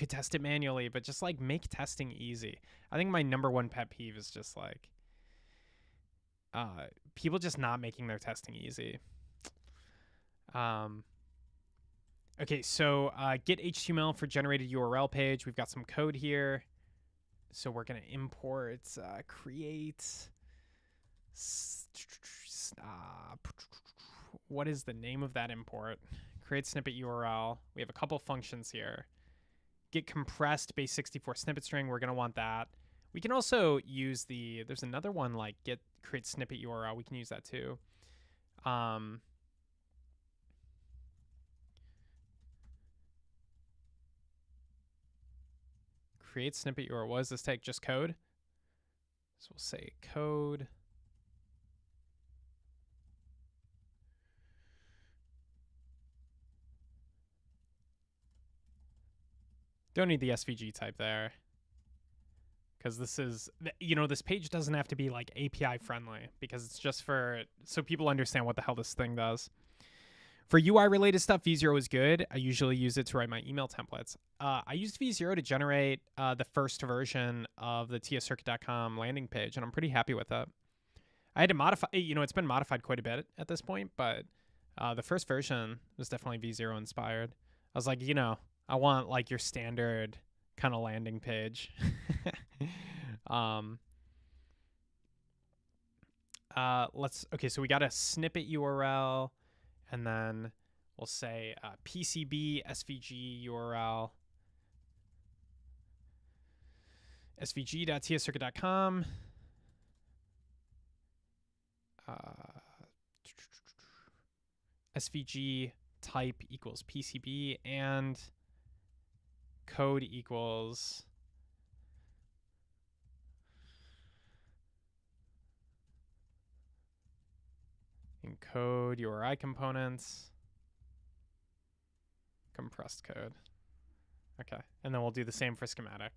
test it manually, but just like make testing easy. I think my number one pet peeve is just like people just not making their testing easy. Okay, so get HTML for generated URL page. We've got some code here. So we're going to import create. What is the name of that import? Create snippet URL. We have a couple functions here. Get compressed base 64 snippet string. We're going to want that. We can also use there's another one like get create snippet URL. We can use that too. Create snippet URL. What does this take? Just code? So we'll say code. Don't need the SVG type there. Because this is, this page doesn't have to be like API friendly because it's just so people understand what the hell this thing does. For UI related stuff, V0 is good. I usually use it to write my email templates. I used V0 to generate the first version of the tscircuit.com landing page, and I'm pretty happy with it. I had to modify, it's been modified quite a bit at this point, but the first version was definitely V0 inspired. I was like, I want like your standard kind of landing page. So we got a snippet URL, and then we'll say PCB SVG URL, svg.tscircuit.com. SVG type equals PCB and code equals encode URI components, compressed code. Okay, and then we'll do the same for schematic.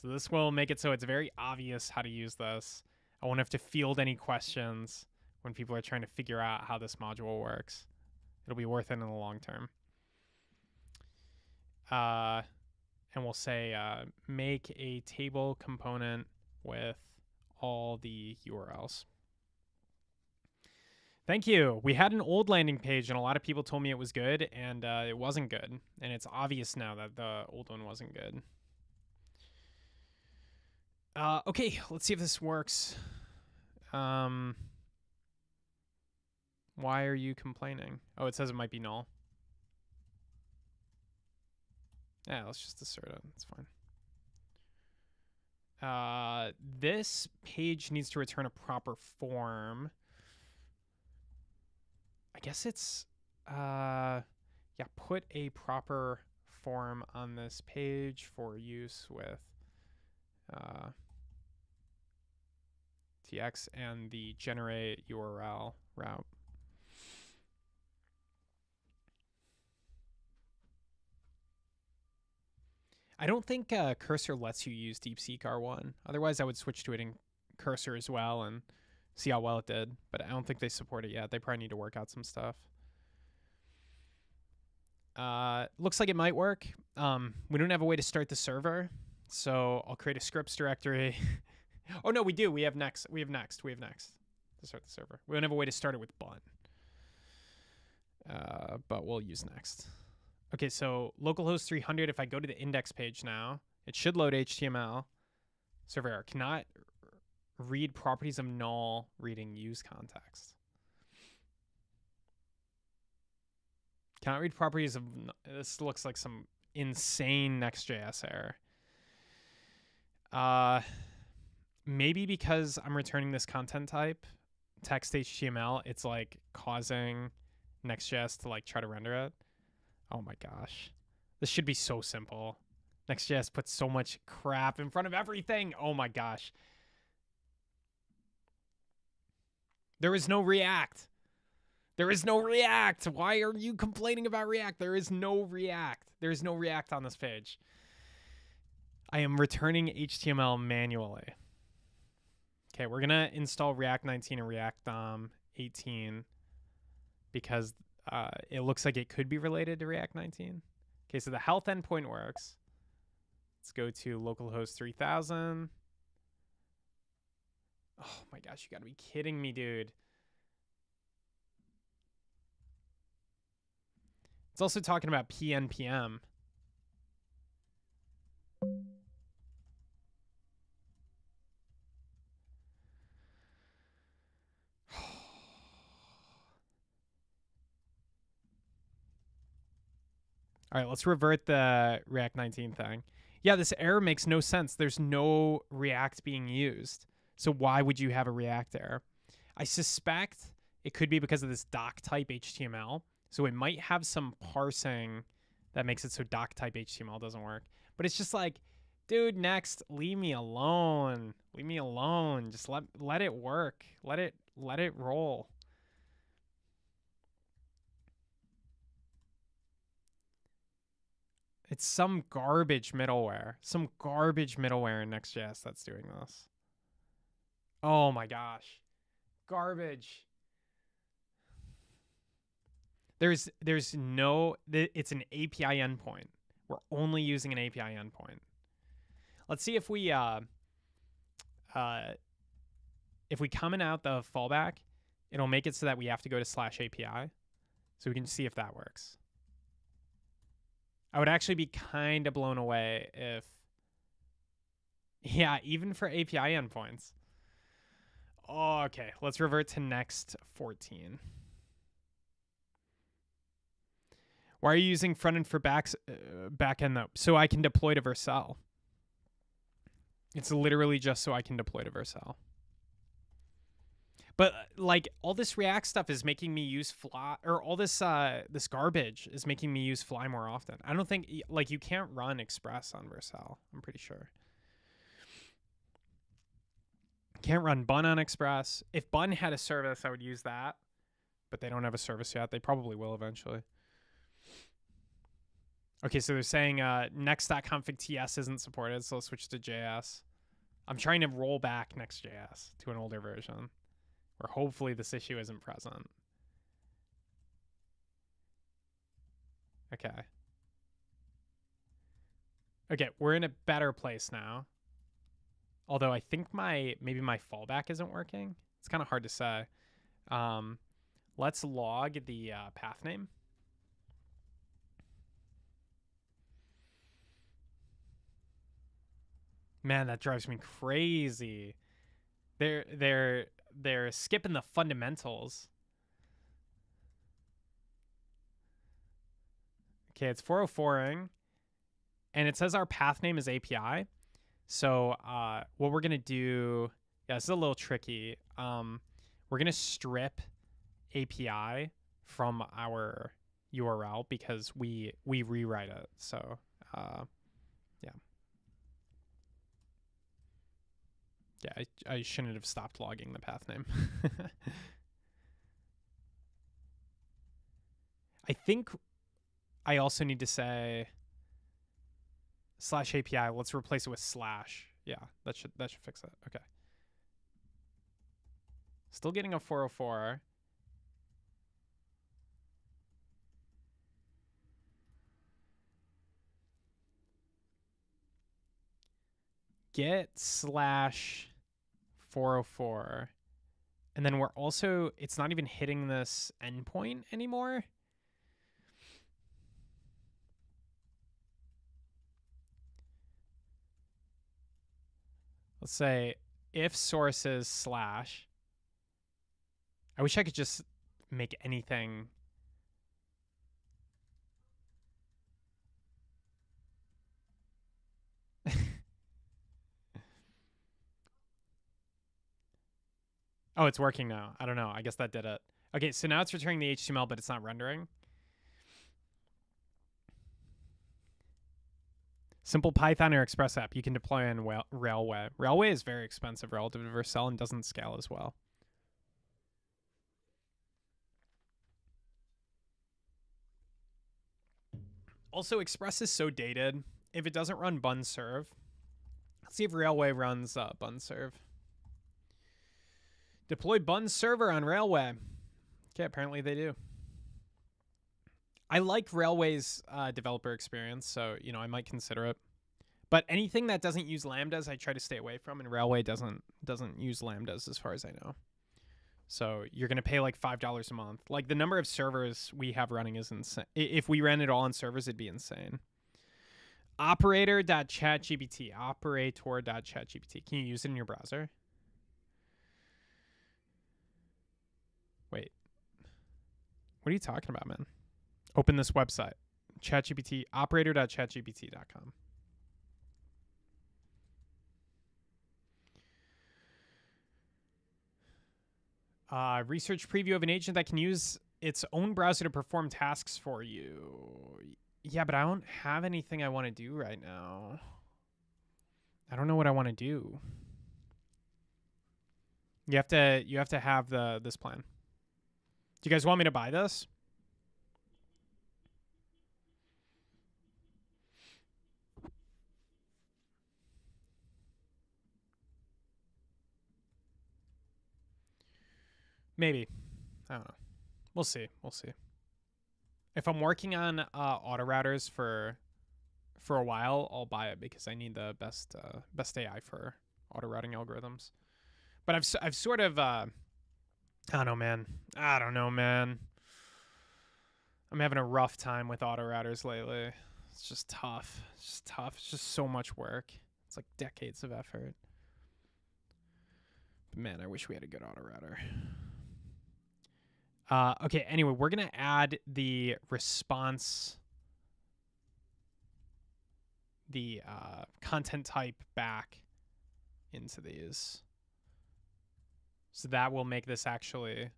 So this will make it so it's very obvious how to use this. I won't have to field any questions when people are trying to figure out how this module works. It'll be worth it in the long term. And we'll say make a table component with all the URLs. Thank you. We had an old landing page, and a lot of people told me it was good, and it wasn't good. And it's obvious now that the old one wasn't good. Okay, let's see if this works. Why are you complaining? Oh, it says it might be null. Yeah, let's just assert it. It's fine. This page needs to return a proper form. I guess it's, yeah, put a proper form on this page for use with TX and the generate URL route. I don't think Cursor lets you use DeepSeek R1. Otherwise, I would switch to it in Cursor as well and see how well it did. But I don't think they support it yet. They probably need to work out some stuff. Looks like it might work. We don't have a way to start the server, so I'll create a scripts directory. Oh no, we do. We have next. We have next to start the server. We don't have a way to start it with bun. But we'll use next. Okay, so localhost 300. If I go to the index page now, it should load HTML. Server error cannot read properties of null reading use context. Cannot read properties of. This looks like some insane Next.js error. Maybe because I'm returning this content type, text HTML, it's like causing Next.js to like try to render it. Oh my gosh. This should be so simple. Next.js puts so much crap in front of everything. Oh my gosh. There is no React. There is no React. Why are you complaining about React? There is no React. There is no React on this page. I am returning HTML manually. Okay, we're going to install React 19 and React 18 because it looks like it could be related to React 19. Okay, so the health endpoint works. Let's go to localhost 3000. Oh my gosh, you got to be kidding me, dude. It's also talking about PNPM. All right, let's revert the React 19 thing. Yeah, this error makes no sense. There's no React being used. So why would you have a React error? I suspect it could be because of this doc type HTML. So it might have some parsing that makes it so doc type HTML doesn't work. But it's just like, dude, next, leave me alone. Leave me alone. Just let it work. Let it roll. It's some garbage middleware. Some garbage middleware in Next.js that's doing this. Oh my gosh. Garbage. There's no, it's an API endpoint. We're only using an API endpoint. Let's see if we comment out the fallback, it'll make it so that we have to go to /API. So we can see if that works. I would actually be kind of blown away if, yeah, even for API endpoints. Oh, okay, let's revert to next 14. Why are you using frontend for backend though? So I can deploy to Vercel. It's literally just so I can deploy to Vercel. But like all this React stuff is making me use Fly, or all this this garbage is making me use Fly more often. I don't think like you can't run Express on Vercel. I'm pretty sure. Can't run Bun on Express. If Bun had a service, I would use that. But they don't have a service yet. They probably will eventually. Okay, so they're saying next.config TS isn't supported, so let's switch to JS. I'm trying to roll back Next.js to an older version where hopefully this issue isn't present. Okay. Okay, we're in a better place now. Although I think maybe my fallback isn't working. It's kind of hard to say. Let's log the path name. Man, that drives me crazy. They're skipping the fundamentals. Okay, it's 404ing, and it says our path name is API. So what we're gonna do, yeah, this is a little tricky. We're gonna strip API from our URL because we rewrite it. So yeah. Yeah, I shouldn't have stopped logging the path name. I think I also need to say /API. Let's replace it with /. Yeah, that should fix it. Okay. Still getting a 404. Get /404. And then we're also, it's not even hitting this endpoint anymore. Let's say if sources /. I wish I could just make anything. Oh, it's working now. I don't know. I guess that did it. Okay, so now it's returning the HTML, but it's not rendering. Simple Python or Express app you can deploy on Railway. Railway is very expensive relative to Vercel and doesn't scale as well. Also, Express is so dated. If it doesn't run bun serve, let's see if Railway runs bun serve. Deploy bun server on Railway. Okay, apparently they do. I like Railway's developer experience, so I might consider it. But anything that doesn't use lambdas, I try to stay away from, and Railway doesn't use lambdas as far as I know. So you're gonna pay like $5 a month. Like the number of servers we have running is insane. If we ran it all on servers, it'd be insane. Operator.chatgpt. Operator.chatgpt. Can you use it in your browser? Wait. What are you talking about, man? Open this website. ChatGPT. Operator.chatgpt.com. Research preview of an agent that can use its own browser to perform tasks for you. Yeah, but I don't have anything I want to do right now. I don't know what I want to do. You have to have this plan. Do you guys want me to buy this? Maybe. I don't know. We'll see. We'll see. If I'm working on auto routers for a while, I'll buy it because I need the best AI for auto routing algorithms. But I've sort of I don't know, man. I'm having a rough time with auto routers lately. It's just tough. It's just so much work. It's like decades of effort. But man, I wish we had a good auto router. Okay, anyway, we're going to add the response, the content type back into these. So that will make this actually...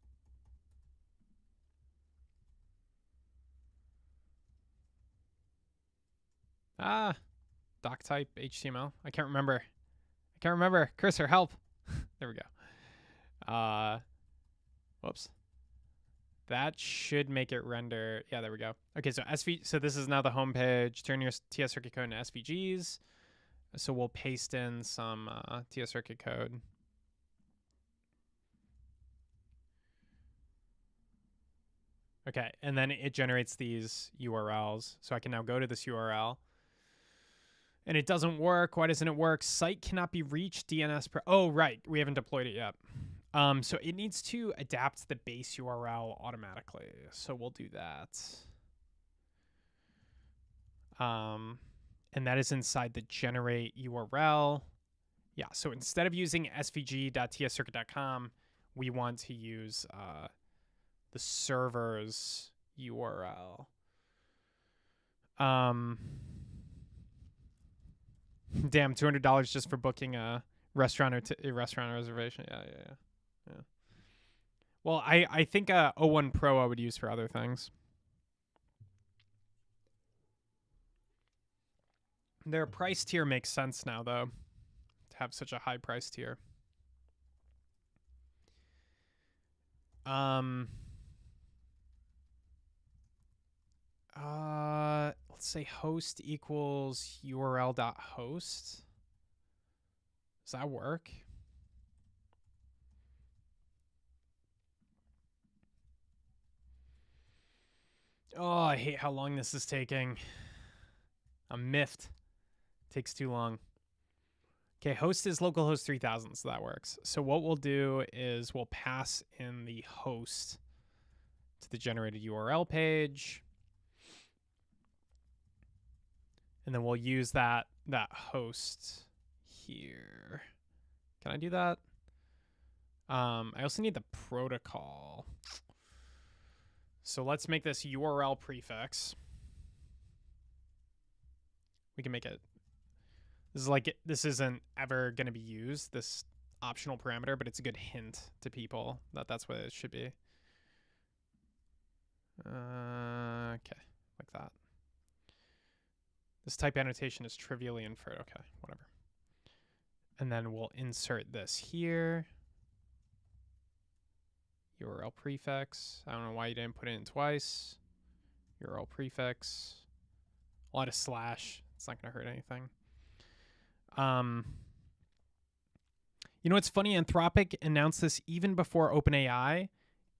doc type HTML. I can't remember. Cursor, help. There we go. Whoops. That should make it render. Yeah, there we go. Okay, so so this is now the home page. Turn your TS circuit code into SVGs. So we'll paste in some TS circuit code. Okay, and then it generates these URLs. So I can now go to this URL. And it doesn't work. Why doesn't it work? Site cannot be reached. DNS. Oh, right. We haven't deployed it yet. So it needs to adapt the base URL automatically. So we'll do that. And that is inside the generate URL. Yeah, so instead of using svg.tscircuit.com, we want to use the server's URL. Damn, $200 just for booking a restaurant or a restaurant reservation. Yeah. Well, I think 01 Pro I would use for other things. Their price tier makes sense now, though, to have such a high price tier. Let's say host equals url.host. Does that work? Oh, I hate how long this is taking. I'm miffed. Takes too long. Okay, host is localhost 3000, so that works. So what we'll do is we'll pass in the host to the generated URL page. And then we'll use that host here. Can I do that? I also need the protocol. So let's make this URL prefix. We can make it. This isn't ever going to be used, this optional parameter, but it's a good hint to people that that's what it should be. Okay, like that. This type annotation is trivially inferred. Okay, whatever. And then we'll insert this here. URL prefix. I don't know why you didn't put it in twice. URL prefix. A lot of slash. It's not going to hurt anything. You know what's funny? Anthropic announced this even before OpenAI,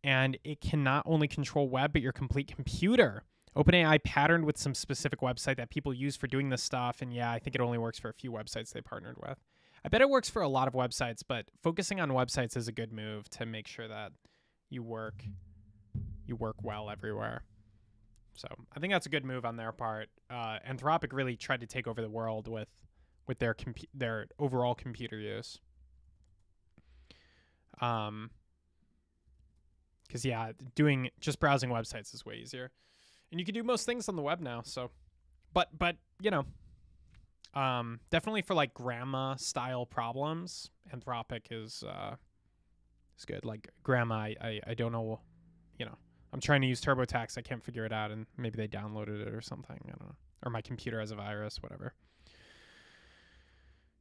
and it can not only control web, but your complete computer. OpenAI patterned with some specific website that people use for doing this stuff, and yeah, I think it only works for a few websites they partnered with. I bet it works for a lot of websites, but focusing on websites is a good move to make sure that you work well everywhere. So I think that's a good move on their part. Anthropic really tried to take over the world with their overall computer use. Because yeah, just browsing websites is way easier, and you can do most things on the web now. So, but you know, definitely for like grammar style problems, Anthropic is good. Like grammar, I don't know, you know, I'm trying to use TurboTax, I can't figure it out, and maybe they downloaded it or something. I don't know, or my computer has a virus, whatever.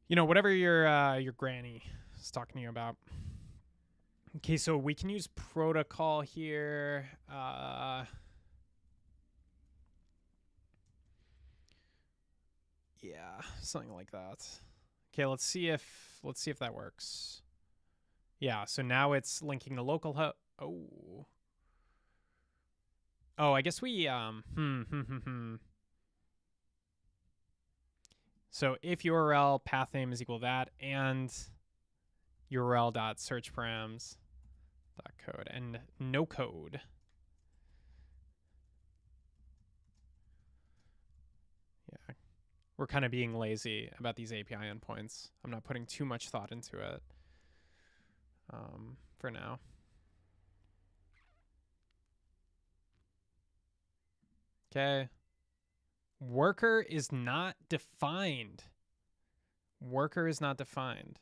You know, whatever your granny is talking to you about. Okay, so we can use protocol here. Yeah, something like that. Okay, let's see if that works. Yeah, so now it's linking the local host. Oh, I guess we So if URL path name is equal to that and URL.search params .code and no code. Yeah, we're kind of being lazy about these API endpoints. I'm not putting too much thought into it for now. Okay. Worker is not defined. Worker is not defined.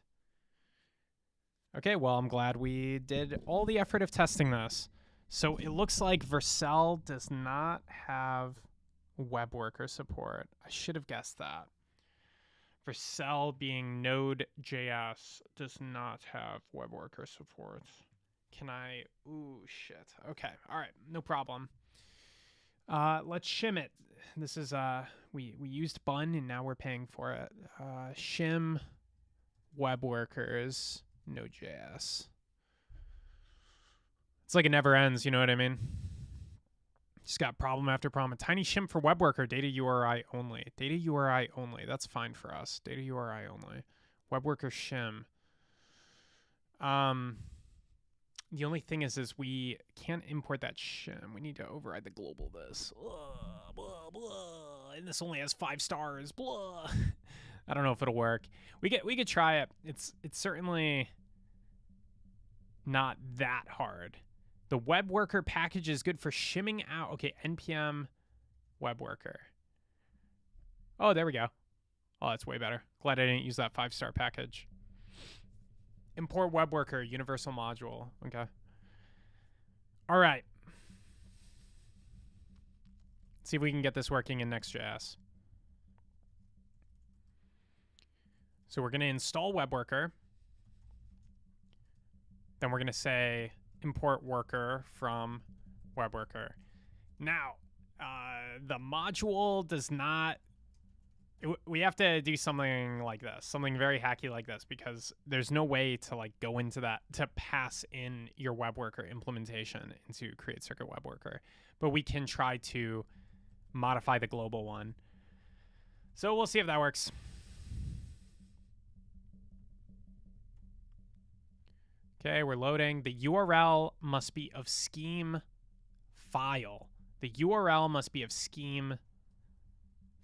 Okay, well, I'm glad we did all the effort of testing this. So it looks like Vercel does not have web worker support. I should have guessed that. Vercel being Node.js does not have web worker support. Can I? Ooh, shit. Okay. All right. No problem. Let's shim it. This is we used bun and now we're paying for it. Shim web workers Node.js. It's like it never ends. You know what I mean? Just got problem after problem. A tiny shim for web worker. Data URI only. Data URI only. That's fine for us. Data URI only. Web worker shim. The only thing is we can't import that shim. We need to override the global this. Blah, blah, blah. And this only has 5 stars. Blah. I don't know if it'll work. We could try it. It's certainly not that hard. The web worker package is good for shimming out. Okay, npm web worker. Oh, there we go. Oh, that's way better. Glad I didn't use that 5-star package. Import web worker, universal module. Okay. All right. Let's see if we can get this working in Next.js. So we're going to install web worker. Then we're going to say import worker from web worker. Now, the module does not. We have to do something like this, something very hacky like this, because there's no way to like go into that to pass in your web worker implementation into create circuit web worker. But we can try to modify the global one. So we'll see if that works. Okay, we're loading. The URL must be of scheme file. The URL must be of scheme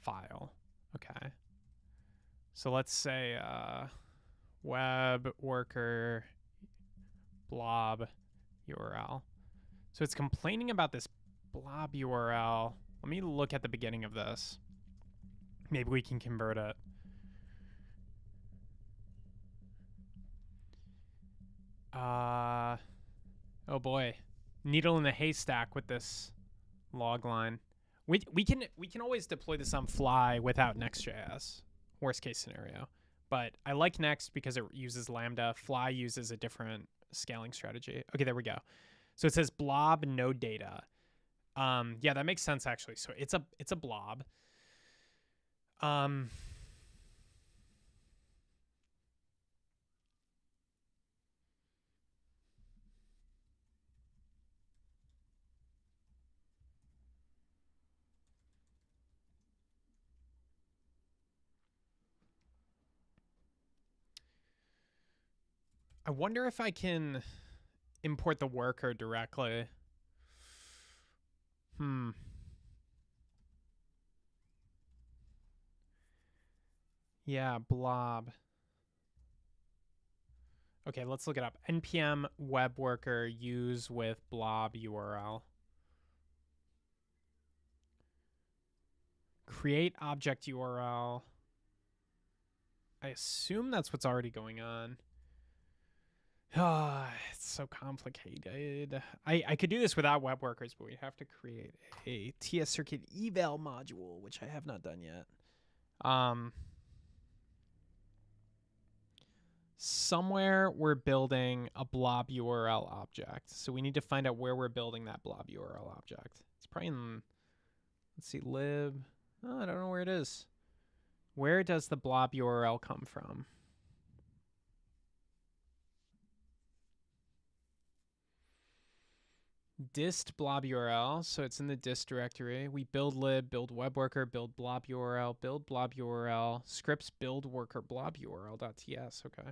file. Okay. So let's say web worker blob URL. So it's complaining about this blob URL. Let me look at the beginning of this. Maybe we can convert it. Oh boy, needle in the haystack with this log line. We can always deploy this on fly without Next.js. Worst case scenario, but I like Next because it uses Lambda. Fly uses a different scaling strategy. Okay, there we go. So it says blob no data. Yeah, that makes sense actually. So it's a blob. I wonder if I can import the worker directly. Yeah, blob. Okay, let's look it up. npm web worker use with blob URL. Create object URL. I assume that's what's already going on. It's so complicated. I could do this without web workers, but we have to create a TS circuit eval module, which I have not done yet. Somewhere we're building a blob URL object. So we need to find out where we're building that blob URL object. It's probably in, let's see, lib. Oh, I don't know where it is. Where does the blob URL come from? Dist blob URL, so it's in the dist directory. We build lib, build web worker, build blob URL, build blob URL, scripts build worker blob URL.ts. Okay.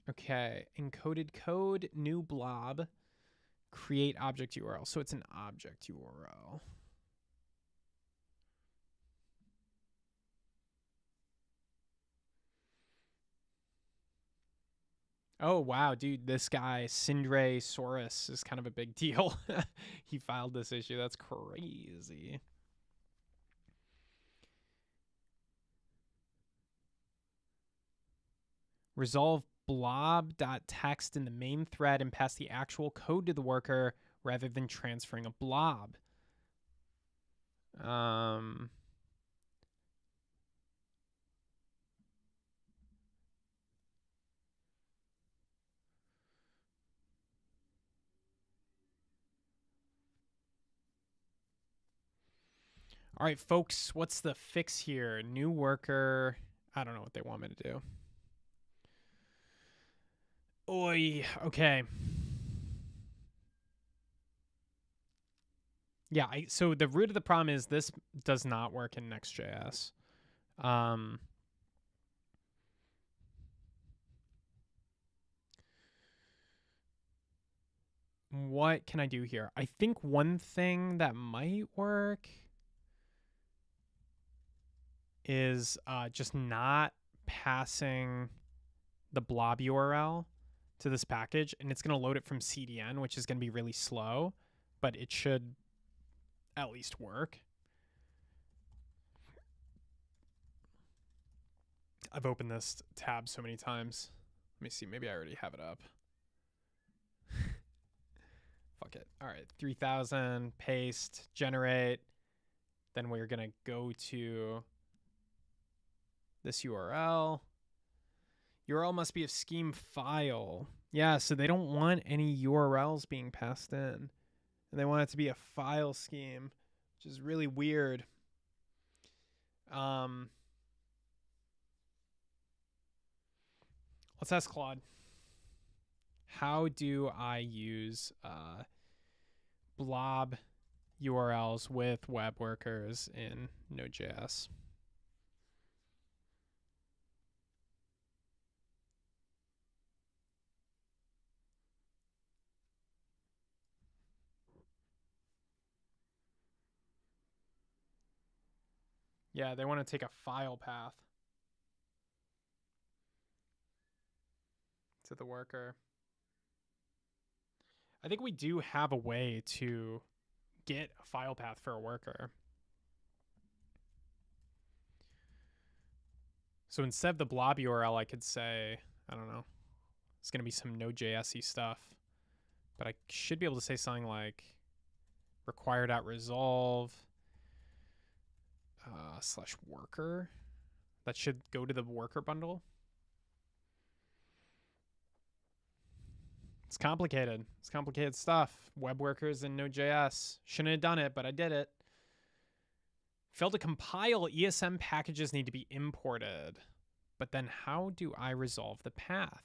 Okay, encoded code, new blob, create object URL. So it's an object URL. Oh, wow, dude, this guy, Sindre Saurus, is kind of a big deal. He filed this issue. That's crazy. Resolve blob.text in the main thread and pass the actual code to the worker rather than transferring a blob. All right, folks, what's the fix here? New worker. I don't know what they want me to do. Oi, okay. Yeah, so the root of the problem is this does not work in Next.js. What can I do here? I think one thing that might work is just not passing the blob URL to this package, and it's going to load it from CDN, which is going to be really slow, but it should at least work. I've opened this tab so many times. Let me see. Maybe I already have it up. Fuck it. All right. 3000, paste, generate. Then we're going to go to this URL. URL must be a scheme file. Yeah, so they don't want any URLs being passed in. And they want it to be a file scheme, which is really weird. Let's ask Claude. How do I use blob URLs with web workers in Node.js? Yeah, they want to take a file path to the worker. I think we do have a way to get a file path for a worker. So instead of the blob URL, I could say, I don't know, it's going to be some Node.js-y stuff. But I should be able to say something like require.resolve / worker. That should go to the worker bundle. It's complicated. It's complicated stuff. Web workers in Node.js. Shouldn't have done it, but I did it. Failed to compile. ESM packages need to be imported. But then how do I resolve the path?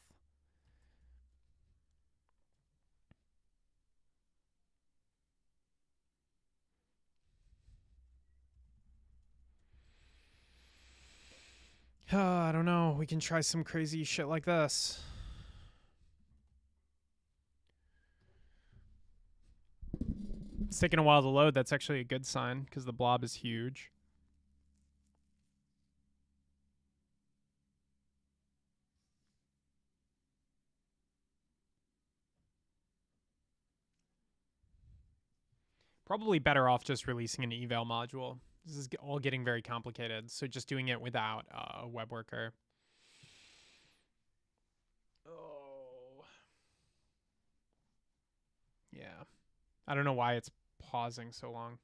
I don't know. We can try some crazy shit like this. It's taking a while to load. That's actually a good sign because the blob is huge. Probably better off just releasing an eval module. This is all getting very complicated. So just doing it without a web worker. Oh. Yeah. I don't know why it's pausing so long.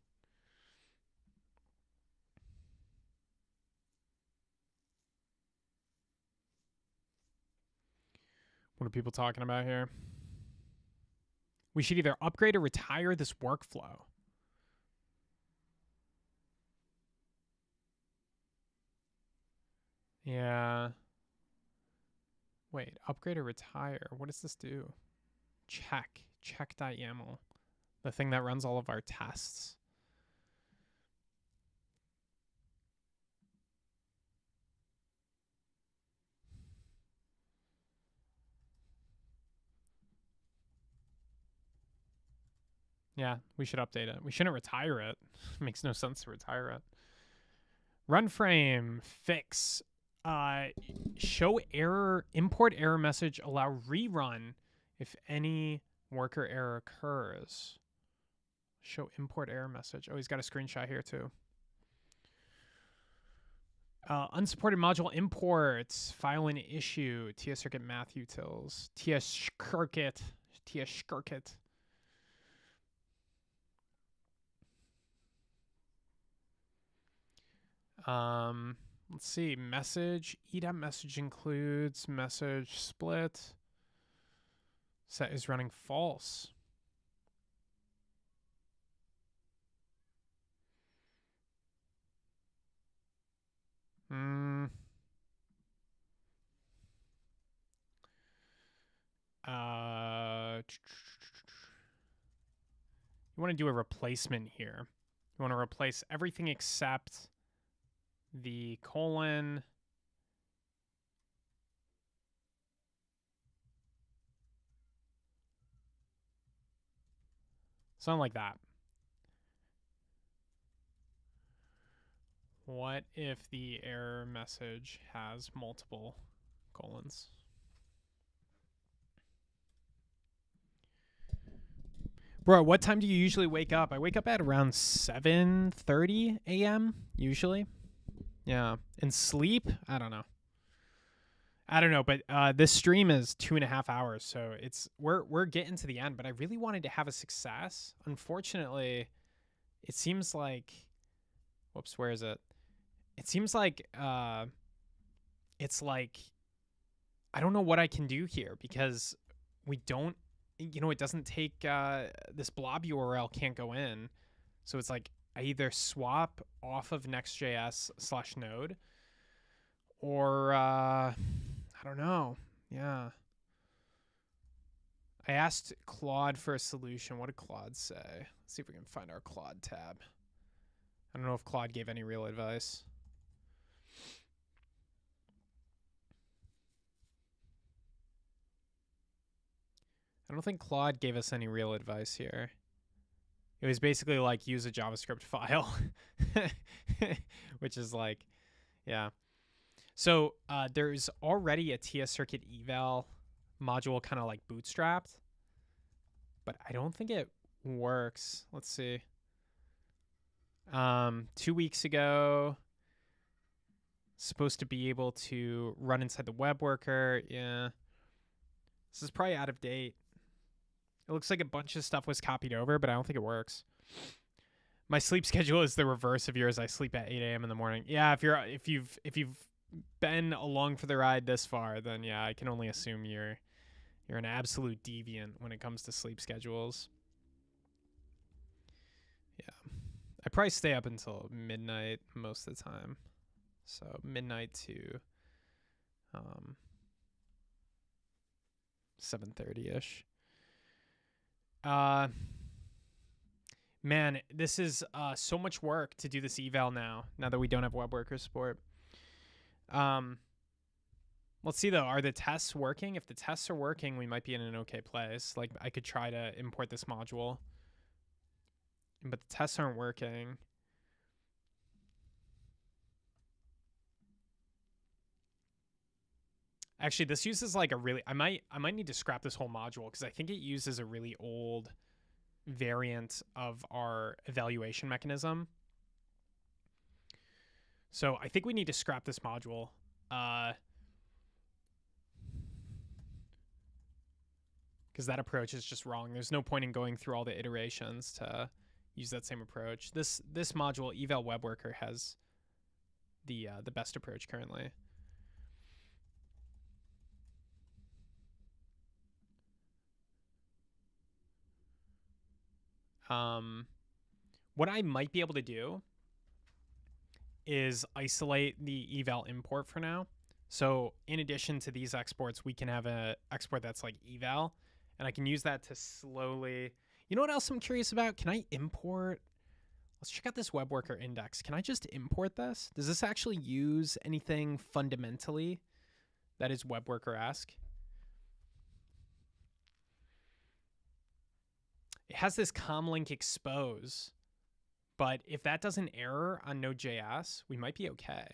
What are people talking about here? We should either upgrade or retire this workflow. Yeah. Wait, upgrade or retire? What does this do? Check.yaml. The thing that runs all of our tests. Yeah, we should update it. We shouldn't retire it. Makes no sense to retire it. Run frame fix. Show error, import error message, allow rerun if any worker error occurs. Show import error message. Oh, he's got a screenshot here too. Unsupported module imports, file an issue, TS circuit math utils, TS circuit. Let's see, message, message includes message split. Set is running false. You want to do a replacement here. You want to replace everything except the colon. Something like that. What if the error message has multiple colons? Bro, what time do you usually wake up? I wake up at around 7:30 a.m. usually. Yeah. And sleep? I don't know. But this stream is 2.5 hours, so we're getting to the end. But I really wanted to have a success. Unfortunately, it seems like, whoops, where is it? It seems like it's like I don't know what I can do here because we don't, it doesn't take this blob URL can't go in, so it's like I either swap off of Next.js/node or I don't know. Yeah. I asked Claude for a solution. What did Claude say? Let's see if we can find our Claude tab. I don't know if Claude gave any real advice. I don't think Claude gave us any real advice here. It was basically like use a JavaScript file, which is like, yeah. So there's already a TS circuit eval module kind of like bootstrapped, but I don't think it works. Let's see. 2 weeks ago, supposed to be able to run inside the web worker. Yeah. This is probably out of date. It looks like a bunch of stuff was copied over, but I don't think it works. My sleep schedule is the reverse of yours. I sleep at 8 a.m. in the morning. Yeah, if you've been along for the ride this far, then yeah, I can only assume you're an absolute deviant when it comes to sleep schedules. Yeah. I probably stay up until midnight most of the time. So midnight to 7:30ish. Man, this is so much work to do this eval now that we don't have web worker support. Let's see though, are the tests working? If the tests are working, we might be in an okay place. Like I could try to import this module, but the tests aren't working. Actually, this uses like a really, I might need to scrap this whole module because I think it uses a really old variant of our evaluation mechanism. So I think we need to scrap this module. Because that approach is just wrong. There's no point in going through all the iterations to use that same approach. This module, eval web worker, has the best approach currently. What I might be able to do is isolate the eval import for now. So in addition to these exports, we can have an export that's like eval, and I can use that to slowly, you know what else I'm curious about? Can I import, let's check out this web worker index. Can I just import this? Does this actually use anything fundamentally that is web worker-esque? It has this comlink expose, but if that doesn't error on Node.js, we might be okay.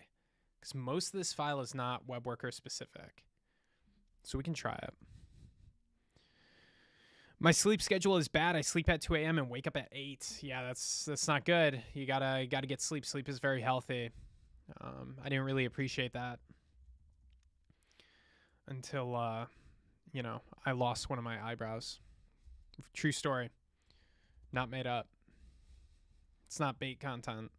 Because most of this file is not web worker specific. So we can try it. My sleep schedule is bad. I sleep at 2 a.m. and wake up at 8. Yeah, that's not good. You gotta get sleep. Sleep is very healthy. I didn't really appreciate that until I lost one of my eyebrows. True story. Not made up. It's not bait content.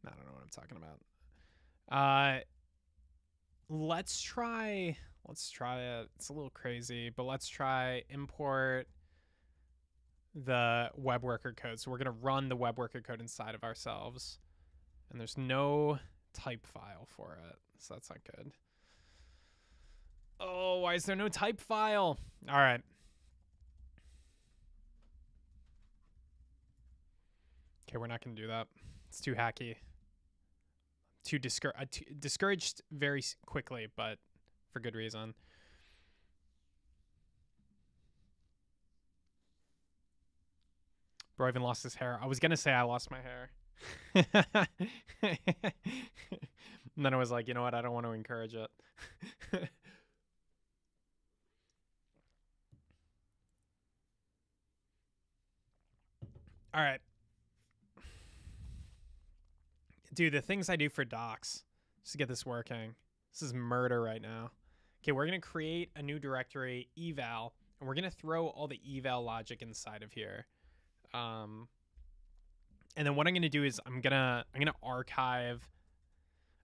I don't know what I'm talking about. Let's try it. It's a little crazy, but let's try import the web worker code. So we're going to run the web worker code inside of ourselves. And there's no type file for it, so that's not good. Oh, why is there no type file? All right. Okay, we're not going to do that. It's too hacky. Too discouraged very quickly, but for good reason. Bro even lost his hair. I was going to say I lost my hair. And then I was like, you know what? I don't want to encourage it. All right. Dude, the things I do for docs just to get this working. This is murder right now. Okay, we're going to create a new directory, eval, and we're going to throw all the eval logic inside of here. And then what I'm going to do is I'm going to archive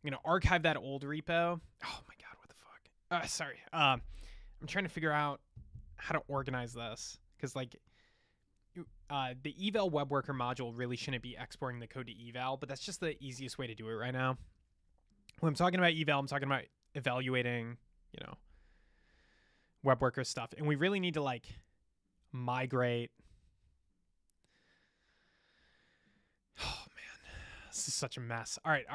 that old repo. Oh my god, what the fuck? Sorry. I'm trying to figure out how to organize this, cuz like the eval web worker module really shouldn't be exporting the code to eval, but that's just the easiest way to do it right now. When I'm talking about eval, I'm talking about evaluating, you know, web worker stuff, and we really need to like migrate. Oh man, this is such a mess. All right.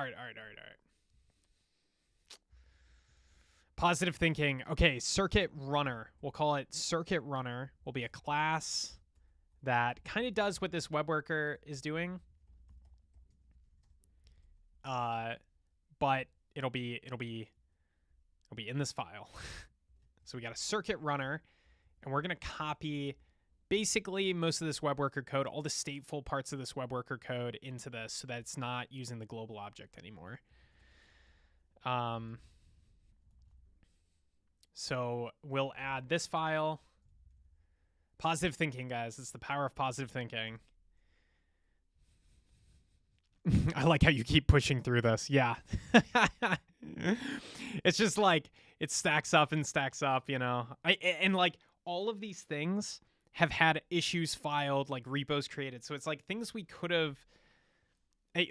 Positive thinking. Okay, circuit runner. We'll call it circuit runner. Will be a class that kind of does what this web worker is doing. But it'll be in this file. So we got a circuit runner, and we're gonna copy basically most of this web worker code, all the stateful parts of this web worker code into this, so that it's not using the global object anymore. So we'll add this file. Positive thinking, guys. It's the power of positive thinking. I like how you keep pushing through this. Yeah. It's just like it stacks up and stacks up, you know. And like all of these things have had issues filed, like repos created. So it's like things we could have,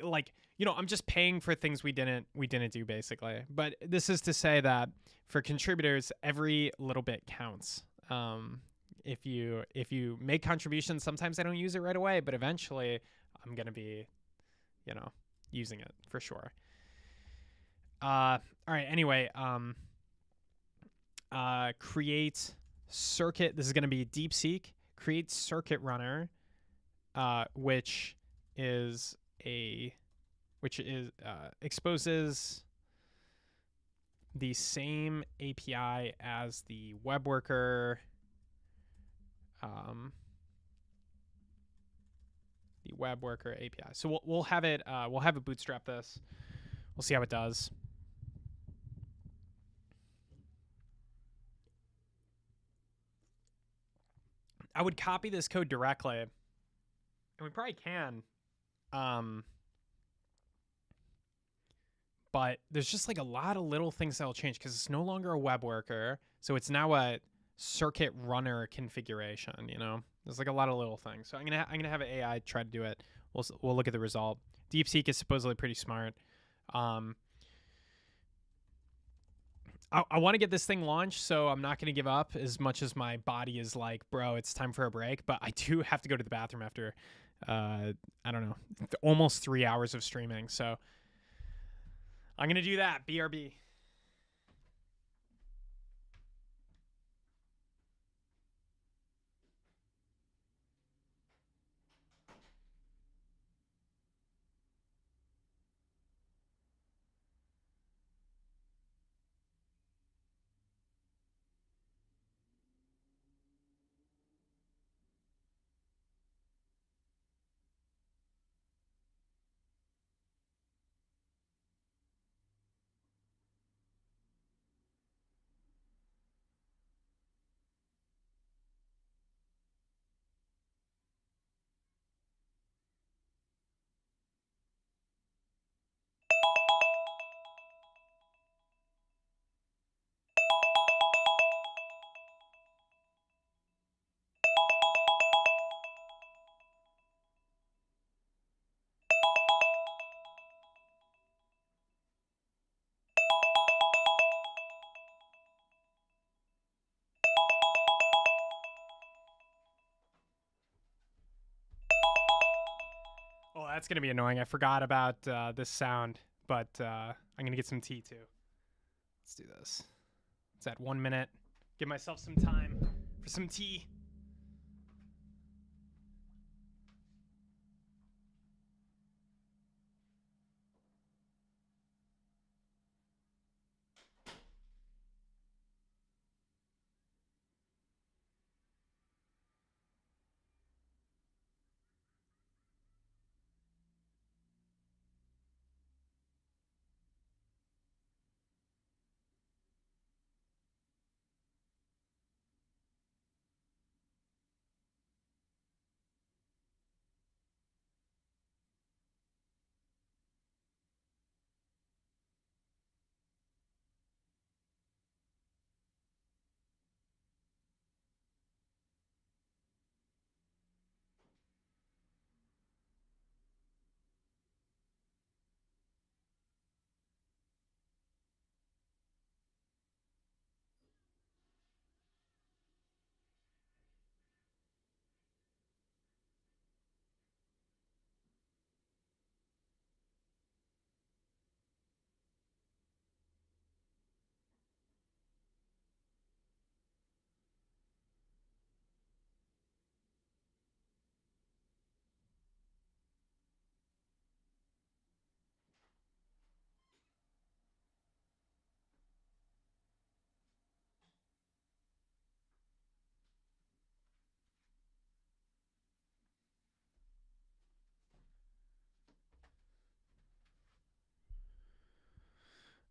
like, you know, I'm just paying for things we didn't do basically. But this is to say that for contributors, every little bit counts. If you make contributions, sometimes I don't use it right away, but eventually I'm gonna be, you know, using it for sure. All right. Anyway, create circuit. This is gonna be DeepSeek. Create circuit runner, which exposes the same API as the web worker. The web worker API. So we'll have it bootstrap this. We'll see how it does. I would copy this code directly, and we probably can. But there's just like a lot of little things that'll change because it's no longer a web worker, so it's now a circuit runner configuration. You know, there's like a lot of little things. So I'm gonna have an AI try to do it. We'll look at the result. DeepSeek is supposedly pretty smart. I want to get this thing launched, so I'm not going to give up as much as my body is like, bro, it's time for a break. But I do have to go to the bathroom after, I don't know, almost 3 hours of streaming. So I'm going to do that. BRB. that's going to be annoying. I forgot about this sound, but I'm going to get some tea too. Let's do this. It's at 1 minute. Give myself some time for some tea.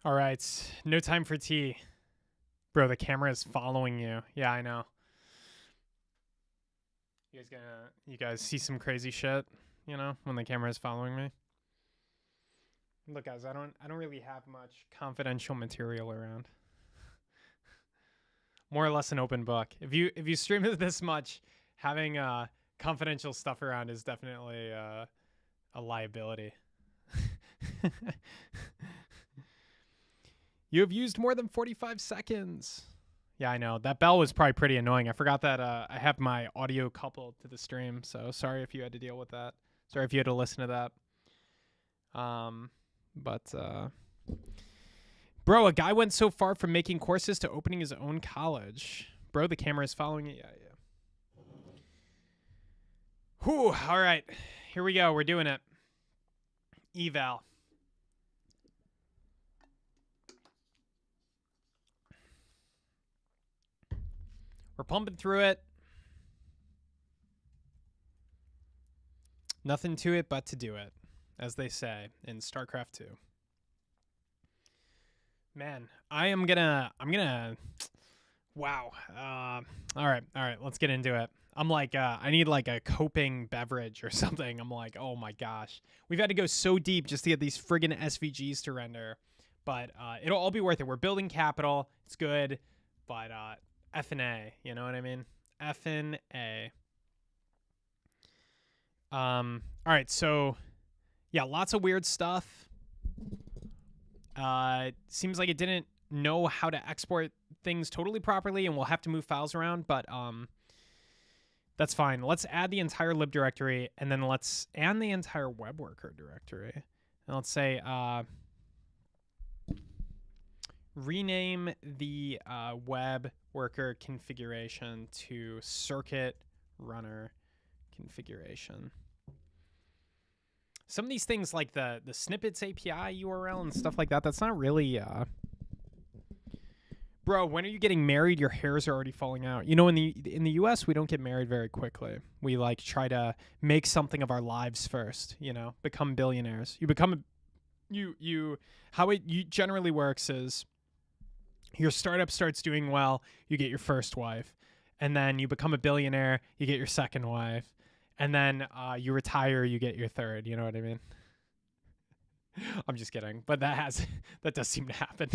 All right, no time for tea. Bro, the camera is following you. Yeah, I know. You guys see some crazy shit, you know, when the camera is following me? Look, guys, I don't really have much confidential material around. More or less an open book. If you stream it this much, having confidential stuff around is definitely a liability. You have used more than 45 seconds. Yeah, I know. That bell was probably pretty annoying. I forgot that I have my audio coupled to the stream, so sorry if you had to deal with that. Sorry if you had to listen to that. Bro, a guy went so far from making courses to opening his own college. Bro, the camera is following it. Yeah. Whew, all right. Here we go. We're doing it. Eval. We're pumping through it. Nothing to it but to do it, as they say in StarCraft 2. Man, I'm gonna, wow. All right, let's get into it. I'm like, I need like a coping beverage or something. I'm like, oh my gosh. We've had to go so deep just to get these friggin' SVGs to render. But it'll all be worth it. We're building capital. It's good. But F and A, you know what I mean? F and A. All right, so yeah, lots of weird stuff. Seems like it didn't know how to export things totally properly, and we'll have to move files around, but that's fine. Let's add the entire lib directory, and then let's add the entire web worker directory. And let's say rename the web worker configuration to circuit runner configuration. Some of these things like the snippets API URL and stuff like that, that's not really bro, when are you getting married? Your hairs are already falling out. You know, in the US, we don't get married very quickly. We like try to make something of our lives first, you know, become billionaires. How it generally works is your startup starts doing well, you get your first wife, and then you become a billionaire, you get your second wife, and then you retire, you get your third. You know what I mean? I'm just kidding, but that does seem to happen.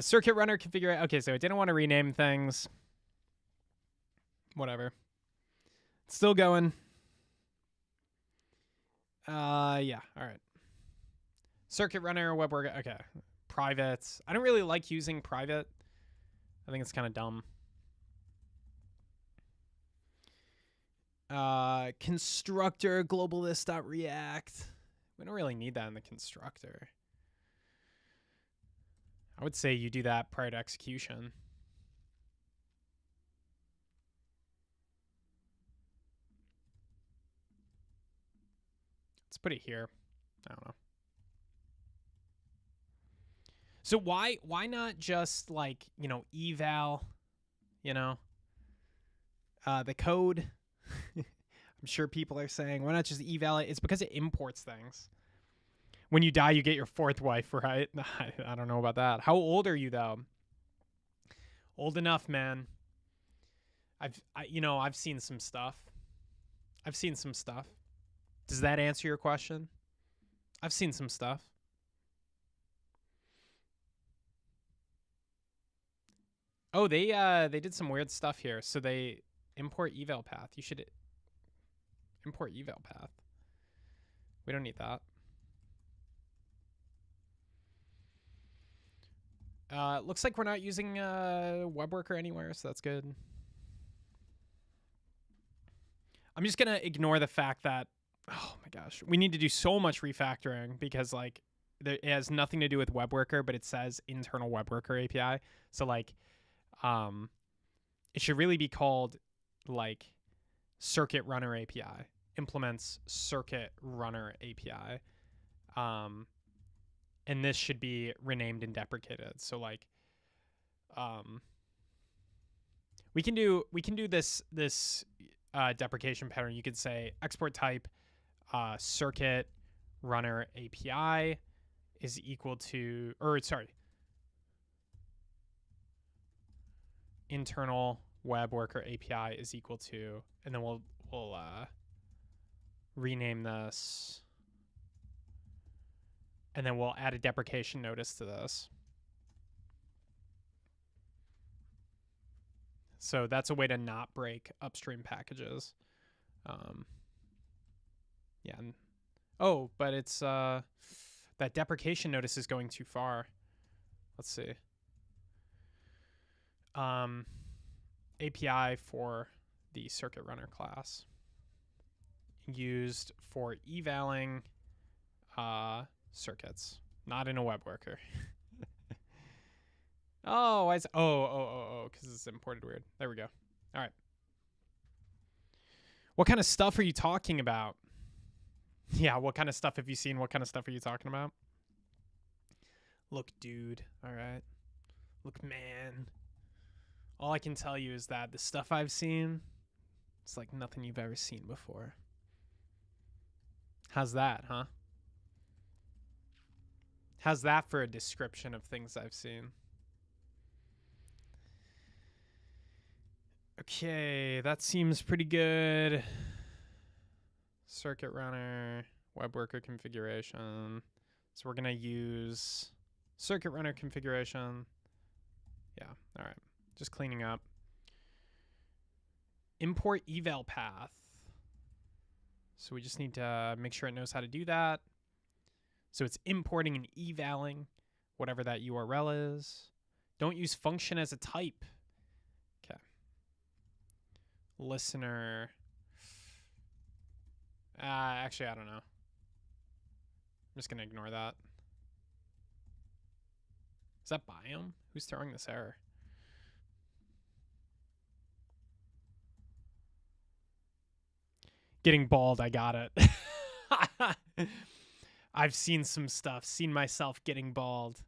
Circuit runner configure. Okay, so it didn't want to rename things. Whatever. Still going. Yeah. All right. Circuit runner, web worker. Okay. Private. I don't really like using private. I think it's kind of dumb. Constructor globalist.react. We don't really need that in the constructor. I would say you do that prior to execution. Let's put it here. I don't know. So why not just like, you know, eval, you know, the code? I'm sure people are saying, why not just eval it? It's because it imports things. When you die, you get your fourth wife, right? I don't know about that. How old are you though? Old enough, man. I've seen some stuff. I've seen some stuff. Does that answer your question? I've seen some stuff. Oh, they did some weird stuff here. So they import eval path. You should import eval path. We don't need that. Looks like we're not using web worker anywhere, so that's good. I'm just gonna ignore the fact that, oh my gosh, we need to do so much refactoring because like it has nothing to do with web worker, but it says internal web worker API. So like, it should really be called like circuit runner API, implements circuit runner API. And this should be renamed and deprecated. So like, we can do this deprecation pattern. You could say export type circuit runner API is equal to, or sorry, internal web worker API is equal to, and then we'll rename this, and then we'll add a deprecation notice to this. So that's a way to not break upstream packages. Yeah. Oh, but it's that deprecation notice is going too far. Let's see. API for the circuit runner class used for evaling circuits, not in a web worker. Oh, because it's imported weird. There we go. All right. What kind of stuff are you talking about? Yeah, what kind of stuff have you seen? What kind of stuff are you talking about? Look, dude. All right. Look, man. All I can tell you is that the stuff I've seen, it's like nothing you've ever seen before. How's that, huh? How's that for a description of things I've seen? Okay, that seems pretty good. Circuit runner, web worker configuration. So we're going to use circuit runner configuration. Yeah, all right. Just cleaning up. Import eval path. So we just need to make sure it knows how to do that. So it's importing and evaling whatever that URL is. Don't use function as a type. Okay. Listener. Actually, I don't know. I'm just going to ignore that. Is that biome? Who's throwing this error? Getting bald, I got it. I've seen some stuff, seen myself getting bald.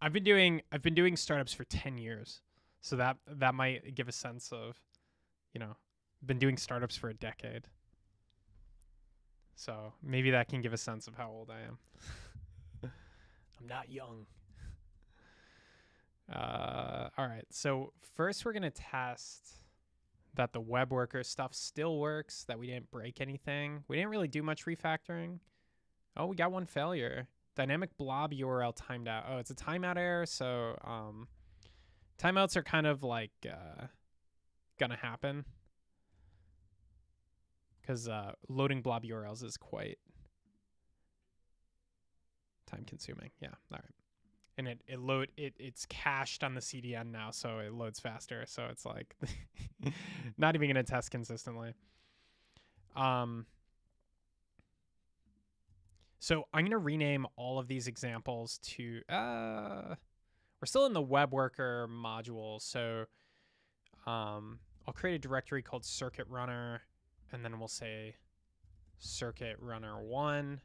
I've been doing startups for 10 years. So that might give a sense of, you know, I've been doing startups for a decade. So maybe that can give a sense of how old I am. I'm not young. All right. So first we're going to test that the web worker stuff still works, that we didn't break anything. We didn't really do much refactoring. Oh, we got one failure. Dynamic blob URL timed out. Oh, it's a timeout error. So timeouts are kind of like gonna happen because loading blob URLs is quite time consuming. Yeah. All right. and it's cached on the CDN now, so it loads faster. So it's like not even gonna test consistently. So I'm gonna rename all of these examples to we're still in the web worker module, so I'll create a directory called circuit runner, and then we'll say circuit runner 1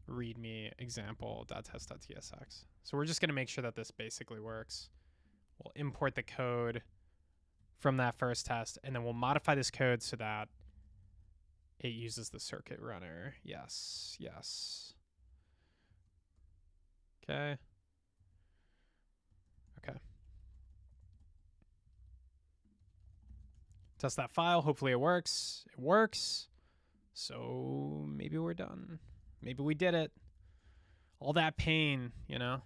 readme example.test.tsx. So we're just going to make sure that this basically works. We'll import the code from that first test, and then we'll modify this code so that it uses the circuit runner. Yes, yes. Okay. Okay. Test that file. Hopefully it works. It works. So maybe we're done. Maybe we did it. All that pain, you know.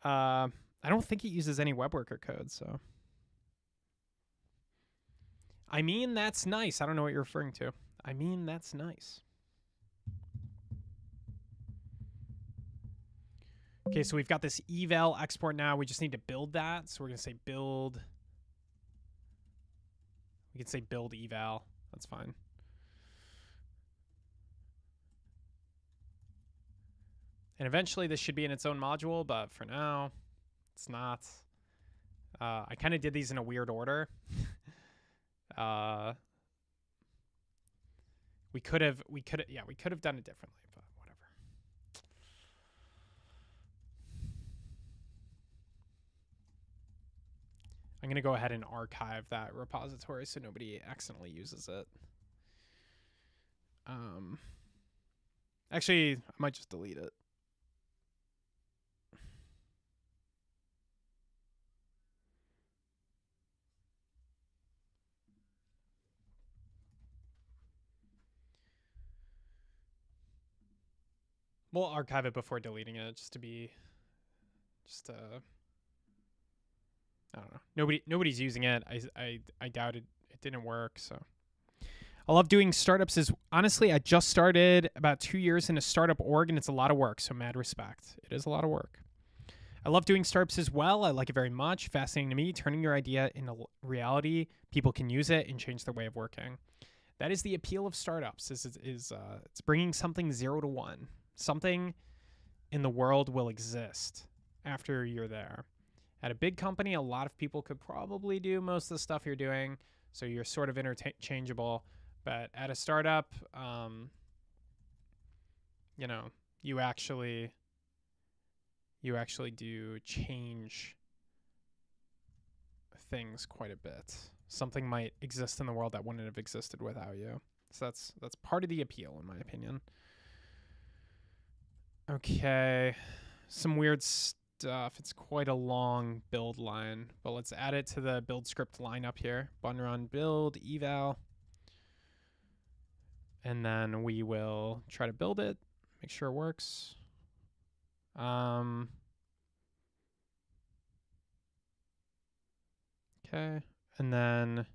I don't think it uses any web worker code, so. I mean, that's nice. I don't know what you're referring to. I mean, that's nice. Okay, so we've got this eval export now. We just need to build that. So we're going to say build. We can say build eval. That's fine. And eventually this should be in its own module, but for now, it's not. I kind of did these in a weird order. We could have done it differently, but whatever. I'm going to go ahead and archive that repository so nobody accidentally uses it. Actually, I might just delete it. We'll archive it before deleting it, just I don't know. Nobody's using it. I doubt it didn't work, so. I love doing startups. Honestly, I just started about 2 years in a startup org, and it's a lot of work, so mad respect. It is a lot of work. I love doing startups as well. I like it very much. Fascinating to me. Turning your idea into reality. People can use it and change their way of working. That is the appeal of startups. It's bringing something 0 to 1. Something in the world will exist after you're there. At a big company, a lot of people could probably do most of the stuff you're doing, so you're sort of interchangeable. But at a startup, you know, you actually do change things quite a bit. Something might exist in the world that wouldn't have existed without you. So that's part of the appeal, in my opinion. Okay, some weird stuff. It's quite a long build line, but let's add it to the build script line up here. Button run build eval. And then we will try to build it, make sure it works. Okay, and then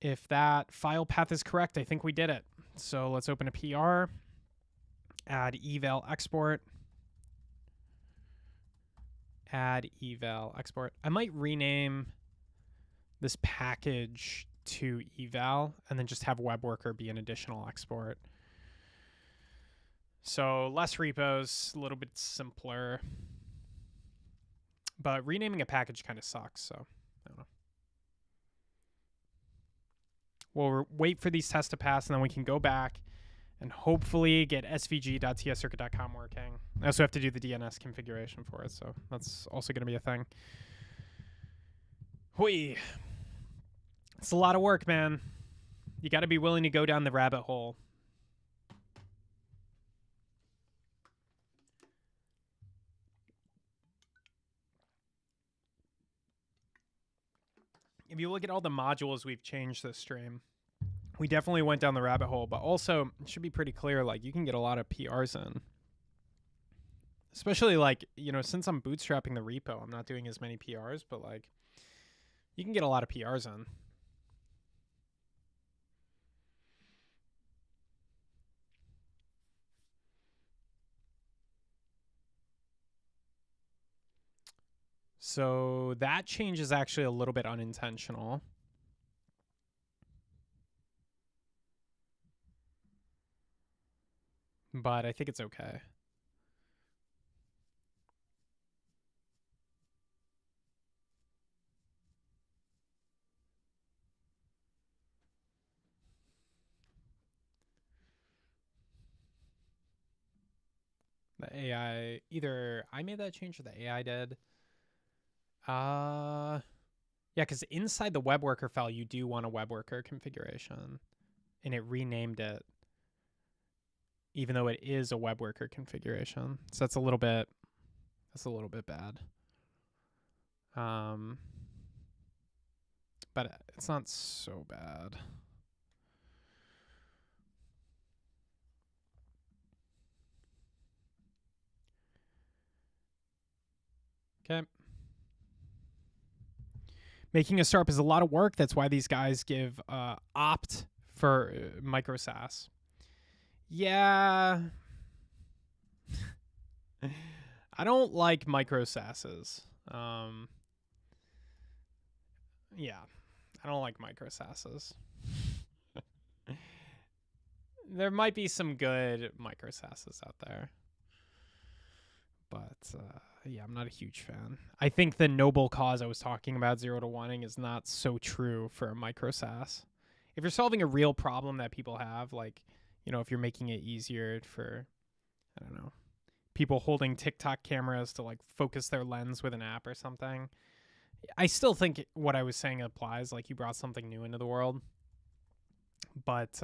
if that file path is correct, I think we did it. So let's open a PR, add eval export, add eval export. I might rename this package to eval and then just have web worker be an additional export. So less repos, a little bit simpler. But renaming a package kind of sucks, so I don't know. We'll wait for these tests to pass, and then we can go back and hopefully get svg.tscircuit.com working. I also have to do the DNS configuration for it, so that's also going to be a thing. Hui. It's a lot of work, man. You got to be willing to go down the rabbit hole. If you look at all the modules we've changed this stream, we definitely went down the rabbit hole, but also it should be pretty clear, like, you can get a lot of PRs in. Especially, like, you know, since I'm bootstrapping the repo, I'm not doing as many PRs, but, like, you can get a lot of PRs in. So that change is actually a little bit unintentional. But I think it's okay. The AI, either I made that change or the AI did. Yeah, because inside the web worker file, you do want a web worker configuration. And it renamed it, even though it is a web worker configuration. So that's a little bit bad. But it's not so bad. Okay. Making a startup is a lot of work. That's why these guys give opt for micro SaaS. Yeah. I don't like micro SaaSes. Yeah. I don't like micro SaaSes. There might be some good micro SaaSes out there. But yeah, I'm not a huge fan. I think the noble cause I was talking about, 0 to 1ing, is not so true for a micro SaaS. If you're solving a real problem that people have, like, you know, if you're making it easier for, I don't know, people holding TikTok cameras to like focus their lens with an app or something, I still think what I was saying applies. Like, you brought something new into the world. But,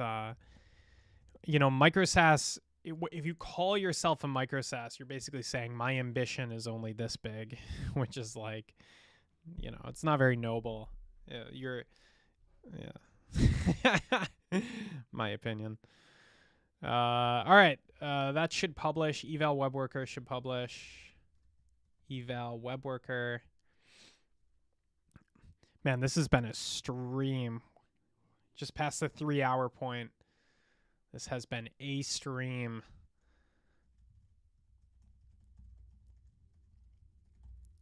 you know, micro SaaS, if you call yourself a micro SaaS, you're basically saying my ambition is only this big, which is like, you know, it's not very noble. Yeah. My opinion. All right. That should publish. Eval web worker should publish. Eval web worker. Man, this has been a stream. Just past the 3-hour point. This has been a stream.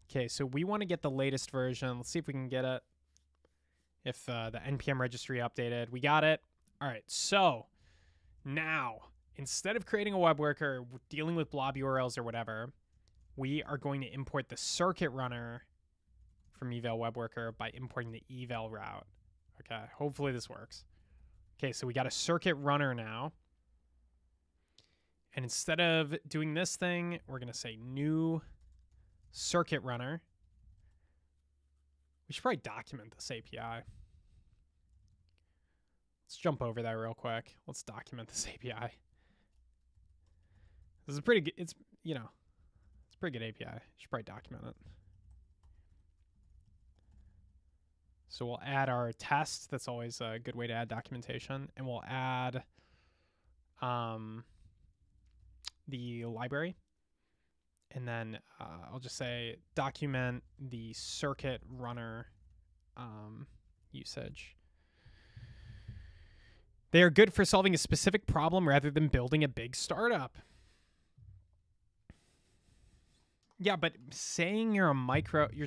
Okay, so we want to get the latest version. Let's see if we can get it. If the NPM registry updated. We got it. All right, so now, instead of creating a web worker, dealing with blob URLs or whatever, we are going to import the circuit runner from eval web worker by importing the eval route. Okay, hopefully this works. Okay, so we got a circuit runner now. And instead of doing this thing, we're going to say new circuit runner. We should probably document this API. Let's jump over that real quick. Let's document this API. This is pretty good. It's, you know, it's a pretty good API. Should probably document it. So we'll add our test. That's always a good way to add documentation. And we'll add the library. And then I'll just say document the circuit runner usage. They are good for solving a specific problem rather than building a big startup. Yeah, but saying you're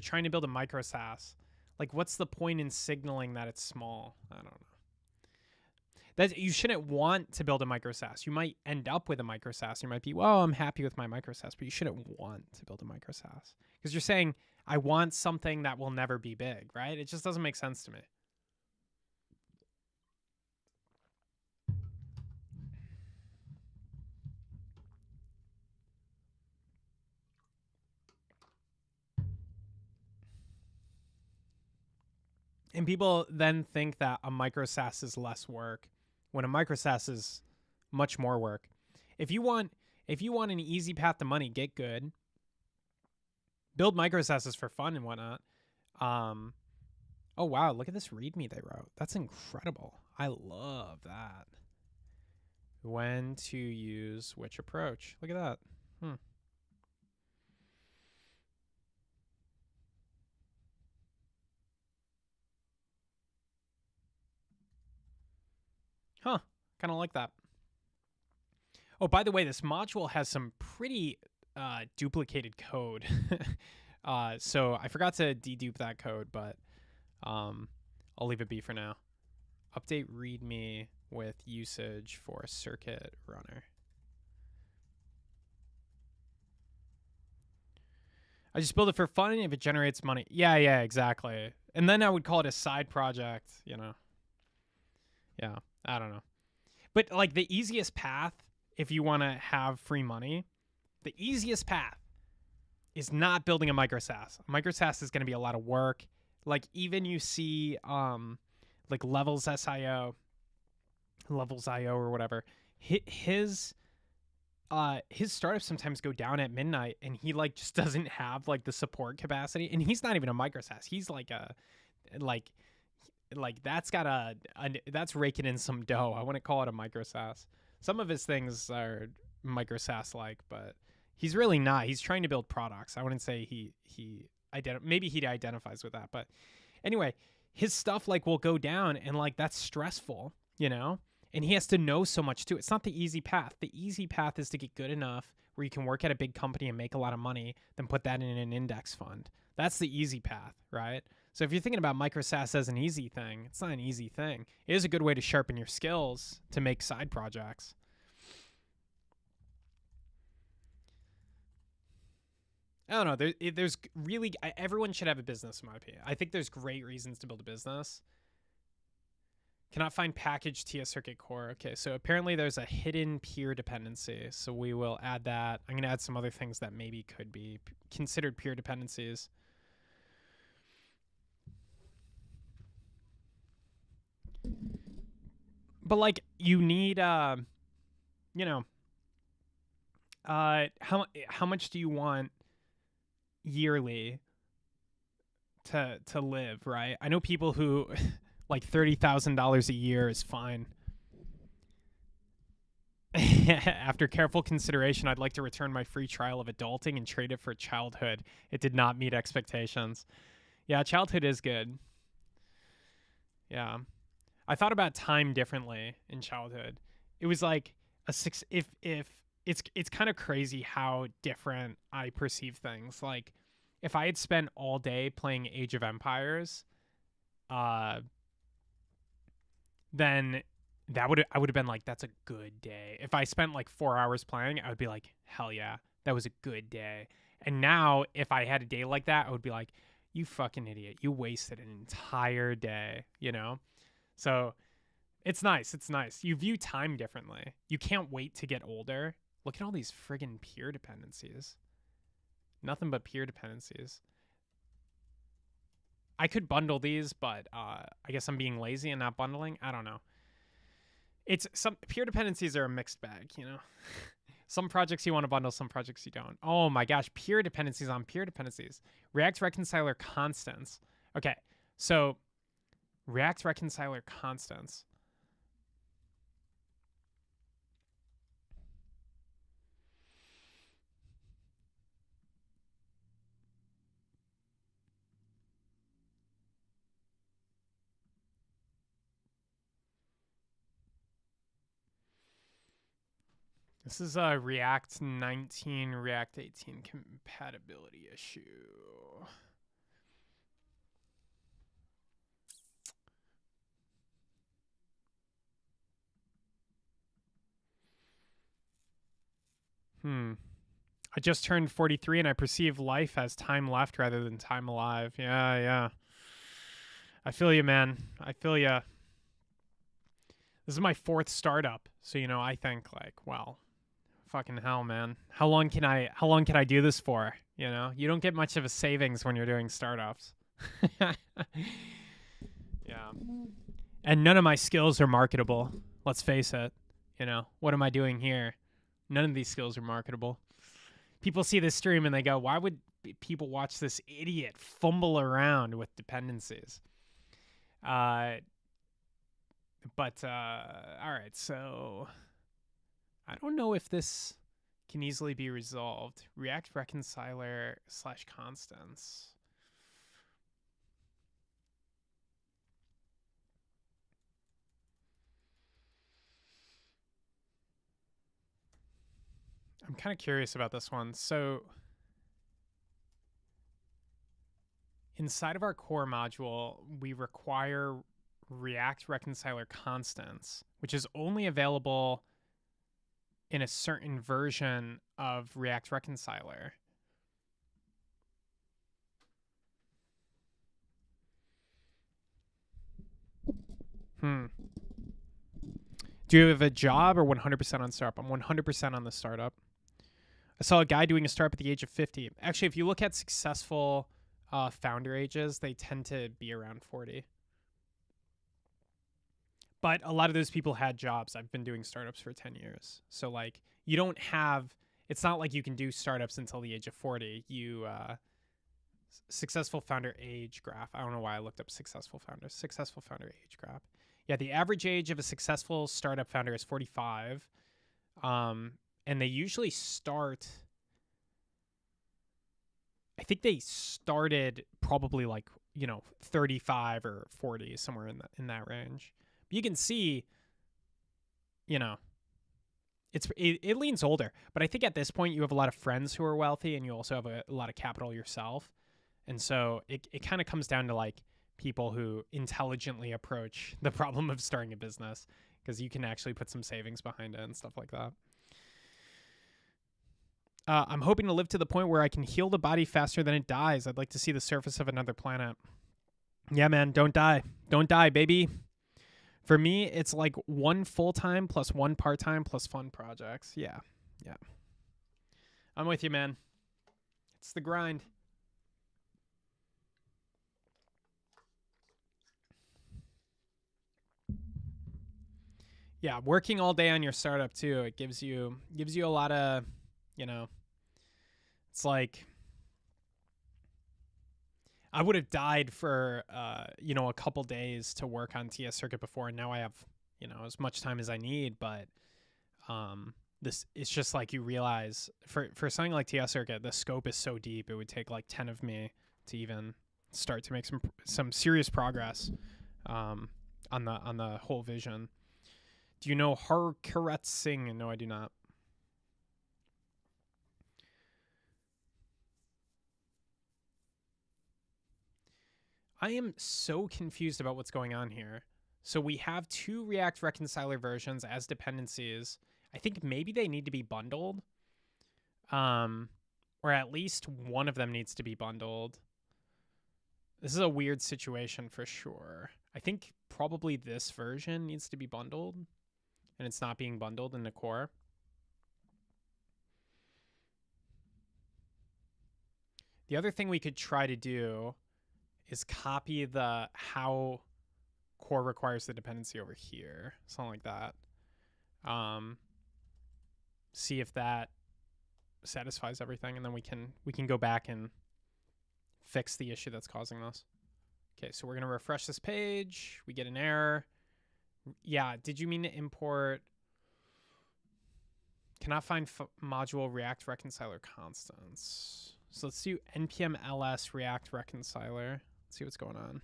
trying to build a micro SaaS, like, what's the point in signaling that it's small? I don't know. You shouldn't want to build a micro SaaS. You might end up with a micro SaaS. You might be, well, I'm happy with my micro SaaS, but you shouldn't want to build a micro SaaS because you're saying, I want something that will never be big, right? It just doesn't make sense to me. And people then think that a micro SaaS is less work when a micro SaaS is much more work. If you want an easy path to money, get good. Build micro SaaSes for fun and whatnot. Oh wow, look at this README they wrote. That's incredible. I love that. When to use which approach. Look at that. Huh. Kind of like that. Oh, by the way, this module has some pretty duplicated code. So I forgot to dedupe that code, but I'll leave it be for now. Update README with usage for circuit runner. I just build it for fun if it generates money. Yeah, exactly. And then I would call it a side project, you know. Yeah, I don't know. But like the easiest path, if you want to have free money, the easiest path is not building a micro SaaS. A micro SaaS is going to be a lot of work. Like even you see like Levels.io or whatever. His startups sometimes go down at midnight, and he like just doesn't have like the support capacity. And he's not even a micro SaaS. He's like a that's got that's raking in some dough. I wouldn't call it a micro SaaS. Some of his things are micro SaaS like, but he's really not. He's trying to build products. I wouldn't say maybe he identifies with that, but anyway, his stuff like will go down, and like that's stressful, you know. And he has to know so much too. It's not the easy path. The easy path is to get good enough where you can work at a big company and make a lot of money, then put that in an index fund. That's the easy path, right? So if you're thinking about micro SaaS as an easy thing, it's not an easy thing. It is a good way to sharpen your skills to make side projects. I don't know. There's really, everyone should have a business in my opinion. I think there's great reasons to build a business. Cannot find package TS circuit core. Okay, so apparently there's a hidden peer dependency. So we will add that. I'm going to add some other things that maybe could be considered peer dependencies. But like you need, you know, how much do you want yearly to live, right? I know people who like $30,000 a year is fine. After careful consideration, I'd like to return my free trial of adulting and trade it for childhood. It did not meet expectations. Yeah, childhood is good. Yeah. I thought about time differently in childhood. It was like if it's kind of crazy how different I perceive things. Like if I had spent all day playing Age of Empires, then I would have been like, that's a good day. If I spent like 4 hours playing, I would be like, hell yeah, that was a good day. And now if I had a day like that, I would be like, you fucking idiot, you wasted an entire day, you know? So it's nice. It's nice. You view time differently. You can't wait to get older. Look at all these friggin' peer dependencies. Nothing but peer dependencies. I could bundle these, but I guess I'm being lazy and not bundling. I don't know. It's some peer dependencies are a mixed bag, you know. Some projects you want to bundle, some projects you don't. Oh my gosh, peer dependencies on peer dependencies. React reconciler constants. Okay, so React reconciler constants. This is a React 19, React 18 compatibility issue. I just turned 43 and I perceive life as time left rather than time alive. Yeah. I feel you, man. I feel you. This is my 4th startup. So, you know, I think like, well, fucking hell, man. How long can I do this for? You know, you don't get much of a savings when you're doing startups. Yeah. And none of my skills are marketable. Let's face it. You know, what am I doing here? None of these skills are marketable. People see this stream and they go, why would people watch this idiot fumble around with dependencies? But all right, so I don't know if this can easily be resolved. React reconciler / constants. I'm kind of curious about this one. So inside of our core module, we require React reconciler constants, which is only available in a certain version of React reconciler. Do you have a job or 100% on startup? I'm 100% on the startup. I saw a guy doing a startup at the age of 50. Actually, if you look at successful founder ages, they tend to be around 40. But a lot of those people had jobs. I've been doing startups for 10 years. So, like, you don't have, it's not like you can do startups until the age of 40. You, successful founder age graph. I don't know why I looked up successful founder age graph. Yeah, the average age of a successful startup founder is 45. And they usually start, I think they started probably like, 35 or 40, somewhere in that range. You can see, it leans older. But I think at this point you have a lot of friends who are wealthy, and you also have a lot of capital yourself. And so it kind of comes down to like people who intelligently approach the problem of starting a business, because you can actually put some savings behind it and stuff like that. I'm hoping to live to the point where I can heal the body faster than it dies. I'd like to see the surface of another planet. Yeah, man, don't die. Don't die, baby. For me, it's like 1 full-time plus 1 part-time plus fun projects. Yeah. I'm with you, man. It's the grind. Yeah, working all day on your startup too, it gives you a lot of, it's like I would have died for a couple days to work on TS Circuit before, and now I have, as much time as I need, but this, it's just like you realize for something like TS Circuit, the scope is so deep, it would take like 10 of me to even start to make some serious progress on the whole vision. Do you know Harkarat Singh? No, I do not. I am so confused about what's going on here. So we have 2 React reconciler versions as dependencies. I think maybe they need to be bundled. Or at least one of them needs to be bundled. This is a weird situation for sure. I think probably this version needs to be bundled, and it's not being bundled in the core. The other thing we could try to do is copy the how core requires the dependency over here, something like that. See if that satisfies everything, and then we can go back and fix the issue that's causing this. Okay, so we're gonna refresh this page. We get an error. Yeah, did you mean to import? Cannot find module React reconciler constants. So let's do npm ls React reconciler. Let's see what's going on.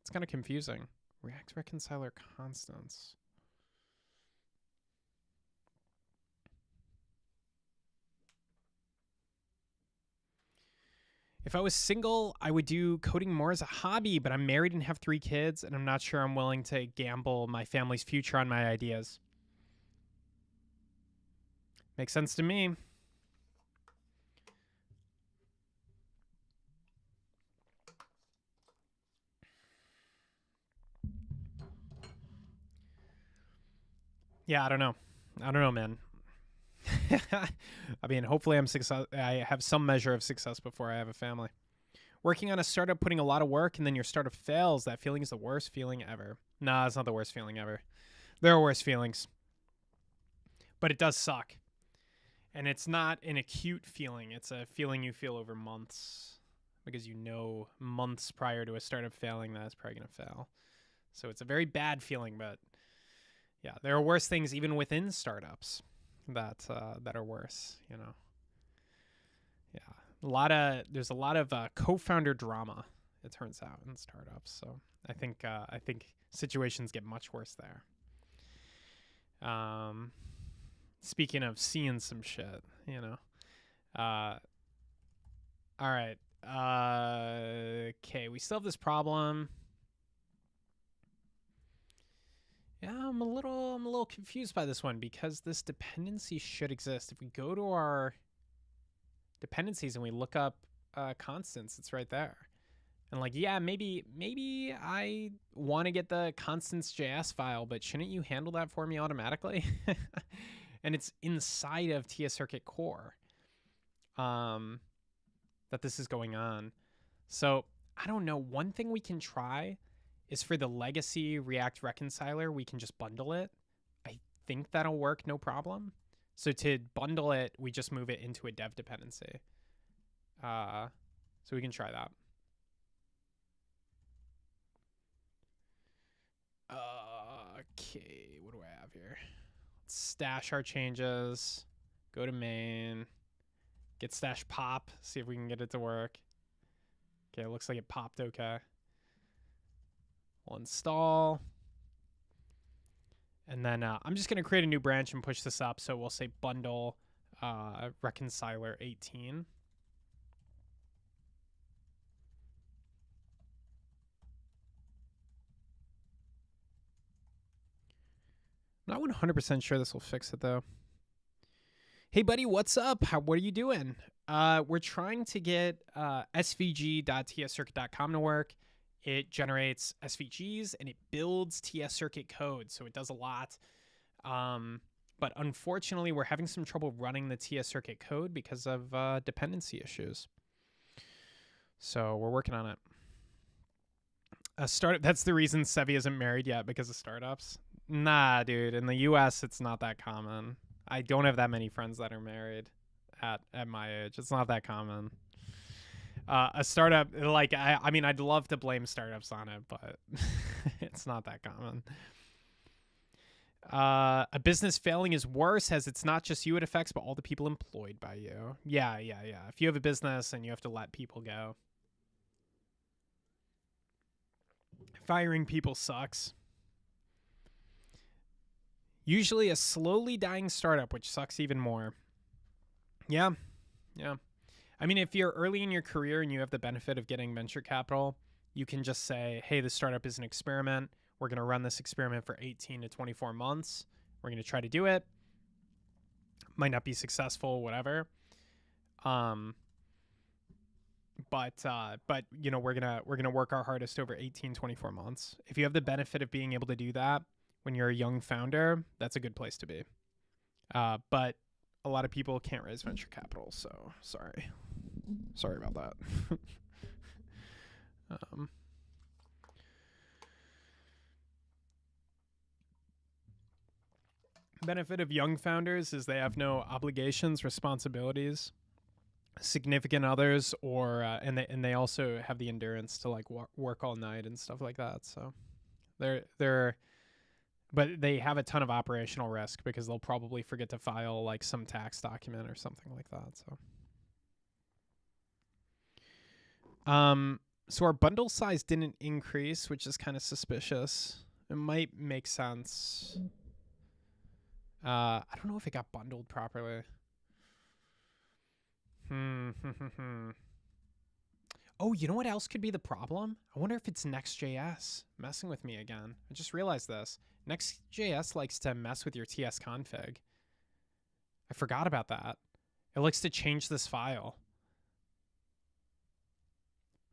It's kind of confusing. React reconciler constants. If I was single, I would do coding more as a hobby, but I'm married and have 3 kids, and I'm not sure I'm willing to gamble my family's future on my ideas. Makes sense to me. Yeah, I don't know, man. I mean, hopefully I have some measure of success before I have a family. Working on a startup, putting a lot of work, and then your startup fails. That feeling is the worst feeling ever. Nah, it's not the worst feeling ever. There are worse feelings. But it does suck. And it's not an acute feeling. It's a feeling you feel over months, because months prior to a startup failing that it's probably going to fail. So it's a very bad feeling, but yeah, there are worse things even within startups that are worse, Yeah. There's a lot of co-founder drama, it turns out, in startups. So I think situations get much worse there. Speaking of seeing some shit, you know. All right. Okay, we still have this problem. Yeah, I'm a little confused by this one because this dependency should exist. If we go to our dependencies and we look up constants, it's right there. And like, yeah, maybe I want to get the constants.js file, but shouldn't you handle that for me automatically? And it's inside of TS Circuit core that this is going on. So I don't know. One thing we can try is for the legacy React reconciler, we can just bundle it. I think that'll work no problem. So to bundle it, we just move it into a dev dependency. So we can try that. Okay, what do I have here? Let's stash our changes. Go to main. Get stash pop. See if we can get it to work. Okay, it looks like it popped okay. We'll install. And then I'm just going to create a new branch and push this up. So we'll say bundle reconciler 18. I'm not 100% sure this will fix it, though. Hey, buddy, what's up? What are you doing? We're trying to get svg.tscircuit.com to work. It generates SVGs, and it builds TS Circuit code, so it does a lot. But unfortunately, we're having some trouble running the TS Circuit code because of dependency issues. So we're working on it. A startup. That's the reason Sevi isn't married yet, because of startups. Nah, dude. In the U.S., it's not that common. I don't have that many friends that are married at my age. It's not that common. A startup, like, I mean, I'd love to blame startups on it, but it's not that common. A business failing is worse, as it's not just you it affects, but all the people employed by you. Yeah. If you have a business and you have to let people go, firing people sucks. Usually a slowly dying startup, which sucks even more. Yeah. I mean, if you're early in your career and you have the benefit of getting venture capital, you can just say, hey, this startup is an experiment. We're going to run this experiment for 18 to 24 months. We're going to try to do it. Might not be successful, whatever. But you know, we're going to work our hardest over 18, 24 months. If you have the benefit of being able to do that when you're a young founder, that's a good place to be. But a lot of people can't raise venture capital, so sorry about that. Benefit of young founders is they have no obligations, responsibilities, significant others, or and they also have the endurance to like work all night and stuff like that. So but they have a ton of operational risk because they'll probably forget to file like some tax document or something like that. So our bundle size didn't increase, which is kind of suspicious. It might make sense. I don't know if it got bundled properly. Oh, you know what else could be the problem? I wonder if it's Next.js messing with me again. I just realized this. Next.js likes to mess with your TS config. I forgot about that. It likes to change this file.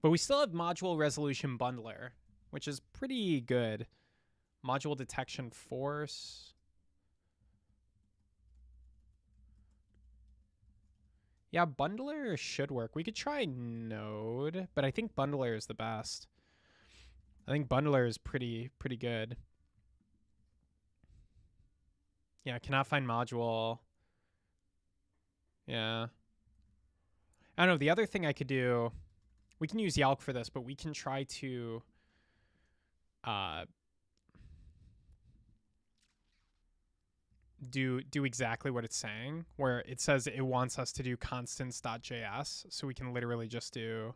But we still have module resolution bundler, which is pretty good. Module detection force. Yeah, bundler should work. We could try node, but I think bundler is the best. I think bundler is pretty good. Yeah, cannot find module. Yeah. I don't know. The other thing I could do, we can use Yalk for this, but we can try to do exactly what it's saying, where it says it wants us to do constants.js. So we can literally just do,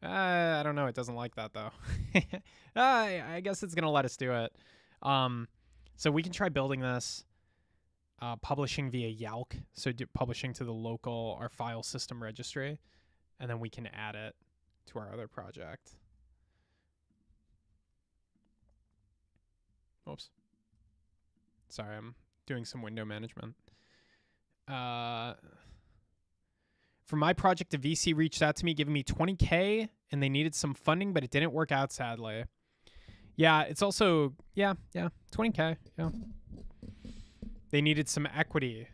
I don't know. It doesn't like that though. I guess it's going to let us do it. So we can try building this, publishing via Yalc. So publishing to the local, our file system registry, and then we can add it to our other project. Oops. Sorry, I'm doing some window management. For my project, a VC reached out to me giving me $20K, and they needed some funding, but it didn't work out, sadly. Yeah, it's also, yeah, $20K, yeah. They needed some equity.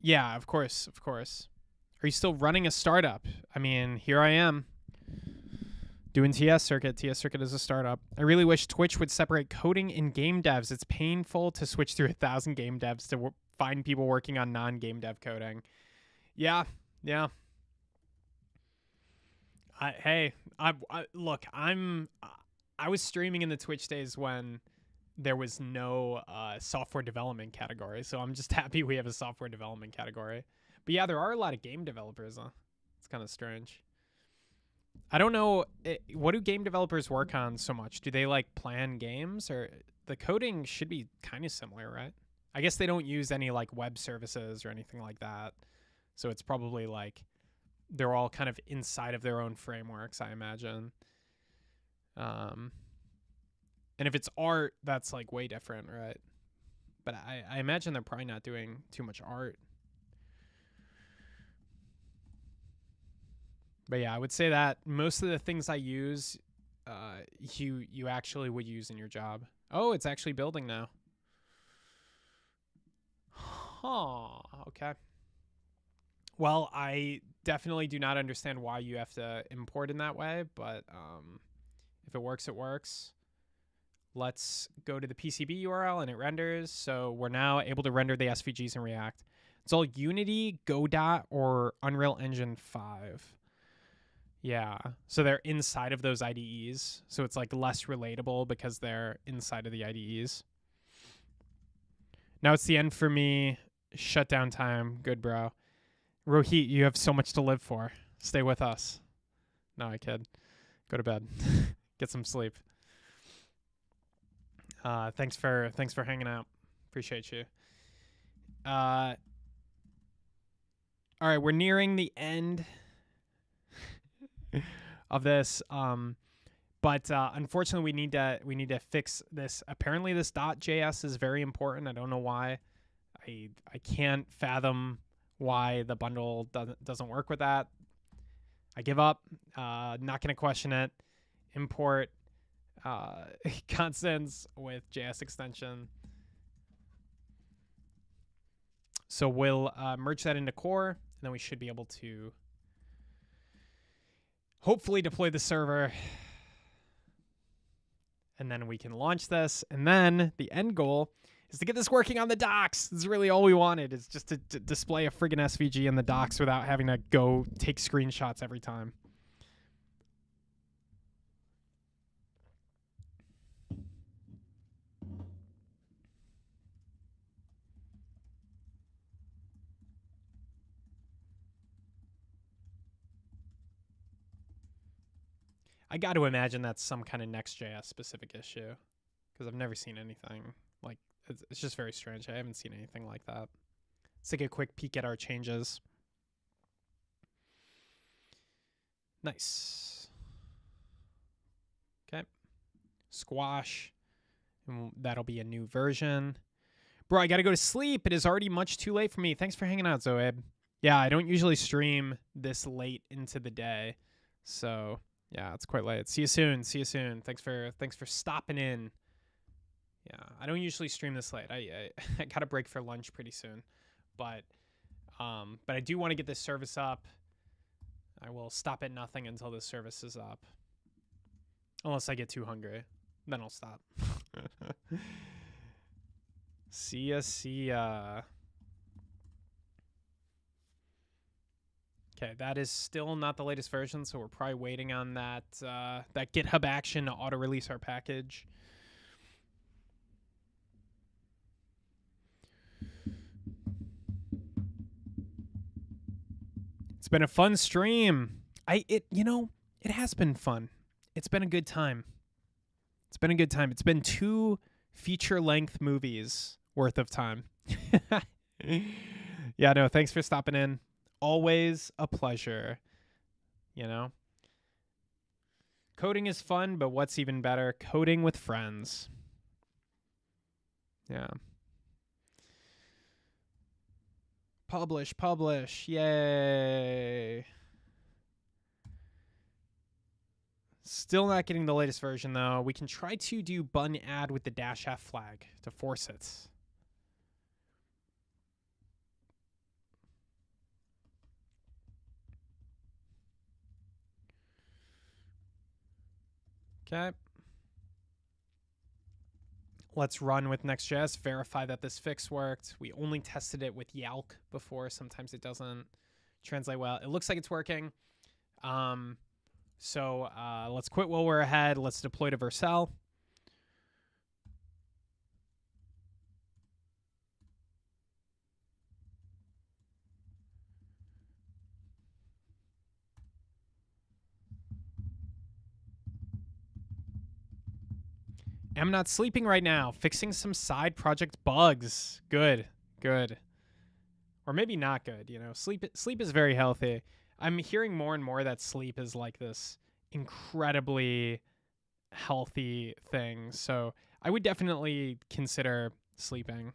Yeah, of course. Are you still running a startup? I mean, here I am. Doing TS Circuit. TS Circuit is a startup. I really wish Twitch would separate coding and game devs. It's painful to switch through 1,000 game devs to find people working on non-game dev coding. Yeah. Look, I was streaming in the Twitch days when there was no software development category, so I'm just happy we have a software development category. But yeah, there are a lot of game developers. It's kind of strange. I don't know, what do game developers work on so much? Do they like plan games, or the coding should be kind of similar, right? I guess they don't use any like web services or anything like that. So it's probably like they're all kind of inside of their own frameworks, I imagine. And if it's art, that's like way different, right? But I imagine they're probably not doing too much art. But yeah, I would say that most of the things I use, you actually would use in your job. Oh, it's actually building now. Huh, okay. Well, I definitely do not understand why you have to import in that way, but if it works, it works. Let's go to the PCB URL and it renders. So we're now able to render the SVGs in React. It's all Unity, Godot, or Unreal Engine 5. Yeah, so they're inside of those IDEs. So it's like less relatable because they're inside of the IDEs. Now it's the end for me. Shutdown time. Good, bro. Rohit, you have so much to live for. Stay with us. No, I kid. Go to bed. Get some sleep. Thanks for hanging out. Appreciate you. All right, we're nearing the end of this. But unfortunately, we need to fix this. Apparently, this .js is very important. I don't know why. I can't fathom why the bundle doesn't work with that. I give up. Not gonna question it. Import constants with JS extension. So we'll merge that into core, and then we should be able to hopefully deploy the server. And then we can launch this. And then the end goal is to get this working on the docs. This is really all we wanted, is just to display a friggin' SVG in the docs without having to go take screenshots every time. I got to imagine that's some kind of Next.js specific issue, because I've never seen anything like, it's just very strange. I haven't seen anything like that. Let's take a quick peek at our changes. Nice. Okay. Squash. And that'll be a new version. Bro, I got to go to sleep. It is already much too late for me. Thanks for hanging out, Zoeb. Yeah, I don't usually stream this late into the day. So, yeah, it's quite late. See you soon. See you soon. Thanks for stopping in. Yeah, I don't usually stream this late. I got a break for lunch pretty soon. But I do want to get this service up. I will stop at nothing until this service is up. Unless I get too hungry. Then I'll stop. See ya. Okay, that is still not the latest version, so we're probably waiting on that GitHub action to auto-release our package. It's been a fun stream. It has been fun. It's been a good time. It's been 2 feature-length movies worth of time. Yeah, no, thanks for stopping in. Always a pleasure, you know? Coding is fun, but what's even better? Coding with friends. Yeah. Publish. Yay. Still not getting the latest version, though. We can try to do button add with the -f flag to force it. Okay. Let's run with Next.js, verify that this fix worked. We only tested it with Yalk before. Sometimes it doesn't translate well. It looks like it's working. So let's quit while we're ahead. Let's deploy to Vercel. I'm not sleeping right now. Fixing some side project bugs. Good. Or maybe not good, you know. Sleep is very healthy. I'm hearing more and more that sleep is like this incredibly healthy thing. So I would definitely consider sleeping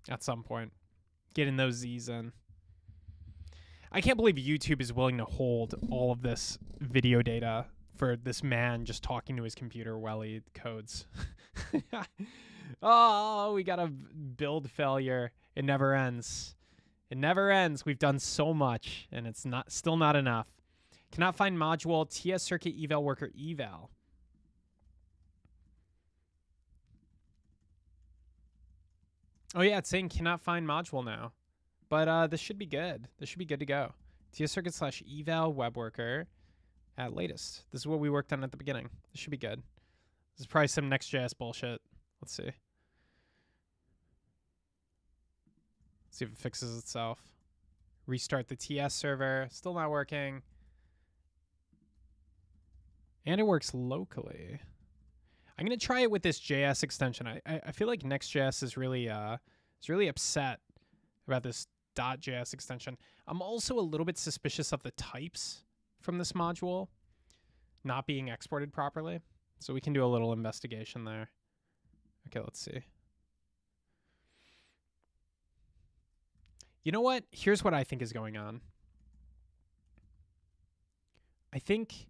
at some point. Getting those Z's in. I can't believe YouTube is willing to hold all of this video data for this man just talking to his computer while he codes. Oh, we got a build failure. It never ends. It never ends. We've done so much, and it's still not enough. Cannot find module TS circuit eval worker eval. Oh yeah, it's saying cannot find module now, but this should be good. This should be good to go. TS circuit / eval web worker at latest. This is what we worked on at the beginning. This should be good. This is probably some Next.js bullshit. Let's see. See if it fixes itself. Restart the TS server. Still not working. And it works locally. I'm going to try it with this JS extension. I feel like Next.js is really upset about this .js extension. I'm also a little bit suspicious of the types from this module not being exported properly. So we can do a little investigation there. Okay, let's see. You know what? Here's what I think is going on. I think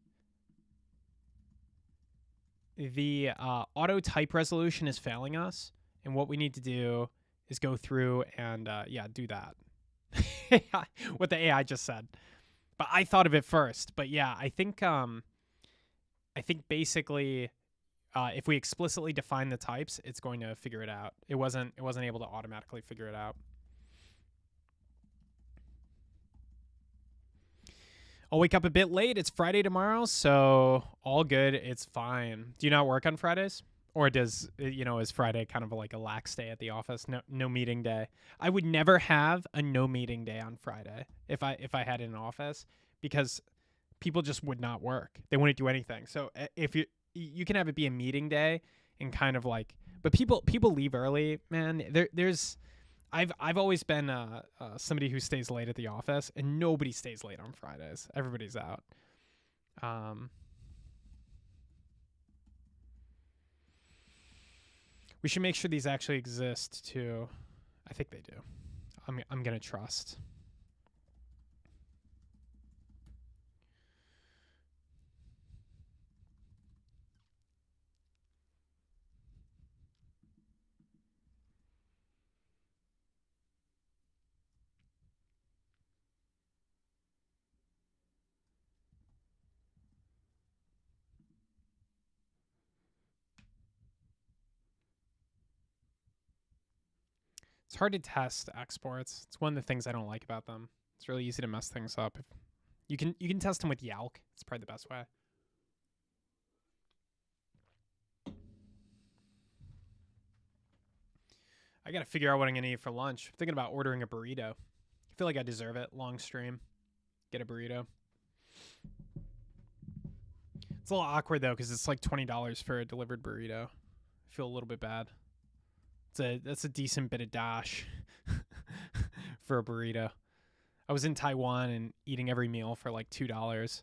the auto type resolution is failing us. And what we need to do is go through and, do that. What the AI just said. But I thought of it first. But yeah, I think basically if we explicitly define the types, it's going to figure it out. It wasn't able to automatically figure it out. I'll wake up a bit late. It's Friday tomorrow, so all good. It's fine. Do you not work on Fridays? Or is Friday kind of like a lax day at the office? No meeting day. I would never have a no meeting day on Friday if I had an office, because people just would not work. They wouldn't do anything. So if you can have it be a meeting day and kind of like, but people leave early, man. I've always been somebody who stays late at the office, and nobody stays late on Fridays. Everybody's out. We should make sure these actually exist too. I think they do. I'm gonna trust. It's hard to test exports. It's one of the things I don't like about them. It's really easy to mess things up. You can test them with Yalk. It's probably the best way. I gotta figure out what I'm gonna eat for lunch. I'm thinking about ordering a burrito. I feel like I deserve it. Long stream. Get a burrito. It's a little awkward though, because it's like $20 for a delivered burrito. I feel a little bit bad. That's a decent bit of dash for a burrito. I was in Taiwan and eating every meal for like $2.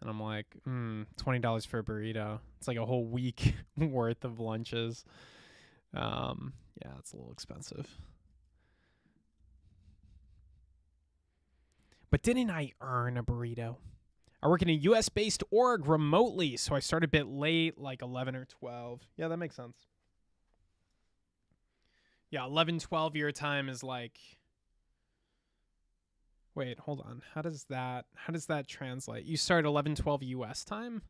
And I'm like, $20 for a burrito. It's like a whole week worth of lunches. Yeah, it's a little expensive. But didn't I earn a burrito? I work in a US-based org remotely, so I started a bit late, like 11 or 12. Yeah, that makes sense. Yeah, 11, 12 your time is like... Wait, hold on. How does that translate? You start 11, 12 US time?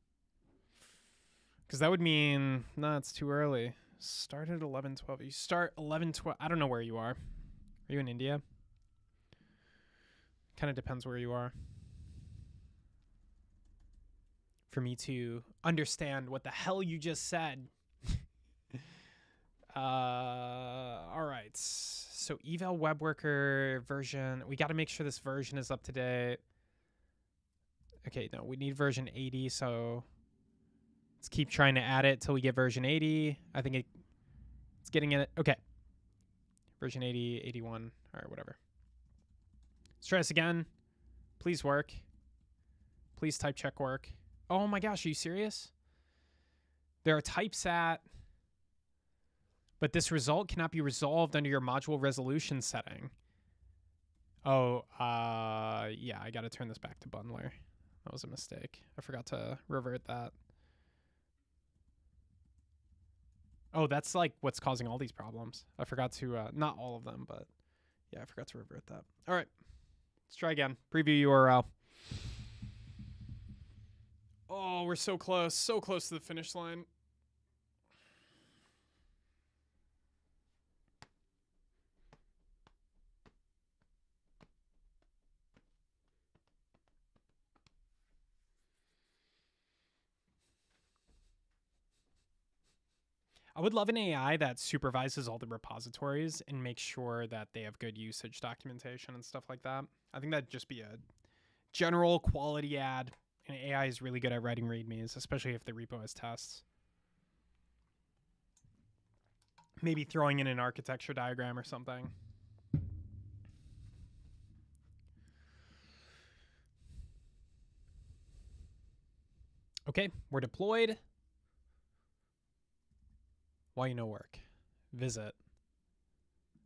Because that would mean... No, it's too early. Start at 11, 12. You start 11, 12... I don't know where you are. Are you in India? Kind of depends where you are. For me to understand what the hell you just said. All right. So eval web worker version. We got to make sure this version is up to date. Okay, no, we need version 80. So let's keep trying to add it till we get version 80. I think it's getting it. Okay. Version 80, 81. All right, whatever. Let's try this again. Please work. Please type check work. Oh my gosh, are you serious? There are typesat, but this result cannot be resolved under your module resolution setting. Oh, yeah, I got to turn this back to bundler. That was a mistake. I forgot to revert that. Oh, that's like what's causing all these problems. I forgot to, not all of them, but yeah, I forgot to revert that. All right, let's try again. Preview URL. Oh, we're so close to the finish line. I would love an AI that supervises all the repositories and makes sure that they have good usage documentation and stuff like that. I think that'd just be a general quality add. And AI is really good at writing readmes, especially if the repo has tests. Maybe throwing in an architecture diagram or something. Okay, we're deployed. Why you no work? Visit.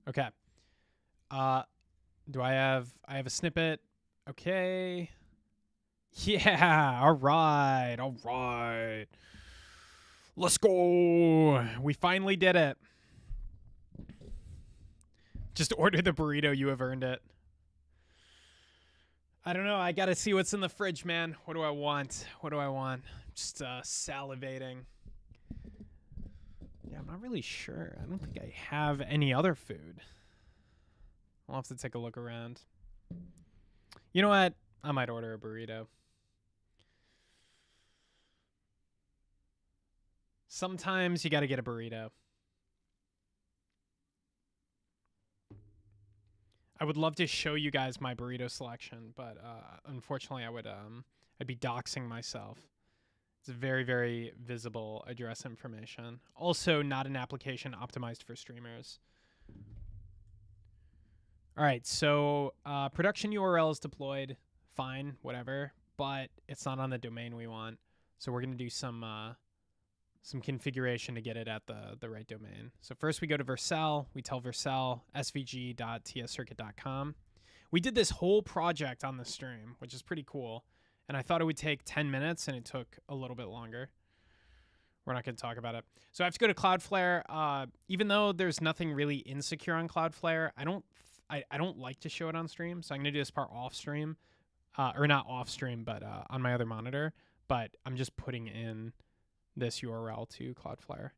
Okay. Do I have a snippet? Okay. Yeah, all right. Let's go. We finally did it. Just order the burrito, you have earned it. I don't know, I gotta see what's in the fridge, man. What do I want? Just salivating. Yeah, I'm not really sure. I don't think I have any other food. I'll have to take a look around. You know what? I might order a burrito. Sometimes you got to get a burrito. I would love to show you guys my burrito selection, but unfortunately I'd be doxing myself. It's very, very visible address information. Also not an application optimized for streamers. All right, so production URL is deployed. Fine, whatever, but it's not on the domain we want. So we're going to do some configuration to get it at the right domain. So first we go to Vercel. We tell Vercel svg.tscircuit.com. We did this whole project on the stream, which is pretty cool. And I thought it would take 10 minutes, and it took a little bit longer. We're not going to talk about it. So I have to go to Cloudflare. Even though there's nothing really insecure on Cloudflare, I don't like to show it on stream. So I'm going to do this part off stream. Or not off stream, but on my other monitor. But I'm just putting in this URL to Cloudflare.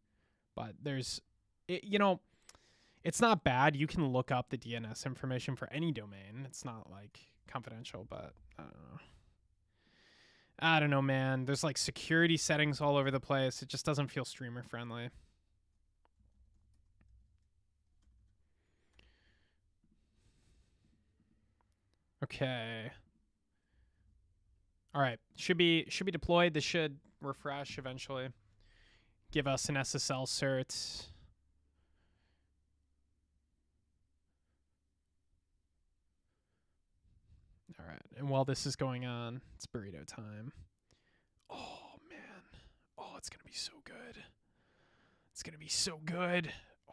But there's, it's not bad. You can look up the DNS information for any domain. It's not like confidential, but I don't know, man. There's like security settings all over the place. It just doesn't feel streamer friendly. Okay. All right. Should be deployed. This should refresh eventually. Give us an SSL cert. All right. And while this is going on, it's burrito time. Oh, man. Oh, it's going to be so good. It's going to be so good. Oh.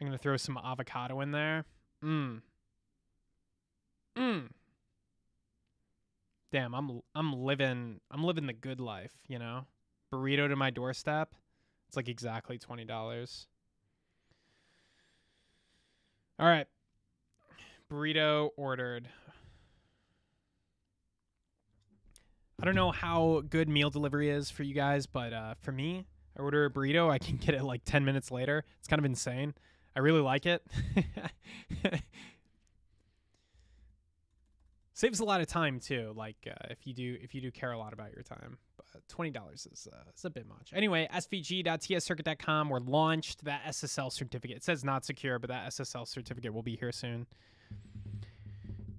I'm going to throw some avocado in there. Mmm. Mmm. Damn, I'm living the good life, you know? Burrito to my doorstep. It's like exactly $20. All right. Burrito ordered. I don't know how good meal delivery is for you guys, but for me, I order a burrito, I can get it like 10 minutes later. It's kind of insane. I really like it. Saves a lot of time too. Like if you do care a lot about your time, but $20 is a bit much. Anyway, svg.tscircuit.com. We're launched. That SSL certificate. It says not secure, but that SSL certificate will be here soon.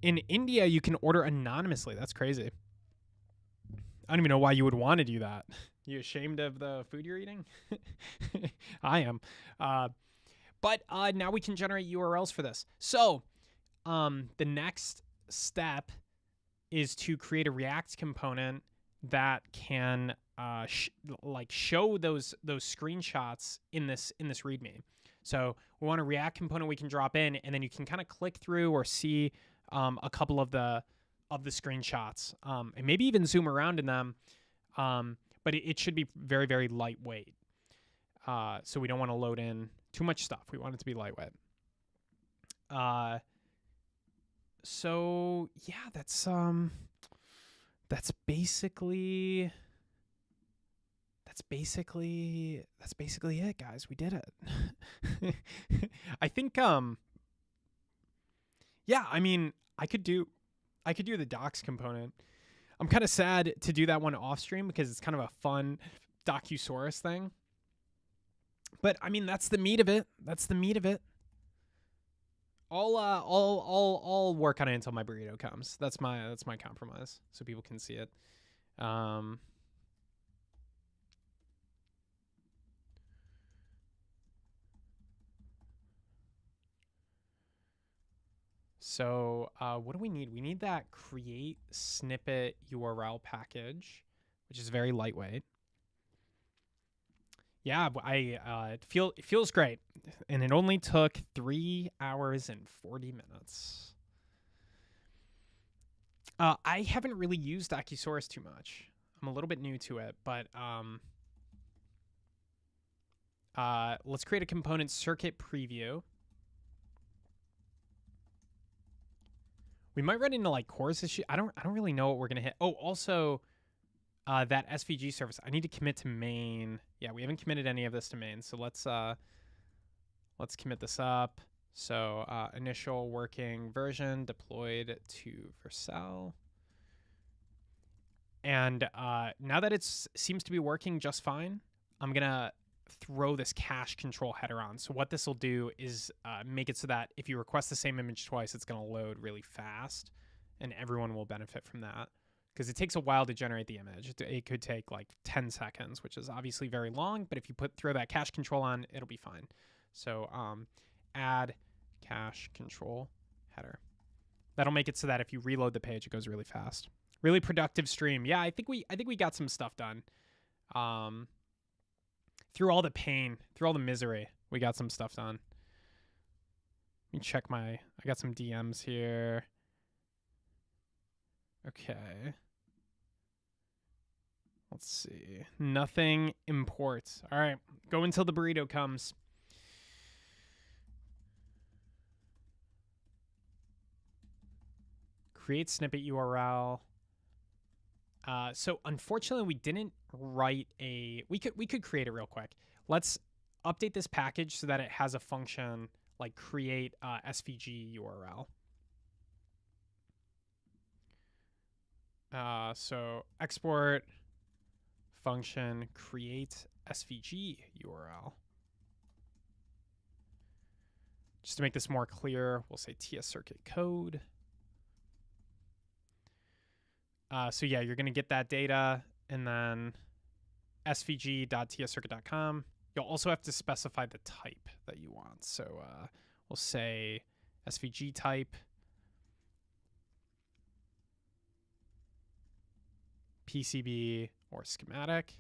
In India, you can order anonymously. That's crazy. I don't even know why you would want to do that. You ashamed of the food you're eating? I am. But now we can generate URLs for this. So the next step is to create a React component that can show those screenshots in this README. So we want a React component we can drop in, and then you can kind of click through or see a couple of the screenshots, and maybe even zoom around in them. But it should be very, very lightweight. So we don't want to load in too much stuff. We want it to be lightweight. So yeah, that's basically it, guys. We did it. I think yeah, I mean, I could do the docs component. I'm kind of sad to do that one off stream because it's kind of a fun Docusaurus thing. But I mean, that's the meat of it. I'll work on it until my burrito comes. That's my compromise, so people can see it. So what do we need? We need that create snippet URL package, which is very lightweight. Yeah, it feels great, and it only took 3 hours and 40 minutes. I haven't really used Docusaurus too much. I'm a little bit new to it, but let's create a component circuit preview. We might run into like CORS issue. I don't really know what we're gonna hit. Oh, also that SVG service. I need to commit to main. Yeah, we haven't committed any of this to main. So let's commit this up. So initial working version deployed to Vercel. And now that it seems to be working just fine, I'm gonna throw this cache control header on. So what this will do is make it so that if you request the same image twice, it's going to load really fast, and everyone will benefit from that because it takes a while to generate the image. It could take like 10 seconds, which is obviously very long, but if you throw that cache control on, it'll be fine. So add cache control header. That'll make it so that if you reload the page, it goes really fast. Really productive stream. Yeah, I think we got some stuff done. Through all the pain, through all the misery, we got some stuff done. Let me check I got some DMs here. Okay. Let's see. Nothing imports. All right. Go until the burrito comes. Create snippet URL. So unfortunately, we didn't write we could create it real quick. Let's update this package so that it has a function like create SVG URL. So export function create SVG URL. Just to make this more clear, we'll say TS circuit code. So yeah, you're going to get that data and then svg.tscircuit.com. You'll also have to specify the type that you want. So We'll say SVG type PCB or schematic.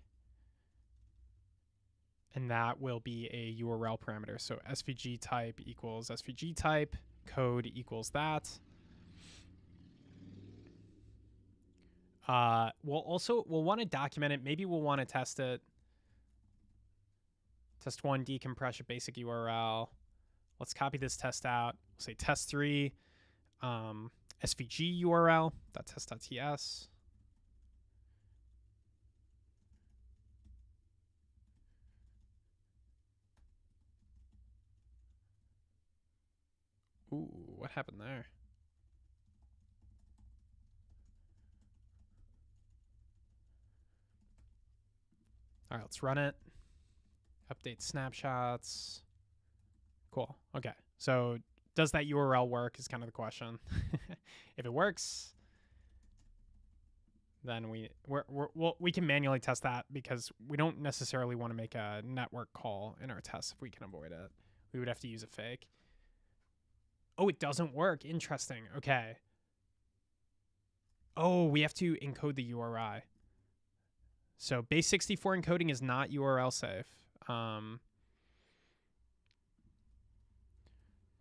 And that will be a URL parameter. So SVG type equals SVG type, code equals that. We'll want to document it. Maybe we'll want to test it. Test 1, decompression, basic URL. Let's copy this test out. We'll say test 3, SVG URL, .test.ts. Ooh, what happened there? All right, let's run it. Update snapshots. Cool. Okay. So does that URL work is kind of the question. If it works, then we can manually test that because we don't necessarily want to make a network call in our tests if we can avoid it. We would have to use a fake. Oh, it doesn't work. Interesting. Okay. Oh, we have to encode the URI. So base64 encoding is not URL safe,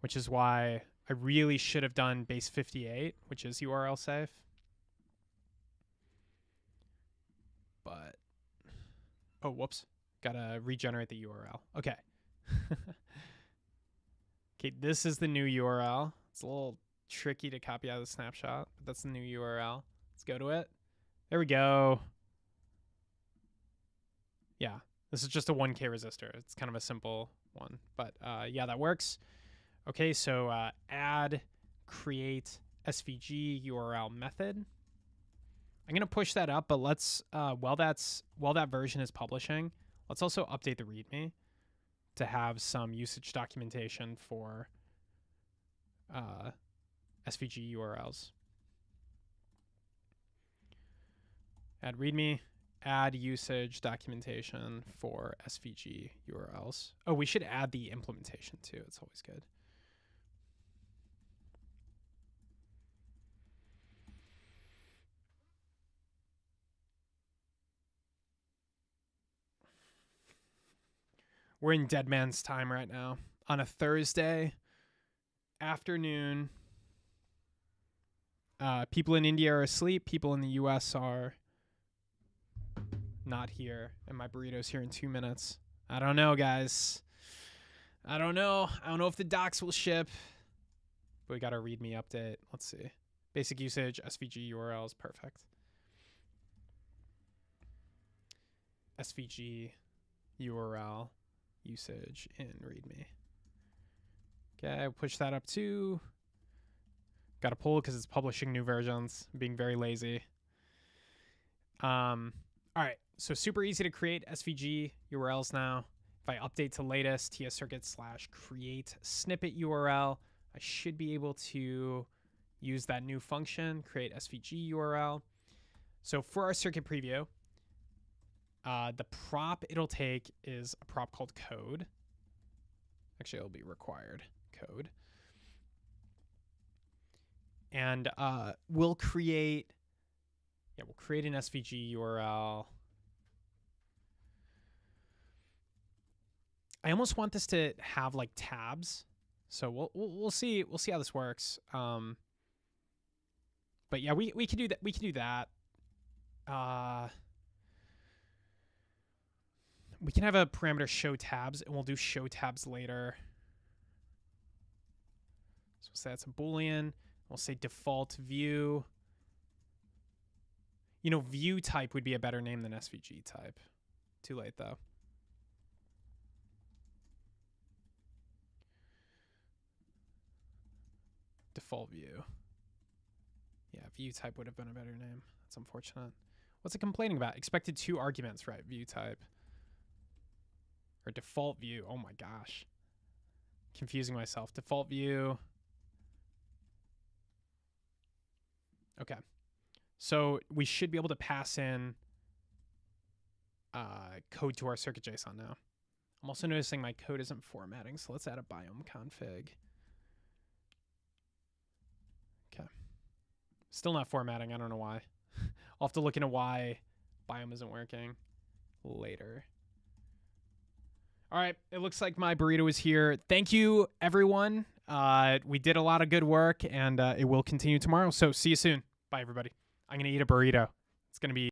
which is why I really should have done base58, which is URL safe. But, oh, whoops. Gotta regenerate the URL. Okay. Okay, this is the new URL. It's a little tricky to copy out of the snapshot, but that's the new URL. Let's go to it. There we go. Yeah, this is just a 1K resistor. It's kind of a simple one, but yeah, that works. Okay, so add create SVG URL method. I'm gonna push that up, but let's while that version is publishing, let's also update the README to have some usage documentation for SVG URLs. Add README, add usage documentation for SVG URLs. Oh, we should add the implementation too. It's always good. We're in dead man's time right now on a Thursday afternoon. People in India are asleep. People in the US are not here. And my burrito's here in 2 minutes. I don't know, guys. I don't know. I don't know if the docs will ship. But we got a README update. Let's see. Basic usage, SVG URLs. Perfect. SVG URL usage in README. Okay, I'll push that up too. Got to pull because it's publishing new versions. I'm being very lazy. All right, so super easy to create SVG URLs now. If I update to latest tscircuit/create snippet URL, I should be able to use that new function, create SVG URL. So for our circuit preview, the prop it'll take is a prop called code. Actually, it'll be required code. And we'll create an SVG URL. I almost want this to have like tabs. So we'll see how this works. But yeah, we can do that. We can do that. We can have a parameter show tabs, and we'll do show tabs later. So we'll say that's a Boolean. We'll say default view. You know, view type would be a better name than SVG type. Too late, though. Default view. Yeah, view type would have been a better name. That's unfortunate. What's it complaining about? Expected 2 arguments, right? View type. Or default view. Oh my gosh. Confusing myself. Default view. Okay. So we should be able to pass in code to our circuit JSON now. I'm also noticing my code isn't formatting, so let's add a biome config. Still not formatting. I don't know why. I'll have to look into why biome isn't working later. All right. It looks like my burrito is here. Thank you, everyone. We did a lot of good work, and it will continue tomorrow. So see you soon. Bye, everybody. I'm going to eat a burrito. It's going to be